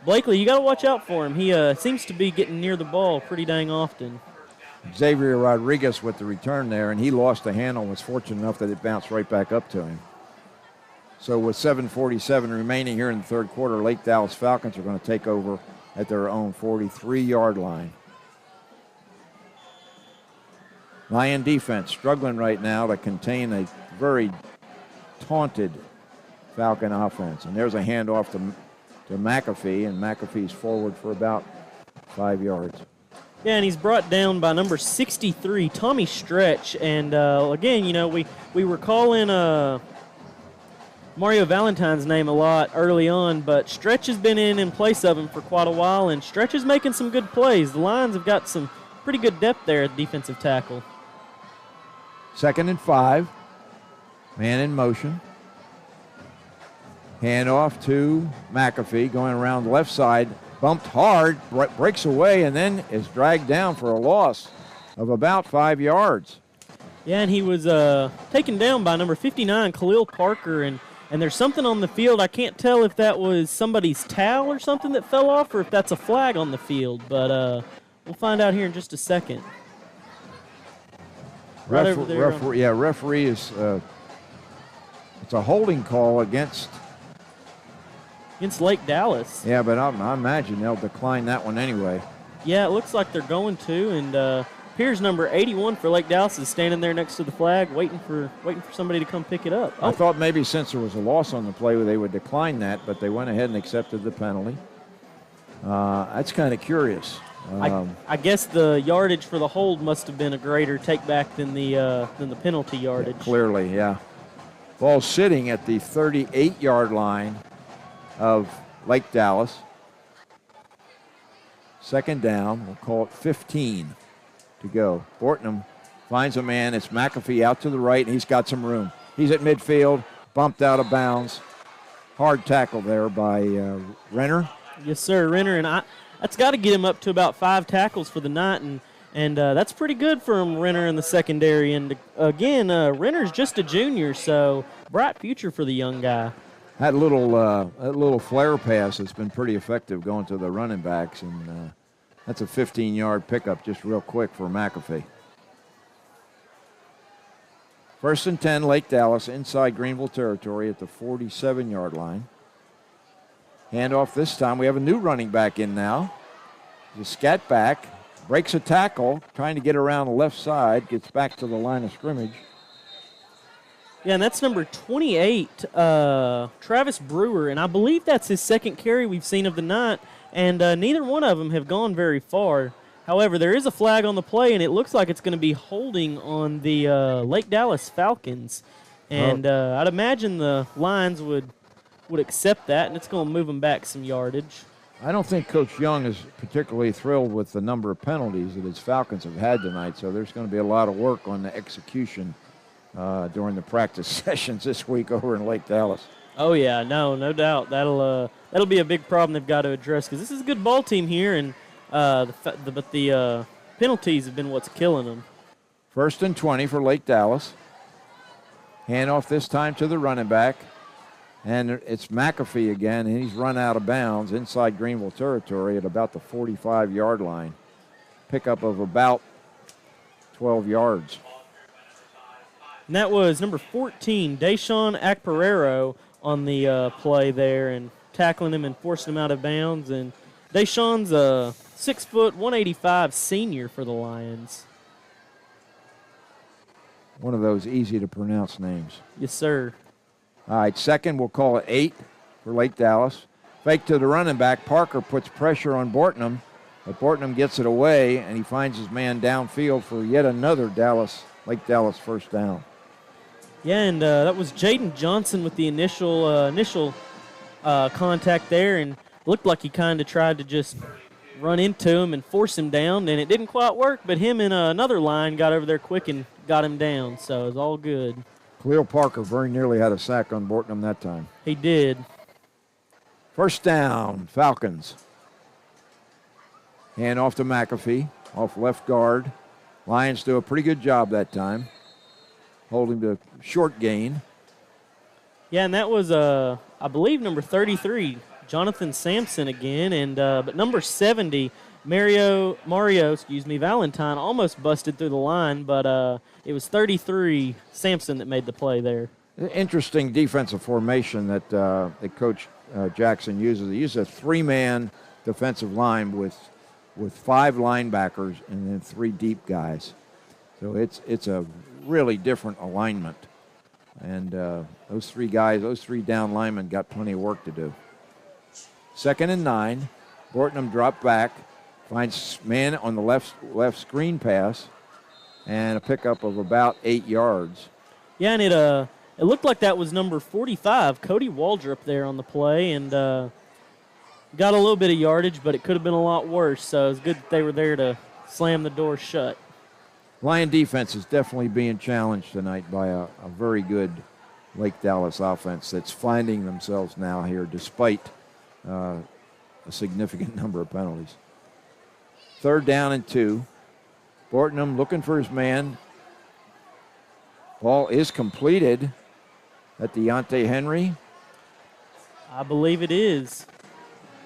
Blakely, you got to watch out for him. He seems to be getting near the ball pretty dang often. Xavier Rodriguez with the return there, and he lost the handle and was fortunate enough that it bounced right back up to him. So with 7:47 remaining here in the third quarter, Lake Dallas Falcons are going to take over at their own 43-yard line. Lion defense struggling right now to contain a very taunted Falcon offense. And there's a handoff to McAfee, and McAfee's forward for about 5 yards. Yeah, and he's brought down by number 63, Tommy Stretch. And, again, you know, we were calling Mario Valentine's name a lot early on, but Stretch has been in place of him for quite a while, and Stretch is making some good plays. The Lions have got some pretty good depth there at defensive tackle. 2nd and 5. Man in motion. Handoff to McAfee going around the left side. Bumped hard, breaks away, and then is dragged down for a loss of about 5 yards. Yeah, and he was taken down by number 59, Khalil Parker, and there's something on the field. I can't tell if that was somebody's towel or something that fell off or if that's a flag on the field, but we'll find out here in just a second. Right over there. Referee is it's a holding call against Lake Dallas. Yeah, but I imagine they'll decline that one anyway. Yeah, it looks like they're going to, and here's number 81 for Lake Dallas is standing there next to the flag waiting for somebody to come pick it up. I thought maybe since there was a loss on the play they would decline that, but they went ahead and accepted the penalty. That's kind of curious. I guess the yardage for the hold must have been a greater take back than the penalty yardage. Yeah, clearly, yeah. Ball sitting at the 38-yard line of Lake Dallas. 2nd down. We'll call it 15 to go. Bortnam finds a man. It's McAfee out to the right, and he's got some room. He's at midfield, bumped out of bounds. Hard tackle there by Renner. Yes, sir, Renner, and that's got to get him up to about 5 tackles for the night, and that's pretty good for him, Renner in the secondary. And again, Renner's just a junior, so bright future for the young guy. That little flare pass has been pretty effective going to the running backs, and that's a 15-yard pickup just real quick for McAfee. 1st and 10, Lake Dallas inside Greenville territory at the 47-yard line. Handoff this time. We have a new running back in now. The scat back, breaks a tackle, trying to get around the left side, gets back to the line of scrimmage. Yeah, and that's number 28, Travis Brewer, and I believe that's his 2nd carry we've seen of the night, and neither one of them have gone very far. However, there is a flag on the play, and it looks like it's going to be holding on the Lake Dallas Falcons, and I'd imagine the Lions would accept that, and it's going to move them back some yardage. I don't think Coach Young is particularly thrilled with the number of penalties that his Falcons have had tonight, so there's going to be a lot of work on the execution during the practice sessions this week over in Lake Dallas. Oh yeah, no doubt. That'll be a big problem they've got to address because this is a good ball team here, and the penalties have been what's killing them. 1st and 20 for Lake Dallas. Handoff this time to the running back, and it's McAfee again, and he's run out of bounds inside Greenville territory at about the 45-yard line. Pickup of about 12 yards. And that was number 14, Deshaun Akperero, on the play there and tackling him and forcing him out of bounds. And Deshaun's a 6 foot, 185 senior for the Lions. One of those easy to pronounce names. Yes, sir. All right, 2nd, we'll call it 8 for Lake Dallas. Fake to the running back. Parker puts pressure on Bortnam, but Bortnam gets it away, and he finds his man downfield for yet another Lake Dallas first down. Yeah, and that was Jaden Johnson with the initial contact there, and looked like he kind of tried to just run into him and force him down, and it didn't quite work, but him and another line got over there quick and got him down, so it was all good. Khalil Parker very nearly had a sack on Bortnam that time. He did. First down, Falcons. Hand off to McAfee, off left guard. Lions do a pretty good job that time, holding the short gain. Yeah, and that was, I believe, number 33, Jonathan Sampson again, and but number 70, Mario, Valentine almost busted through the line, but it was 33 Sampson that made the play there. Interesting defensive formation that Coach Jackson uses. He uses a three-man defensive line with 5 linebackers and then 3 deep guys. So it's a really different alignment. And those 3 down linemen got plenty of work to do. 2nd and 9. Bortnam dropped back, finds man on the left screen pass, and a pickup of about 8 yards. Yeah, and it looked like that was number 45, Cody Waldrop there on the play, and got a little bit of yardage, but it could have been a lot worse. So it was good that they were there to slam the door shut. Lion defense is definitely being challenged tonight by a very good Lake Dallas offense that's finding themselves now here despite a significant number of penalties. 3rd down and 2. Bortnam looking for his man. Ball is completed at Deontay Henry. I believe it is.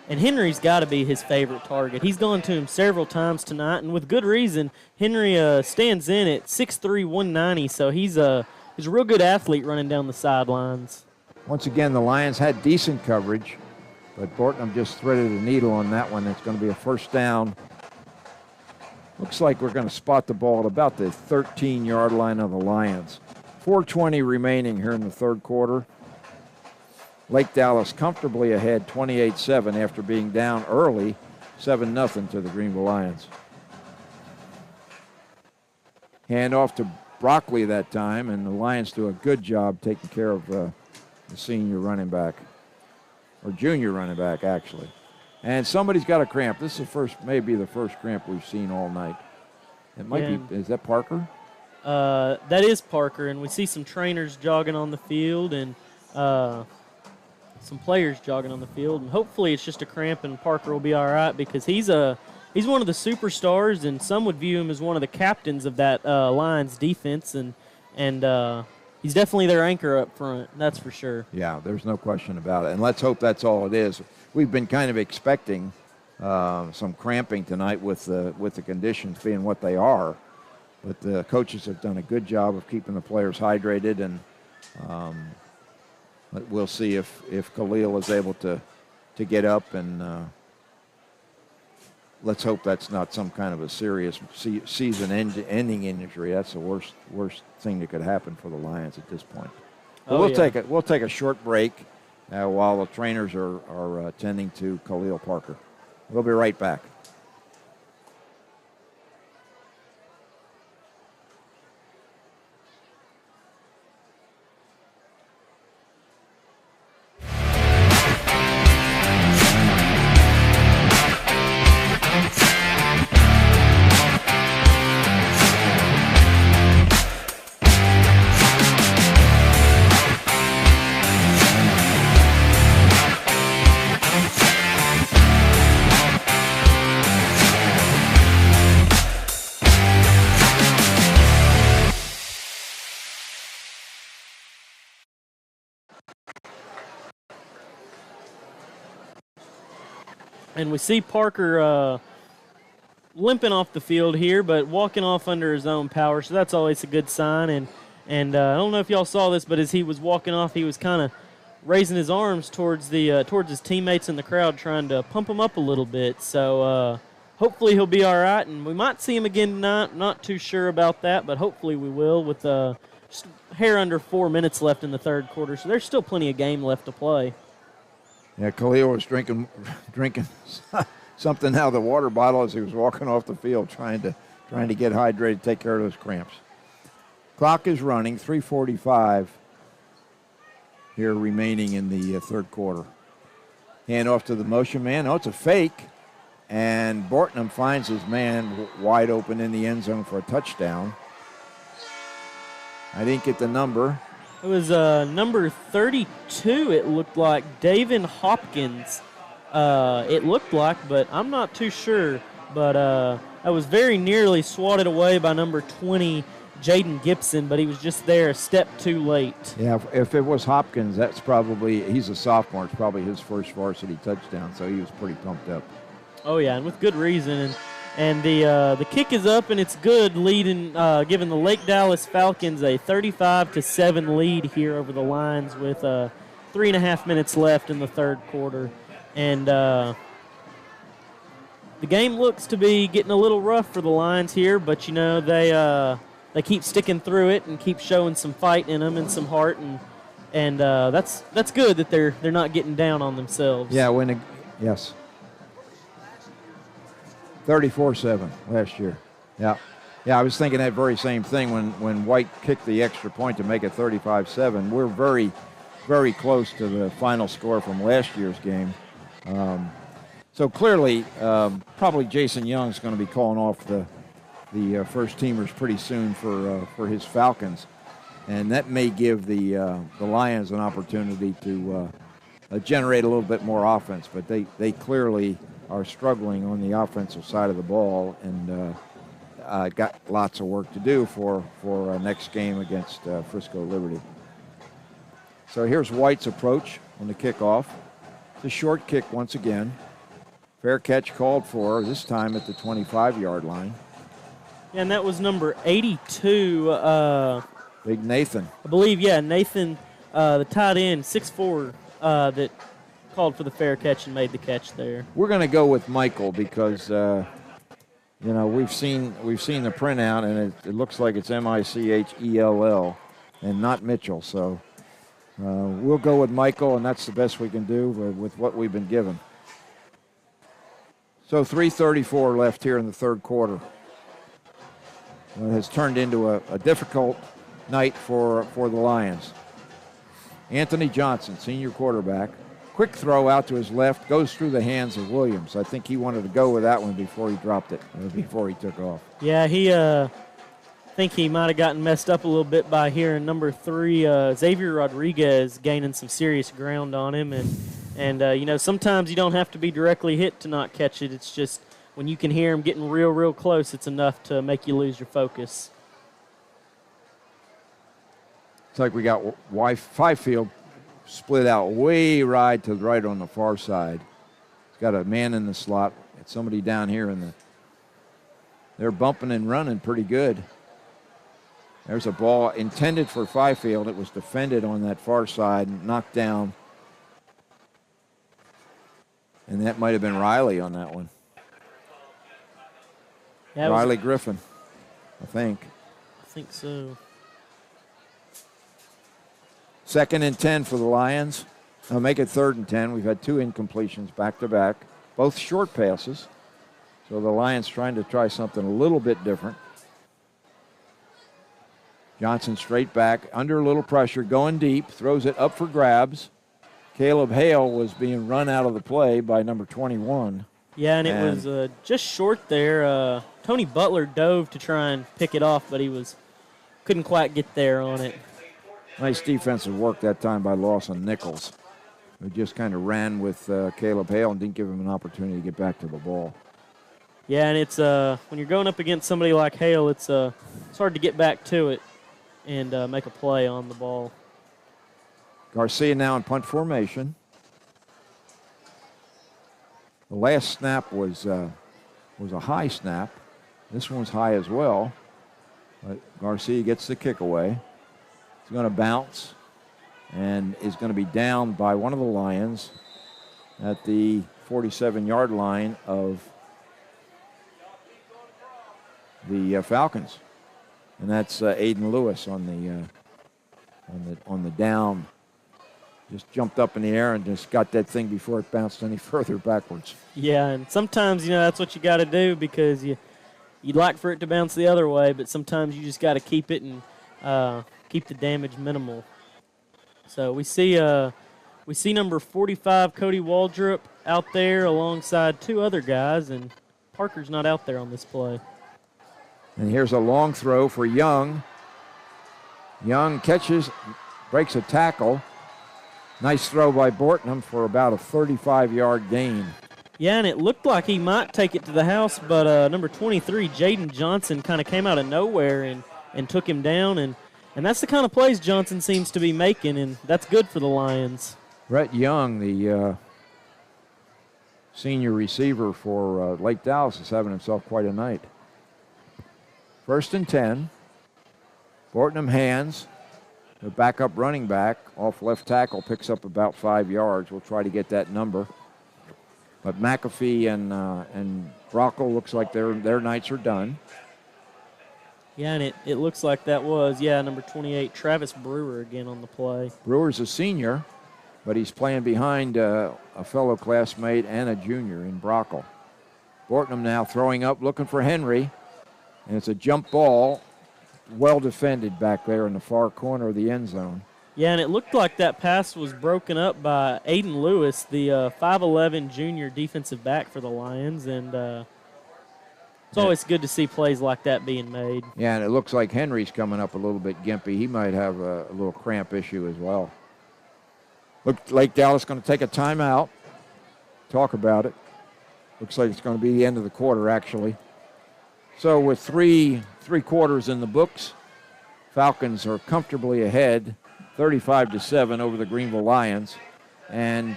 And Henry's got to be his favorite target. He's gone to him several times tonight, and with good reason. Henry stands in at 6'3", 190, so he's a real good athlete running down the sidelines. Once again, the Lions had decent coverage, but Bortnam just threaded a needle on that one. It's going to be a first down. Looks like we're going to spot the ball at about the 13-yard line of the Lions. 4:20 remaining here in the third quarter. Lake Dallas comfortably ahead 28-7 after being down early 7-0 to the Greenville Lions. Hand off to Broccoli that time, and the Lions do a good job taking care of the senior running back, or junior running back, actually. And somebody's got a cramp. This is maybe the first cramp we've seen all night. It might be, is that Parker? That is Parker, and we see some trainers jogging on the field and some players jogging on the field, and hopefully it's just a cramp and Parker will be all right because he's one of the superstars, and some would view him as one of the captains of that Lions defense, and he's definitely their anchor up front, that's for sure. Yeah, there's no question about it, and let's hope that's all it is. We've been kind of expecting some cramping tonight with the conditions being what they are, but the coaches have done a good job of keeping the players hydrated, and but we'll see if Khalil is able to get up, and let's hope that's not some kind of a serious season-ending injury. That's the worst thing that could happen for the Lions at this point. But we'll take a short break while the trainers are attending to Khalil Parker. We'll be right back. And we see Parker limping off the field here, but walking off under his own power, so that's always a good sign. And I don't know if y'all saw this, but as he was walking off, he was kind of raising his arms towards his teammates in the crowd, trying to pump him up a little bit. So hopefully he'll be all right, and we might see him again tonight. Not too sure about that, but hopefully we will with just a hair under 4 minutes left in the third quarter. So there's still plenty of game left to play. Yeah, Khalil was drinking something out of the water bottle as he was walking off the field, trying to get hydrated, take care of those cramps. Clock is running, 3:45 here remaining in the third quarter. Hand off to the motion man. Oh, it's a fake. And Bortnam finds his man wide open in the end zone for a touchdown. I didn't get the number. It was number 32, it looked like. David Hopkins, it looked like, but I'm not too sure. But I was very nearly swatted away by number 20, Jaden Gibson, but he was just there a step too late. Yeah, if it was Hopkins, that's probably, he's a sophomore, it's probably his first varsity touchdown, so he was pretty pumped up. Oh, yeah, and with good reason. And the kick is up, and it's good, leading, giving the Lake Dallas Falcons a 35-7 lead here over the Lions with 3.5 minutes left in the third quarter. And the game looks to be getting a little rough for the Lions here, but, you know, they keep sticking through it and keep showing some fight in them and some heart, and that's good that they're not getting down on themselves. Yeah, yes. 34-7 last year. Yeah, I was thinking that very same thing when White kicked the extra point to make it 35-7. We're very, very close to the final score from last year's game. So clearly, probably Jason Young's going to be calling off the first teamers pretty soon for his Falcons, and that may give the Lions an opportunity to generate a little bit more offense. But they clearly are struggling on the offensive side of the ball, and got lots of work to do for next game against Frisco Liberty. So here's White's approach on the kickoff. It's a short kick once again. Fair catch called for, this time at the 25-yard line. Yeah, and that was number 82. Big Nathan. I believe, yeah, Nathan, the tight end, 6'4", that called for the fair catch and made the catch there. We're going to go with Michael because, we've seen the printout, and it looks like it's Michell and not Mitchell. So we'll go with Michael, and that's the best we can do with what we've been given. So 3:34 left here in the third quarter. It has turned into a difficult night for the Lions. Anthony Johnson, senior quarterback. Quick throw out to his left, goes through the hands of Williams. I think he wanted to go with that one before he dropped it, before he took off. Yeah, I think he might have gotten messed up a little bit by hearing number 3, Xavier Rodriguez, gaining some serious ground on him. And sometimes you don't have to be directly hit to not catch it. It's just when you can hear him getting real, real close, it's enough to make you lose your focus. It's like we got Fifield split out way right to the right on the far side. He's got a man in the slot. It's somebody down here they're bumping and running pretty good. There's a ball intended for Fifield. It was defended on that far side and knocked down. And that might have been Riley on that one. Yeah, Riley Griffin, I think. I think so. 2nd and 10 for the Lions. I'll make it 3rd and 10. We've had 2 incompletions back-to-back, both short passes. So the Lions trying to try something a little bit different. Johnson straight back, under a little pressure, going deep, throws it up for grabs. Caleb Hale was being run out of the play by number 21. Yeah, and it was just short there. Tony Butler dove to try and pick it off, but couldn't quite get there on it. Nice defensive work that time by Lawson Nichols, who just kind of ran with Caleb Hale and didn't give him an opportunity to get back to the ball. Yeah, and it's when you're going up against somebody like Hale, it's hard to get back to it and make a play on the ball. Garcia now in punt formation. The last snap was a high snap. This one's high as well. But Garcia gets the kick away. He's going to bounce and is going to be down by one of the Lions at the 47-yard line of the Falcons, and that's Aiden Lewis on the down just jumped up in the air and just got that thing before it bounced any further backwards. Yeah, and sometimes, that's what you got to do because you'd like for it to bounce the other way, but sometimes you just got to keep it and keep the damage minimal. So we see number 45, Cody Waldrop, out there alongside two other guys, and Parker's not out there on this play. And here's a long throw for Young. Young catches, breaks a tackle. Nice throw by Bortnam for about a 35-yard gain. Yeah, and it looked like he might take it to the house, but number 23, Jaden Johnson, kind of came out of nowhere and took him down, and that's the kind of plays Johnson seems to be making, and that's good for the Lions. Brett Young, the senior receiver for Lake Dallas, is having himself quite a night. 1st and 10. Bortnam hands. The backup running back off left tackle picks up about 5 yards. We'll try to get that number. But McAfee and Brockel looks like their nights are done. Yeah, and it looks like that was, number 28, Travis Brewer again on the play. Brewer's a senior, but he's playing behind a fellow classmate and a junior in Brockel. Bortnam now throwing up, looking for Henry. And it's a jump ball, well defended back there in the far corner of the end zone. Yeah, and it looked like that pass was broken up by Aiden Lewis, the 5'11 junior defensive back for the Lions, and it's always good to see plays like that being made. Yeah, and it looks like Henry's coming up a little bit gimpy. He might have a little cramp issue as well. Look, Lake Dallas going to take a timeout, talk about it. Looks like it's going to be the end of the quarter, actually. So with three quarters in the books, Falcons are comfortably ahead, 35-7 over the Greenville Lions, and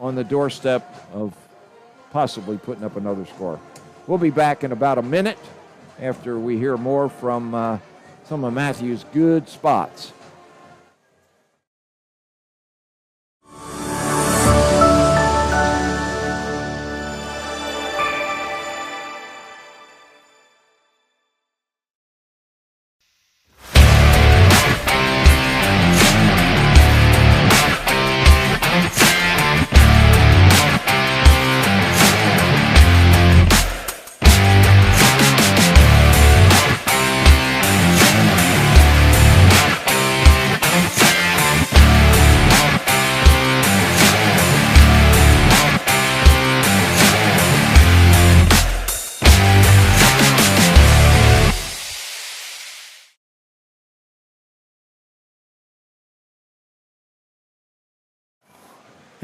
on the doorstep of possibly putting up another score. We'll be back in about a minute after we hear more from some of Matthew's good spots.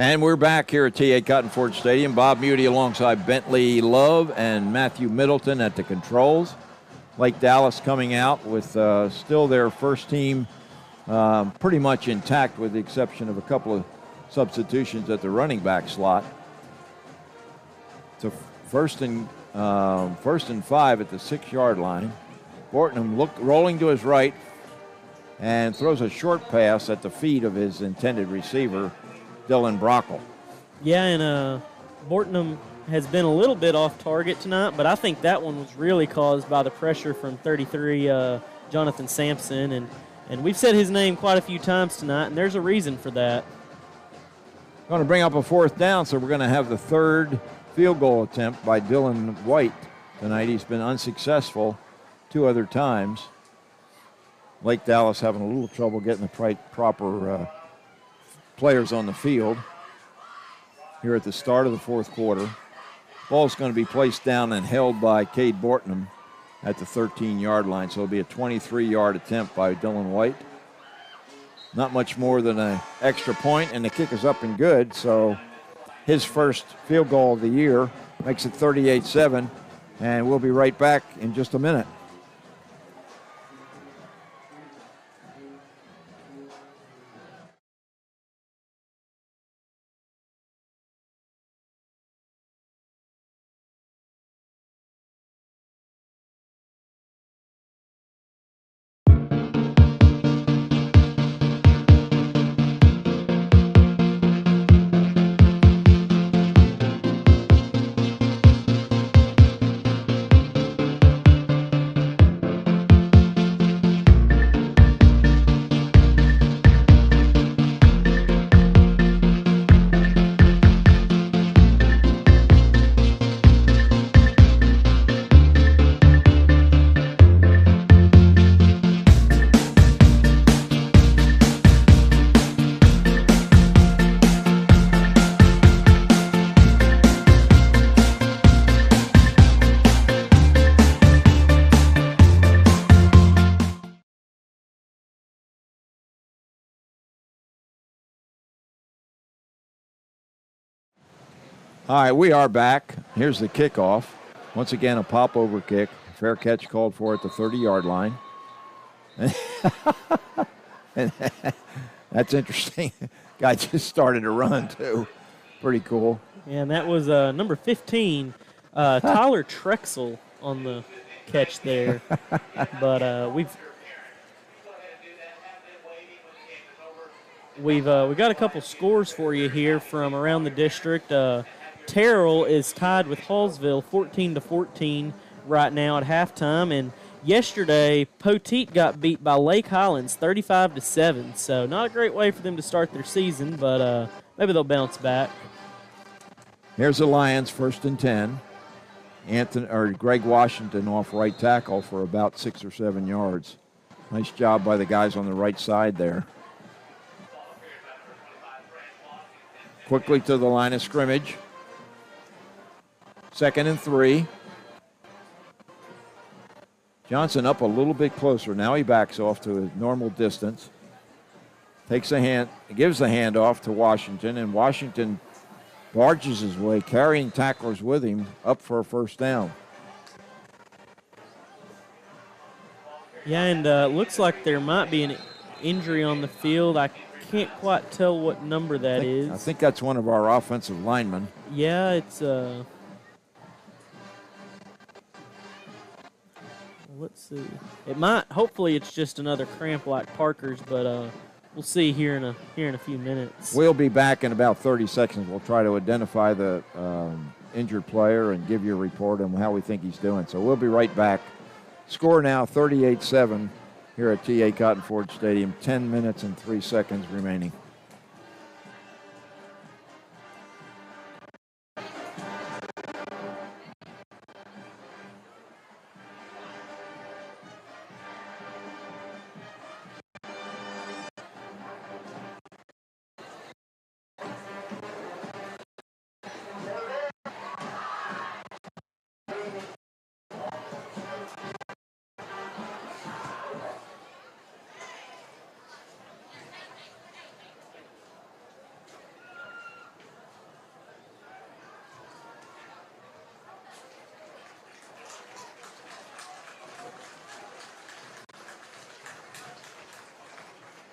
And we're back here at T.A. Cotton Ford Stadium. Bob Muty alongside Bentley Love and Matthew Middleton at the controls. Lake Dallas coming out with still their first team pretty much intact with the exception of a couple of substitutions at the running back slot. So first and 5 at the 6-yard line. Bortnam rolling to his right and throws a short pass at the feet of his intended receiver, Dylan Brockel. Yeah, and Bortnam has been a little bit off target tonight, but I think that one was really caused by the pressure from 33 Jonathan Sampson, and we've said his name quite a few times tonight, and there's a reason for that. Going to bring up a 4th down, so we're going to have the 3rd field goal attempt by Dylan White tonight. He's been unsuccessful 2 other times. Lake Dallas having a little trouble getting the proper players on the field here at the start of the 4th quarter. Ball's going to be placed down and held by Cade Bortnam at the 13-yard line, so it'll be a 23-yard attempt by Dylan White. Not much more than an extra point, and the kick is up and good, so his first field goal of the year makes it 38-7, and we'll be right back in just a minute. All right, we are back. Here's the kickoff. Once again, a pop-over kick. Fair catch called for at the 30-yard line. That's interesting. Guy just started to run, too. Pretty cool. Yeah, and that was number 15, Tyler Trexel on the catch there. But we got a couple scores for you here from around the district. Terrell is tied with Hallsville 14-14 right now at halftime, and yesterday Poteet got beat by Lake Highlands 35-7. So not a great way for them to start their season, but maybe they'll bounce back. Here's the Lions, 1st and 10. Greg Washington off right tackle for about 6 or 7 yards. Nice job by the guys on the right side there. Quickly to the line of scrimmage. 2nd and 3. Johnson up a little bit closer. Now he backs off to his normal distance. Gives the handoff to Washington, and Washington barges his way, carrying tacklers with him, up for a first down. Yeah, and looks like there might be an injury on the field. I can't quite tell what number that is. I think that's one of our offensive linemen. Yeah, it's let's see. It might. Hopefully, it's just another cramp like Parker's, but we'll see here in a few minutes. We'll be back in about 30 seconds. We'll try to identify the injured player and give you a report on how we think he's doing. So we'll be right back. Score now 38-7 here at T.A. Cotton Ford Stadium. 10 minutes and 3 seconds remaining.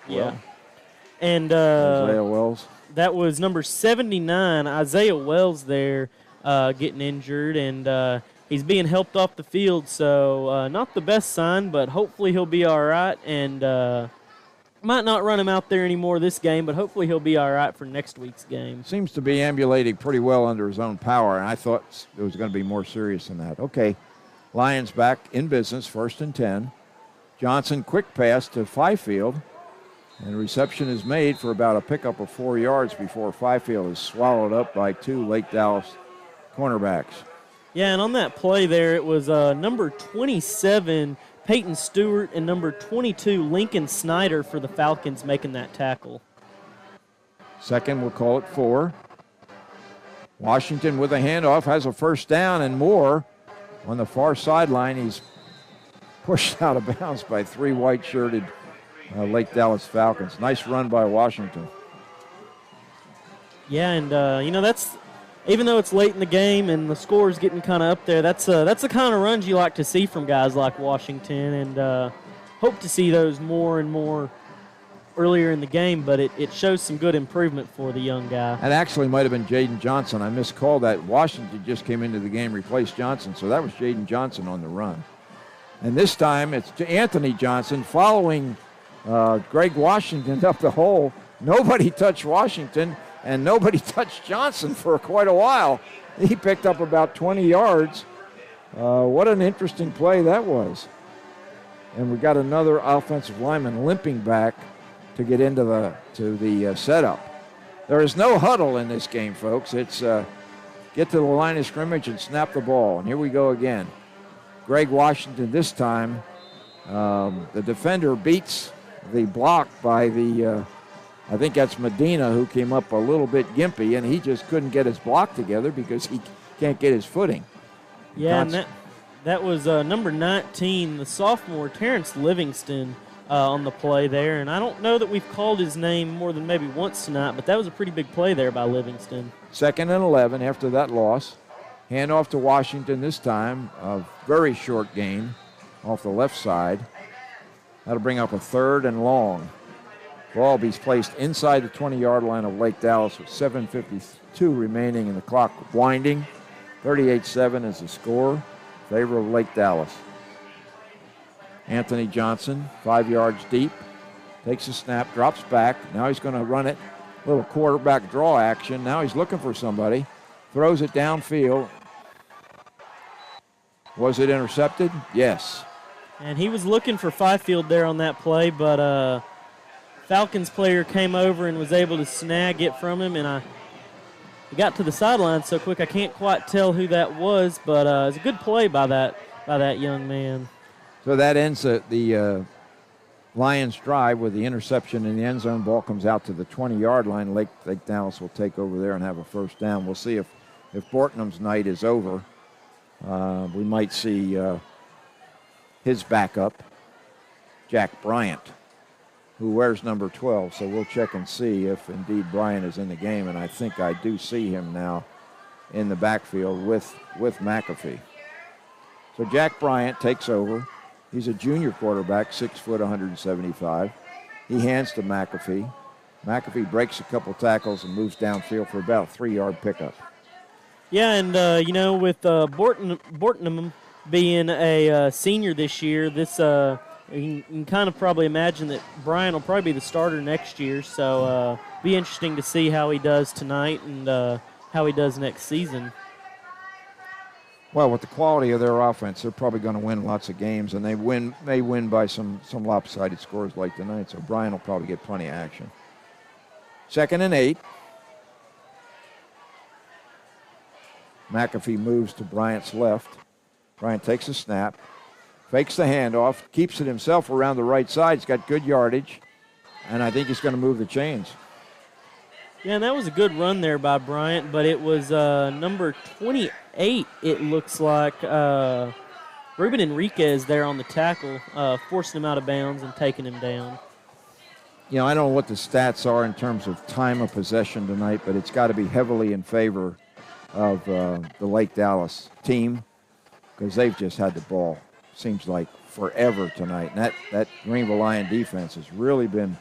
Yeah. And Isaiah Wells. That was number 79, Isaiah Wells there getting injured, and he's being helped off the field, so not the best sign, but hopefully he'll be all right, and might not run him out there anymore this game, but hopefully he'll be all right for next week's game. Seems to be ambulating pretty well under his own power, and I thought it was going to be more serious than that. Okay, Lions back in business, 1st and 10. Johnson, quick pass to Fifield. And reception is made for about a pickup of 4 yards before Fifield is swallowed up by 2 Lake Dallas cornerbacks. Yeah, and on that play there, it was number 27, Peyton Stewart, and number 22, Lincoln Snyder for the Falcons making that tackle. Second, we'll call it 4. Washington with a handoff has a first down and more. On the far sideline, he's pushed out of bounds by 3 white-shirted Lake Dallas Falcons. Nice run by Washington. Yeah, and that's, even though it's late in the game and the score's getting kind of up there, that's the kind of runs you like to see from guys like Washington, and hope to see those more and more earlier in the game, but it shows some good improvement for the young guy. That actually might have been Jaden Johnson. I miscalled that. Washington just came into the game, replaced Johnson, so that was Jaden Johnson on the run. And this time it's Anthony Johnson following Greg Washington up the hole. Nobody touched Washington, and nobody touched Johnson for quite a while. He picked up about 20 yards. What an interesting play that was. And we got another offensive lineman limping back to get into the setup. There is no huddle in this game, folks. It's get to the line of scrimmage and snap the ball. And here we go again. Greg Washington this time. The defender beats the block by I think that's Medina, who came up a little bit gimpy, and he just couldn't get his block together because he can't get his footing. Yeah, and that was number 19, the sophomore, Terrence Livingston, on the play there. And I don't know that we've called his name more than maybe once tonight, but that was a pretty big play there by Livingston. 2nd and 11 after that loss. Handoff to Washington this time. A very short gain off the left side. That'll bring up a 3rd and long. Ball be placed inside the 20-yard line of Lake Dallas with 7:52 remaining and the clock winding. 38-7 is the score in favor of Lake Dallas. Anthony Johnson, 5 yards deep, takes a snap, drops back. Now he's going to run it. Little quarterback draw action. Now he's looking for somebody. Throws it downfield. Was it intercepted? Yes. And he was looking for Fifield there on that play, but Falcons player came over and was able to snag it from him, and he got to the sideline so quick I can't quite tell who that was, but it was a good play by that young man. So that ends the Lions drive with the interception in the end zone. Ball comes out to the 20-yard line. Lake Dallas will take over there and have a first down. We'll see if Bortnam's night is over. We might see his backup, Jack Bryant, who wears number 12. So we'll check and see if indeed Bryant is in the game, and I think I do see him now in the backfield with McAfee. So Jack Bryant takes over. He's a junior quarterback, 6 foot, 175. He hands to McAfee. McAfee breaks a couple tackles and moves downfield for about a 3-yard pickup. Yeah, and, with Bortnam being a senior this year, you can kind of probably imagine that Brian will probably be the starter next year. So be interesting to see how he does tonight and how he does next season. Well, with the quality of their offense, they're probably going to win lots of games, and they may win by some lopsided scores like tonight. So Brian will probably get plenty of action. 2nd and 8. McAfee moves to Bryant's left. Bryant takes a snap, fakes the handoff, keeps it himself around the right side. He's got good yardage, and I think he's going to move the chains. Yeah, and that was a good run there by Bryant, but it was number 28, it looks like. Ruben Enriquez there on the tackle, forcing him out of bounds and taking him down. You know, I don't know what the stats are in terms of time of possession tonight, but it's got to be heavily in favor of the Lake Dallas team because they've just had the ball, seems like, forever tonight. And that Greenville Lion defense has really been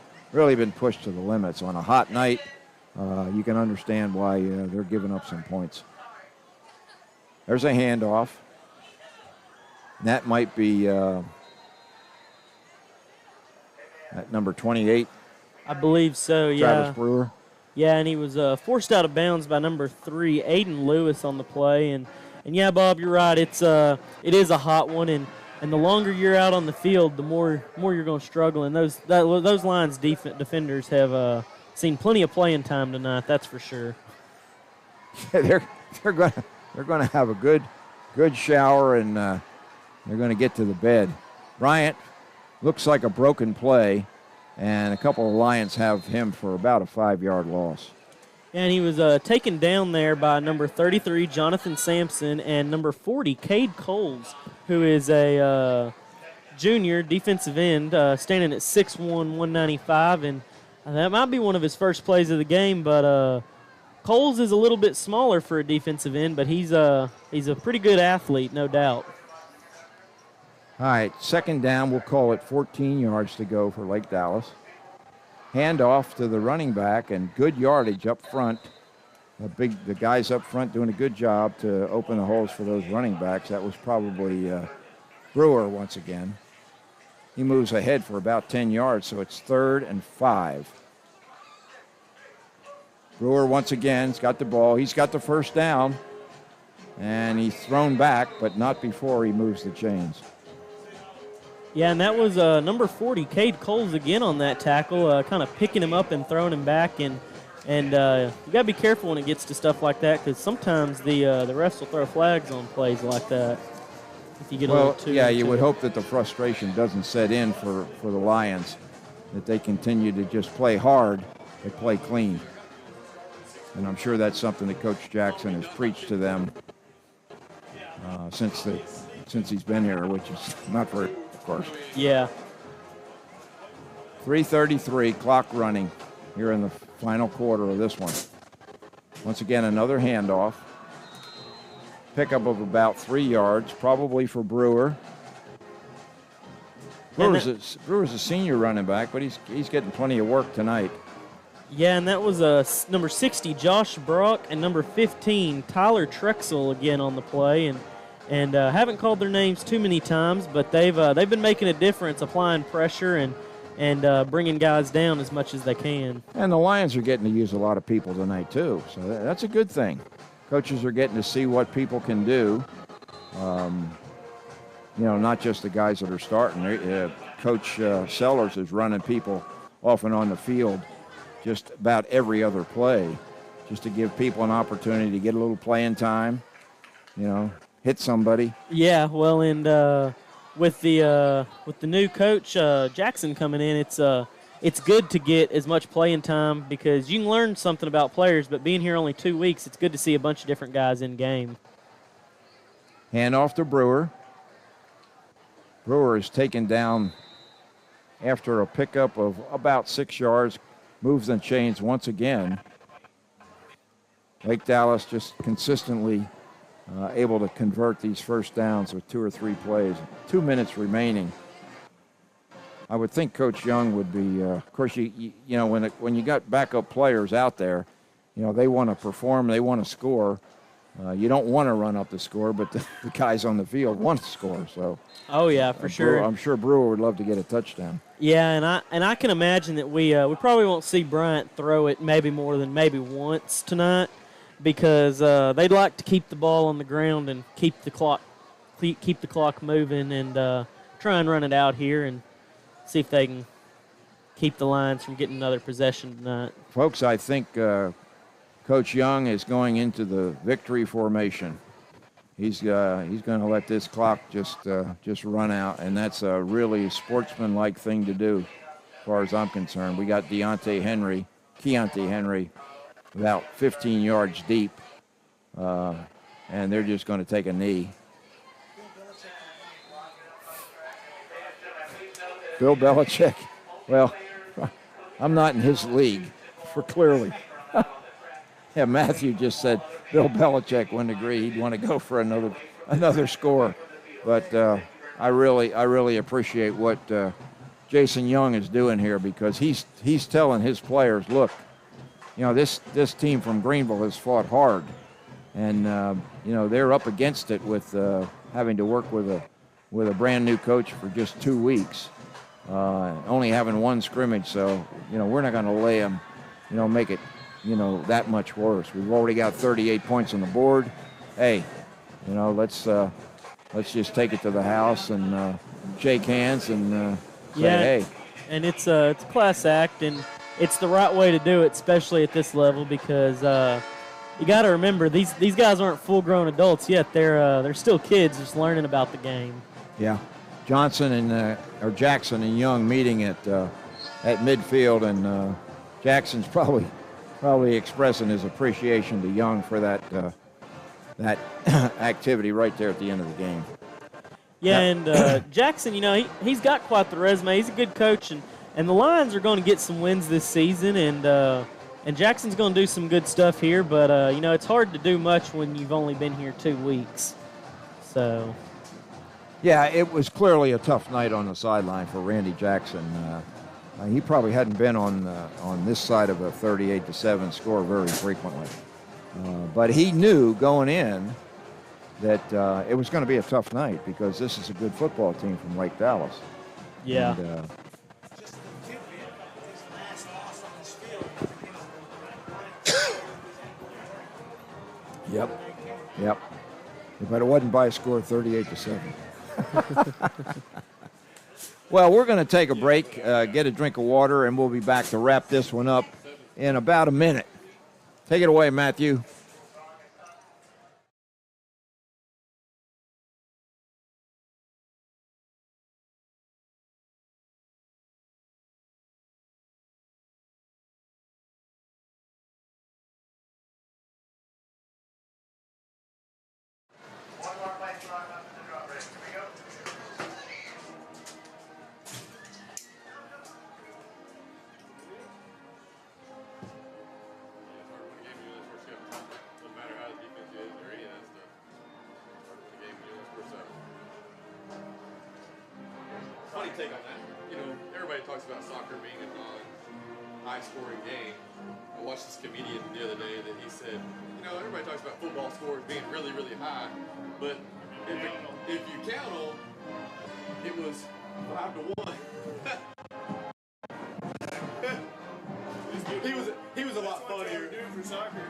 pushed to the limits. On a hot night, you can understand why they're giving up some points. There's a handoff. And that might be at number 28. I believe so, yeah. Travis Brewer. Yeah, and he was forced out of bounds by number 3, Aiden Lewis, on the play. And yeah, Bob, you're right. It is a hot one, and the longer you're out on the field, the more you're going to struggle. And those Lions defenders have seen plenty of playing time tonight. That's for sure. Yeah, they're going to have a good shower, and they're going to get to the bed. Bryant looks like a broken play, and a couple of Lions have him for about a 5-yard loss. And he was taken down there by number 33, Jonathan Sampson, and number 40, Cade Coles, who is a junior defensive end, standing at 6'1", 195. And that might be one of his first plays of the game, but Coles is a little bit smaller for a defensive end, but he's a pretty good athlete, no doubt. All right, 2nd down, we'll call it 14 yards to go for Lake Dallas. Handoff to the running back, and good yardage up front. The guys up front doing a good job to open the holes for those running backs. That was probably Brewer once again. He moves ahead for about 10 yards, so it's 3rd and 5. Brewer once again has got the ball. He's got the first down, and he's thrown back, but not before he moves the chains. Yeah, and that was number 40, Cade Coles, again on that tackle, kind of picking him up and throwing him back. And you got to be careful when it gets to stuff like that, because sometimes the refs will throw flags on plays like that. If you get a little too you would hope that the frustration doesn't set in for the Lions, that they continue to just play hard but play clean. And I'm sure that's something that Coach Jackson has preached to them since he's been here, which is not very. Of course. Yeah. 3:33, clock running here in the final quarter of this one. Once again, another handoff. Pickup of about 3 yards, probably for Brewer. Brewer's a senior running back, but he's getting plenty of work tonight. Yeah, and that was number 60, Josh Brock, and number 15, Tyler Trexel, again on the play. And haven't called their names too many times, but they've been making a difference, applying pressure and bringing guys down as much as they can. And the Lions are getting to use a lot of people tonight too, so that's a good thing. Coaches are getting to see what people can do. Not just the guys that are starting. Coach Sellers is running people off and on the field just about every other play, just to give people an opportunity to get a little playing time, hit somebody. Yeah, well, and with the new coach Jackson coming in, it's good to get as much playing time because you can learn something about players. But being here only 2 weeks, it's good to see a bunch of different guys in game. Hand off to Brewer. Brewer is taken down after a pickup of about 6 yards. Moves and chains once again. Lake Dallas just consistently able to convert these first downs with 2 or 3 plays. 2 minutes remaining. I would think Coach Young would be, of course, when you got backup players out there, they want to perform, they want to score. You don't want to run up the score, but the guys on the field want to score. So. Oh yeah, for sure. I'm sure Brewer would love to get a touchdown. Yeah, and I can imagine that we probably won't see Bryant throw it maybe more than maybe once tonight, because they'd like to keep the ball on the ground and keep the clock moving and try and run it out here and see if they can keep the Lions from getting another possession tonight. Folks, I think Coach Young is going into the victory formation. He's going to let this clock just run out, and that's a really sportsmanlike thing to do, as far as I'm concerned. We got Keontae Henry, about 15 yards deep, and they're just going to take a knee. Bill Belichick, well, I'm not in his league, for clearly. Yeah, Matthew just said Bill Belichick wouldn't agree. He'd want to go for another score. But I really appreciate what Jason Young is doing here, because he's telling his players, look, this team from Greenville has fought hard, and they're up against it with having to work with a brand new coach for just 2 weeks, only having one scrimmage. So we're not going to lay them, make it that much worse. We've already got 38 points on the board. Hey, let's just take it to the house and shake hands and say, hey. And it's a class act, and it's the right way to do it, especially at this level, because you got to remember these guys aren't full-grown adults yet. They're still kids, just learning about the game. Yeah, Jackson and Young meeting at midfield, and Jackson's probably expressing his appreciation to Young for that activity right there at the end of the game. Yeah, and Jackson, he's got quite the resume. He's a good coach, and the Lions are going to get some wins this season, and Jackson's going to do some good stuff here. But it's hard to do much when you've only been here 2 weeks. So. Yeah, it was clearly a tough night on the sideline for Randy Jackson. He probably hadn't been on this side of a 38-7 score very frequently. But he knew going in that it was going to be a tough night, because this is a good football team from Lake Dallas. Yeah. And, Yep. But it wasn't by a score of 38-7. Well, we're going to take a break, get a drink of water, and we'll be back to wrap this one up in about a minute. Take it away, Matthew. take on that. You know, everybody talks about soccer being a non-high-scoring game. I watched this comedian the other day that he said, you know, everybody talks about football scores being really, really high, but if you count them, it was 5-1. he was a lot funnier. For soccer.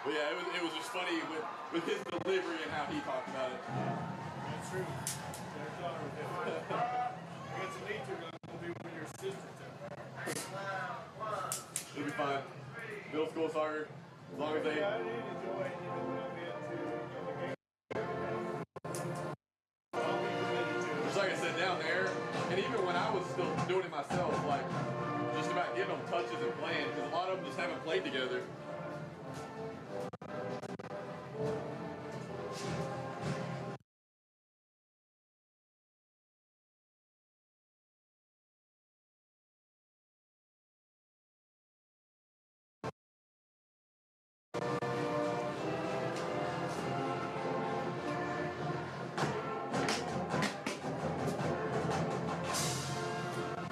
But yeah, it was just funny with his delivery and how he talked about it. That's true. I got some nature going to be with your sister too. It'll be fine. Middle school soccer, as long as they. I did enjoy it even when I get to the game. Just like I said down there, and even when I was still doing it myself, like just about giving them touches and playing, because a lot of them just haven't played together.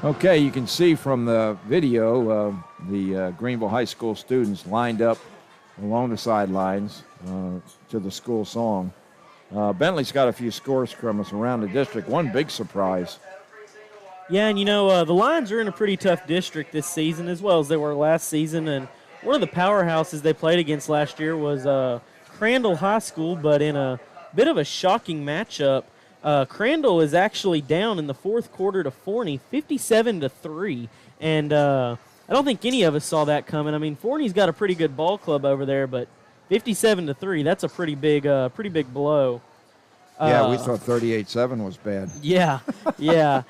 Okay, you can see from the video the Greenville High School students lined up along the sidelines to the school song. Bentley's got a few scores from us around the district. One big surprise. Yeah, and you know, the Lions are in a pretty tough district this season as well as they were last season. And one of the powerhouses they played against last year was Crandall High School, but in a bit of a shocking matchup. Crandall is actually down in the fourth quarter to Forney, 57-3, and I don't think any of us saw that coming. I mean, Forney's got a pretty good ball club over there, but 57-3—that's a pretty big blow. Yeah, we thought 38-7 was bad. Yeah, yeah.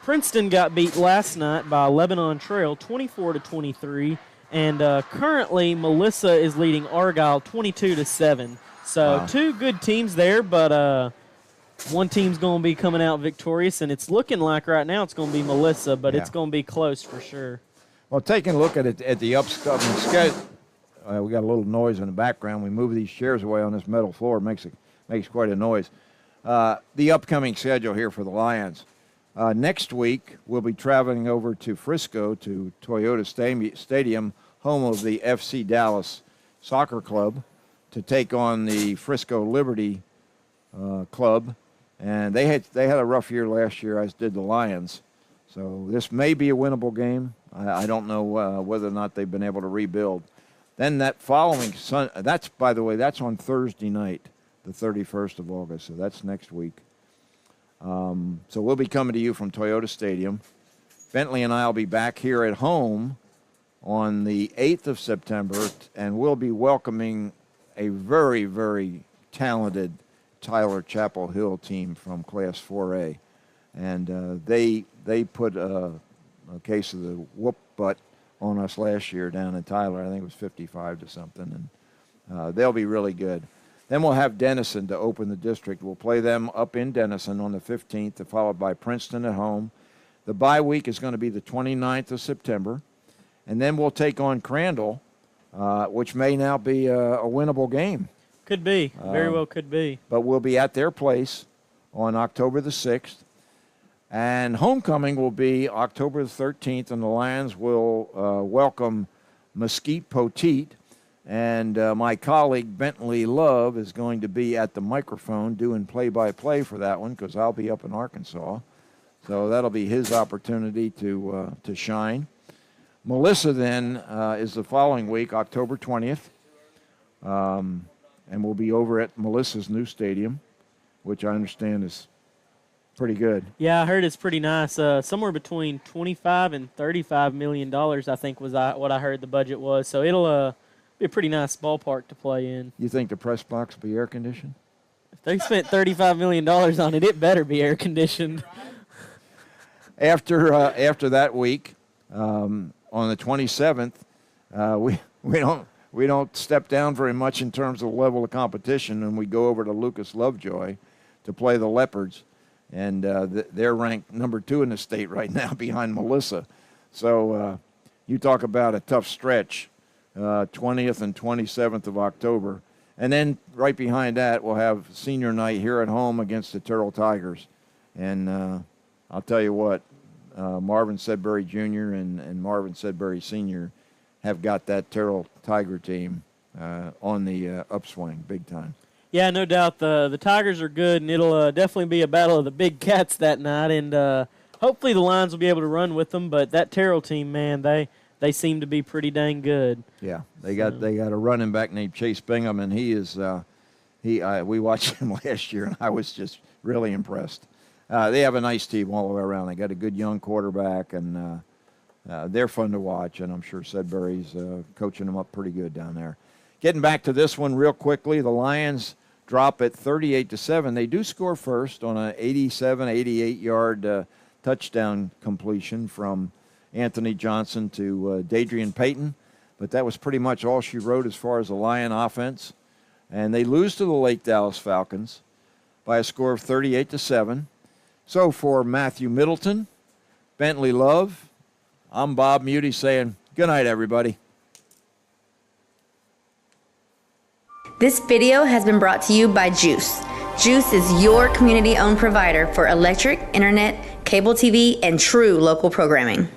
Princeton got beat last night by Lebanon Trail, 24-23, and currently Melissa is leading Argyle 22-7. So wow. Two good teams there, but one team's going to be coming out victorious, and it's looking like right now it's going to be Melissa, but it's going to be close for sure. Well, taking a look at the upcoming schedule, we got a little noise in the background. We move these chairs away on this metal floor. It makes quite a noise. The upcoming schedule here for the Lions. Next week, we'll be traveling over to Frisco to Toyota Stadium, home of the FC Dallas Soccer Club, to take on the Frisco Liberty Club, and they had a rough year last year, as did the Lions. So this may be a winnable game. I don't know whether or not they've been able to rebuild. Then that following that's on Thursday night, the 31st of August. So that's next week. So we'll be coming to you from Toyota Stadium. Bentley and I will be back here at home on the 8th of September, and we'll be welcoming a very, very talented Tyler Chapel Hill team from Class 4A. And they put a case of the whoop butt on us last year down in Tyler. I think it was 55-something. And they'll be really good. Then we'll have Denison to open the district. We'll play them up in Denison on the 15th, followed by Princeton at home. The bye week is going to be the 29th of September. And then we'll take on Crandall, which may now be a winnable game. Could be. Very well could be. But we'll be at their place on October the 6th. And homecoming will be October the 13th, and the Lions will welcome Mesquite Poteet. And my colleague Bentley Love is going to be at the microphone doing play-by-play for that one, because I'll be up in Arkansas. So that'll be his opportunity to shine. Melissa then is the following week, October 20th, and we'll be over at Melissa's new stadium, which I understand is pretty good. Yeah, I heard it's pretty nice. Somewhere between $25 and $35 million, I think, was what I heard the budget was. So it'll be a pretty nice ballpark to play in. You think the press box will be air conditioned? If they spent $35 million on it, it better be air conditioned. After that week, on the 27th, we don't step down very much in terms of the level of competition, and we go over to Lucas Lovejoy to play the Leopards, and they're ranked number 2 in the state right now behind Melissa. So you talk about a tough stretch, 20th and 27th of October, And then right behind that, we'll have senior night here at home against the Turtle Tigers. And I'll tell you what, Marvin Sudbury Jr. and Marvin Sudbury Sr. have got that Turtle Tiger team on the upswing big time. Yeah, no doubt. The Tigers are good, and it'll definitely be a battle of the big cats that night. And hopefully the Lions will be able to run with them. But that Terrell team, man, they seem to be pretty dang good. Yeah, they got a running back named Chase Bingham, and he is we watched him last year, and I was just really impressed. They have a nice team all the way around. They got a good young quarterback, and they're fun to watch. And I'm sure Sudbury's coaching them up pretty good down there. Getting back to this one real quickly, the Lions drop at 38-7. They do score first on an 88-yard touchdown completion from Anthony Johnson to Dadrian Payton, but that was pretty much all she wrote as far as the Lion offense. And they lose to the Lake Dallas Falcons by a score of 38-7. So for Matthew Middleton, Bentley Love, I'm Bob Muty saying good night, everybody. This video has been brought to you by Geus. Geus is your community-owned provider for electric, internet, cable TV, and true local programming.